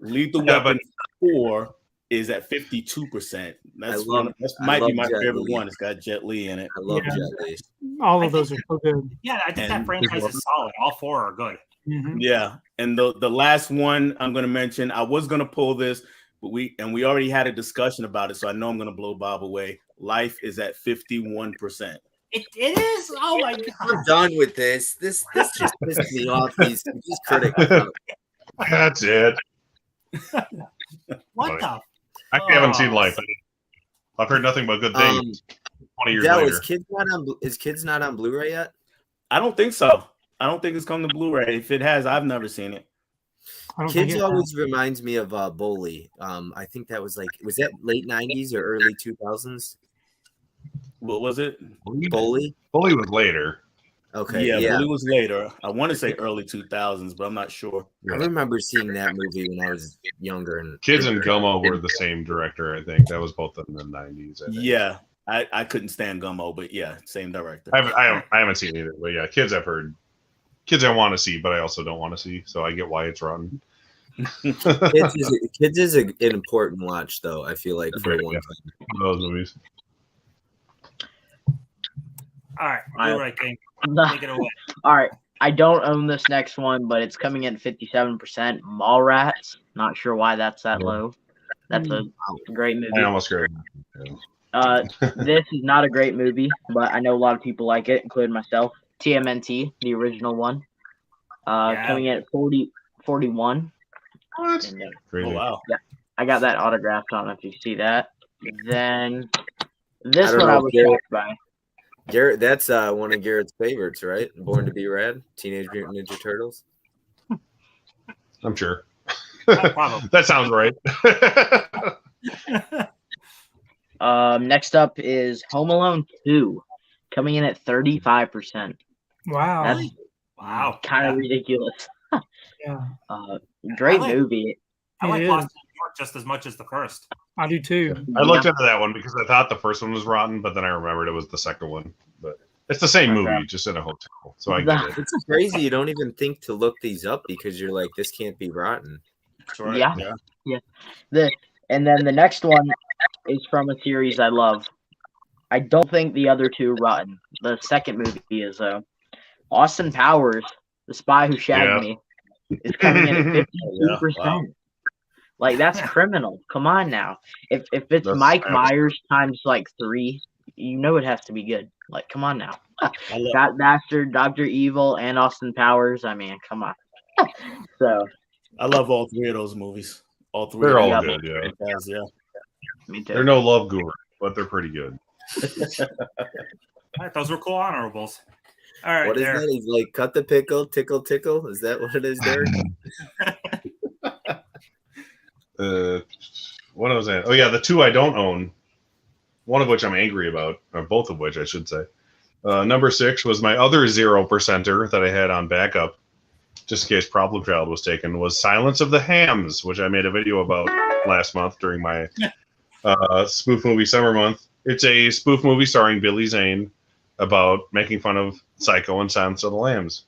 Lethal Weapon 4 is at 52%. That might be my favorite one. It's got Jet Li in it. I love Jet Li. All of those are so good. Yeah, I think that franchise is solid. All four are good. Mm-hmm. Yeah, and the last one I'm going to mention, I was going to pull this, but we already had a discussion about it, so I know I'm going to blow Bob away. Life is at 51%. It is. Oh my god! I'm done with this. This just pissed me off. These critics. That's it. What the? I haven't seen Life. I've heard nothing but good things. 20 years later. Is Kids not on Blu-ray yet? I don't think so. I don't think it's come to Blu-ray. If it has, I've never seen it. Kids always reminds me of Bully. I think that was that late 90s or early 2000s? What was it? Bully? Bully was later. Okay. Yeah, Bully was later. I want to say early 2000s, but I'm not sure. I remember seeing that movie when I was younger. And Kids and Gummo were the same director, I think. That was both in the 90s. Yeah. I couldn't stand Gummo, but yeah, same director. I haven't seen either, but yeah, Kids I've heard. Kids I want to see, but I also don't want to see, so I get why it's rotten. Kids is an important watch, though. I feel like for one time. Those movies. All right, Blu-ray King, take it away. All right, I don't own this next one, but it's coming in 57%. Mallrats. Not sure why that's that low. That's a great movie. I almost agree. This is not a great movie, but I know a lot of people like it, including myself. TMNT, the original one, coming in at 41. What? Oh, wow. Yeah, I got that autographed. I don't know if you see that. Then this one I was shocked by. Garrett, that's one of Garrett's favorites, right? Born to Be Rad, Teenage Mutant Ninja Turtles. I'm sure. Probably. That sounds right. Next up is Home Alone 2, coming in at 35%. Wow. That's Wow. kind of ridiculous. Yeah. Great movie. I like It Lost is. in New York just as much as the first. I do too. I looked into that one because I thought the first one was rotten, but then I remembered it was the second one. But it's the same movie, just in a hotel. So I get it. It's crazy. You don't even think to look these up because you're like, this can't be rotten. Right. Yeah. And then the next one is from a series I love. I don't think the other two are rotten. The second movie is Austin Powers, The Spy Who Shagged Me, is coming in at 52%. Wow. Like, that's criminal. Come on now. If it's Mike Myers times like 3, you know it has to be good. Like, come on now. Got Bastard, Dr. Evil, and Austin Powers. I mean, come on. So I love all three of those movies. All three. They're all Yeah. good, yeah. Yeah. me too. They're no love guru, but they're pretty good. All right, those were cool honorables. All right, What is there. that? He's like, cut the pickle, tickle, tickle. Is that what it is, Derek? What was that? Oh yeah, the two I don't own. One of which I'm angry about, or both of which I should say. Number 6 was my other 0%er that I had on backup, just in case Problem Child was taken, was Silence of the Hams, which I made a video about last month during my spoof movie summer month. It's a spoof movie starring Billy Zane about making fun of Psycho and Silence of the Lambs.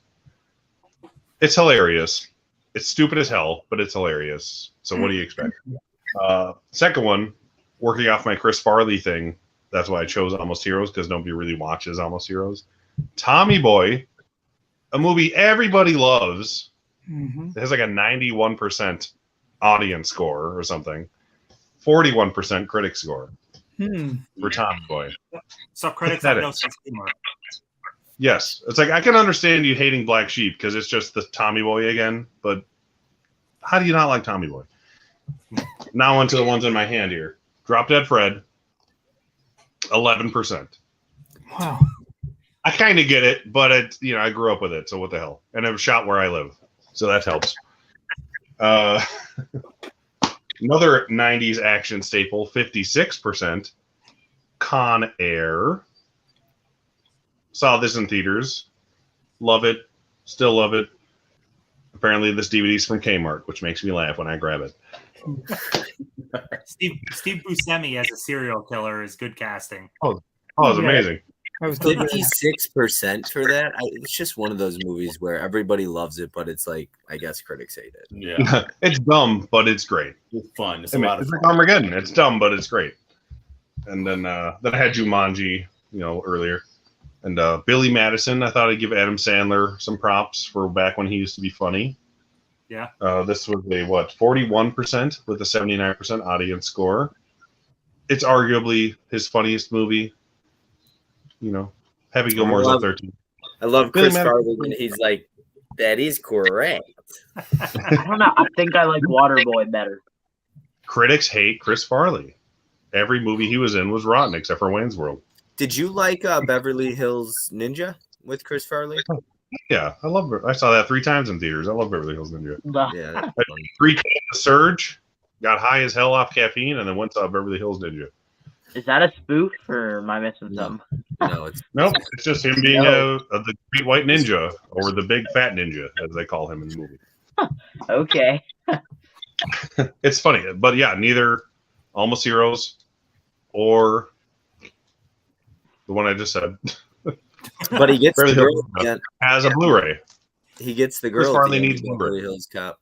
It's hilarious. It's stupid as hell, but it's hilarious. So what do you expect? Second one, working off my Chris Farley thing. That's why I chose Almost Heroes, because nobody really watches Almost Heroes. Tommy Boy, a movie everybody loves, Mhm. It has like a 91% audience score or something, 41% critic score for Tommy Boy. So critics have Pathetic. no sense of humor. Yes, it's like I can understand you hating Black Sheep because it's just the Tommy Boy again, but how do you not like Tommy Boy? Now onto the ones in my hand here. Drop Dead Fred, 11%. Wow. I kind of get it, but I grew up with it, so what the hell? And it was shot where I live, so that helps. Another 90s action staple, 56%. Con Air. Saw this in theaters. Love it. Still love it. Apparently, this DVD's from Kmart, which makes me laugh when I grab it. Steve Buscemi as a serial killer is good casting. Oh, it's amazing. That was good. 56% for that. It's just one of those movies where everybody loves it, but it's like, I guess critics hate it. Yeah, It's dumb, but it's great. it's fun. It's I a mean, lot of it's fun. like Armageddon. It's dumb, but it's great. And then I had Jumanji, earlier. And Billy Madison, I thought I'd give Adam Sandler some props for back when he used to be funny. Yeah. This was a 41% with a 79% audience score. It's arguably his funniest movie. Happy Gilmore's up there too. I love Billy Chris Madison. Farley when he's like, that is correct. I don't know. I think I like Waterboy better. Critics hate Chris Farley. Every movie he was in was rotten except for Wayne's World. Did you like Beverly Hills Ninja with Chris Farley? Yeah, I saw that 3 times in theaters. I love Beverly Hills Ninja. Yeah, that's funny. 3 times the Surge, got high as hell off caffeine, and then went to Beverly Hills Ninja. Is that a spoof or am I missing No. something? No, it's Nope, it's just him being the great white ninja, or the big fat ninja, as they call him in the movie. Okay. It's funny, but yeah, neither Almost Heroes or the one I just said but he gets the Beverly girl. Hills Again. has a Blu-ray. He gets the Chris girl. Farley at the end needs of Blu-ray. Beverly Hills Cop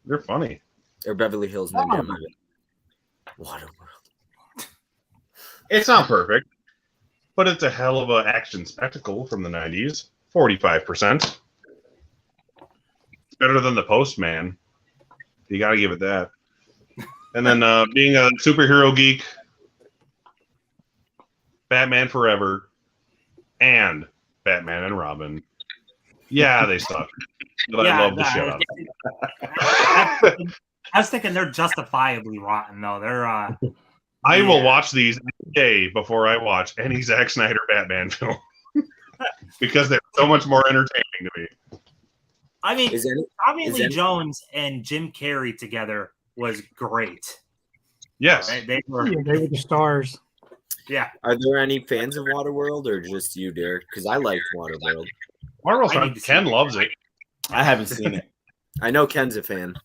They're funny. or Beverly Hills Ninja. Waterworld. It's not perfect, but it's a hell of an action spectacle from the 90s. 45%. Better than The Postman. You got to give it that. And then being a superhero geek, Batman Forever and Batman and Robin. Yeah, they suck. But I love the shit out of them. I was thinking they're justifiably rotten, though. They're I will watch these any day before I watch any Zack Snyder Batman film because they're so much more entertaining to me. I mean, Is any- Tommy is Lee any- Jones and Jim Carrey together was great. Yes. They were, Yeah, they were the stars. yeah. Are there any fans of Waterworld or just you, Derek? Because I liked Waterworld. Marvel's I fun. need to see Ken it. loves it. I haven't seen it. I know Ken's a fan.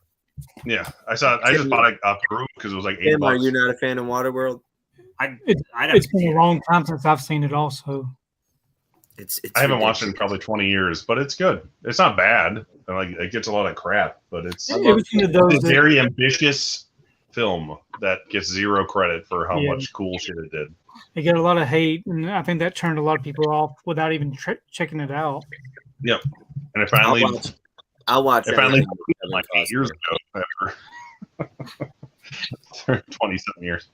Yeah, I just bought a Peru because it was like $8. Tim, are you not a fan of Waterworld? It's been a long time since I've seen it. Also, It's I haven't watched it in ridiculous. probably 20 years, but it's good. It's not bad. Like it gets a lot of crap, but it's it was one of those. a very ambitious film that gets zero credit for how Yeah. much cool shit it did. They get a lot of hate, and I think that turned a lot of people off without even checking it out. Yep. And it finally, I'll watch it finally anything like Kevin 8 years Costner. ago. 20-something years.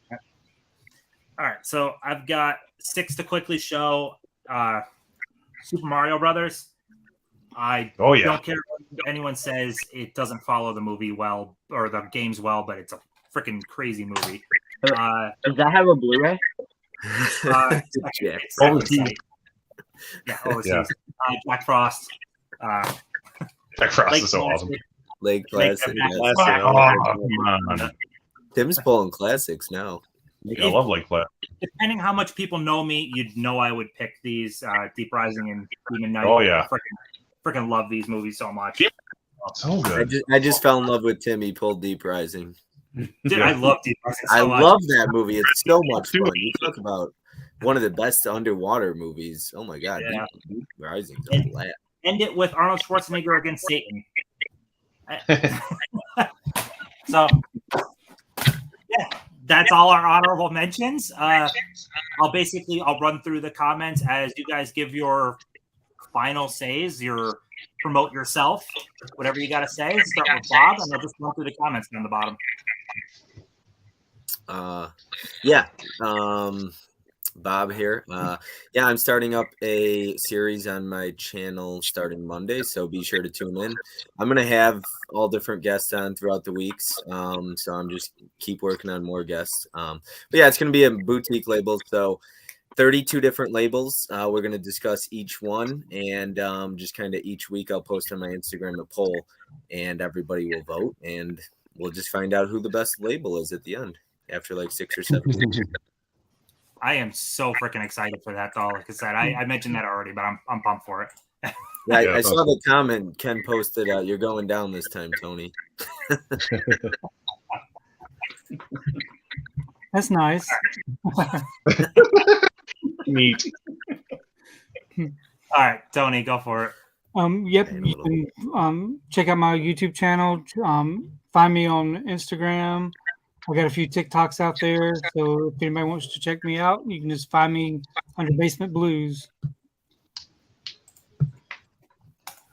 All right, so I've got 6 to quickly show. Super Mario Brothers. I Oh yeah. don't care what anyone says. It doesn't follow the movie well or the games well, but it's a freaking crazy movie. Does that have a Blu-ray? Yeah. Overseas. Yeah, overseas. Yeah. Jack Frost. Jack Frost Lake is so awesome. Lake Lake Placid. Placid. yes. Oh, come on. Tim's pulling classics now. I love Lake Placid. Depending how much people know me, you'd know I would pick these Deep Rising and Demon Knight. Oh, yeah. Freaking love these movies so much. So good. I just fell in love with Tim. He pulled Deep Rising. Dude, I love Deep Rising so I much. love that movie. It's so much fun. You talk about one of the best underwater movies. Oh my god, Yeah. Deep Rising's a blast. End it with Arnold Schwarzenegger against Satan. So, yeah, that's all our honorable mentions. I'll run through the comments as you guys give your final says, promote yourself, whatever you got to say. Start with Bob, and I'll just run through the comments down the bottom. Bob here. I'm starting up a series on my channel starting Monday, so be sure to tune in. I'm gonna have all different guests on throughout the weeks, so I'm just keep working on more guests. But yeah, it's gonna be a boutique label, so 32 different labels. We're gonna discuss each one, and just kind of each week I'll post on my Instagram a poll, and everybody will vote, and we'll just find out who the best label is at the end after like 6 or 7 weeks. I am so freaking excited for that, though. Like I said, I mentioned that already, but I'm pumped for it. I saw the comment Ken posted. You're going down this time, Tony. That's nice. Neat. All right, Tony, go for it. Yep, you can check out my YouTube channel. Find me on Instagram. I got a few TikToks out there, so if anybody wants to check me out, you can just find me under Basement Blues.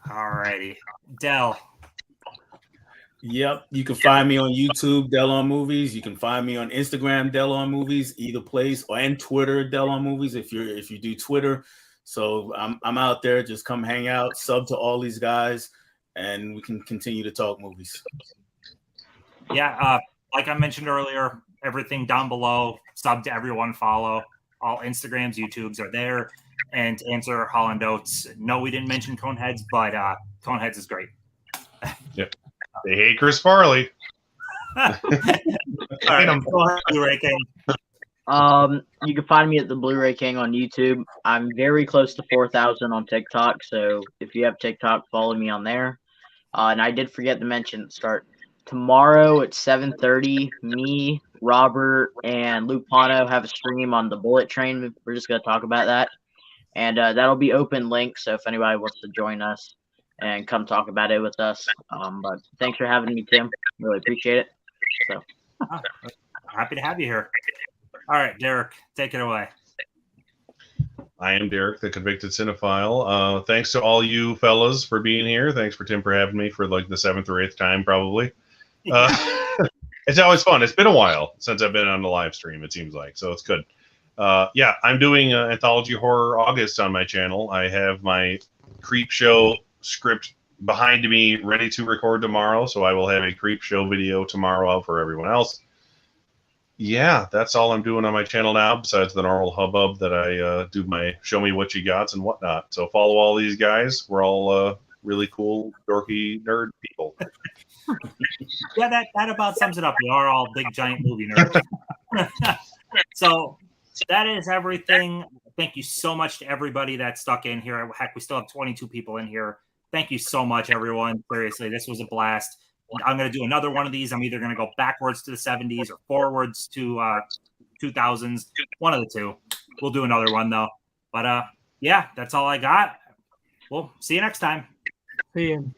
All righty, Dell. Yep, you can find me on YouTube, Dell On Movies. You can find me on Instagram, Dell On Movies, either place, and Twitter, Dell On Movies. If you do Twitter, so I'm out there. Just come hang out, sub to all these guys, and we can continue to talk movies. Yeah, like I mentioned earlier, everything down below. Sub to everyone, follow all Instagrams, YouTubes are there. And to answer Holland Oates, no, we didn't mention Coneheads, but Coneheads is great. Yep. They hate Chris Farley. All right, Blu-ray King. You can find me at the Blu-ray King on YouTube. I'm very close to 4,000 on TikTok, so if you have TikTok, follow me on there. And I did forget to mention at the start. Tomorrow at 7:30, me, Robert, and Luke Pano have a stream on the Bullet Train. We're just going to talk about that. And that'll be open link, so if anybody wants to join us and come talk about it with us. But thanks for having me, Tim. Really appreciate it. So Happy to have you here. All right, Derek, take it away. I am Derek, the convicted cinephile. Thanks to all you fellas for being here. Thanks for Tim for having me for like the 7th or 8th time, probably. It's always fun. It's been a while since I've been on the live stream, it seems like, so it's good. I'm doing Anthology Horror August on my channel. I have my Creep Show script behind me ready to record tomorrow, so I will have a Creep Show video tomorrow out for everyone else. Yeah, that's all I'm doing on my channel now, besides the normal hubbub that I do my show me what you got and whatnot. So follow all these guys. We're all really cool, dorky nerd people. Yeah, that about sums it up. We are all big, giant movie nerds. So that is everything. Thank you so much to everybody that stuck in here. Heck, we still have 22 people in here. Thank you so much, everyone. Seriously, this was a blast. I'm going to do another one of these. I'm either going to go backwards to the 70s or forwards to 2000s. One of the two. We'll do another one, though. But, yeah, that's all I got. We'll see you next time. See you.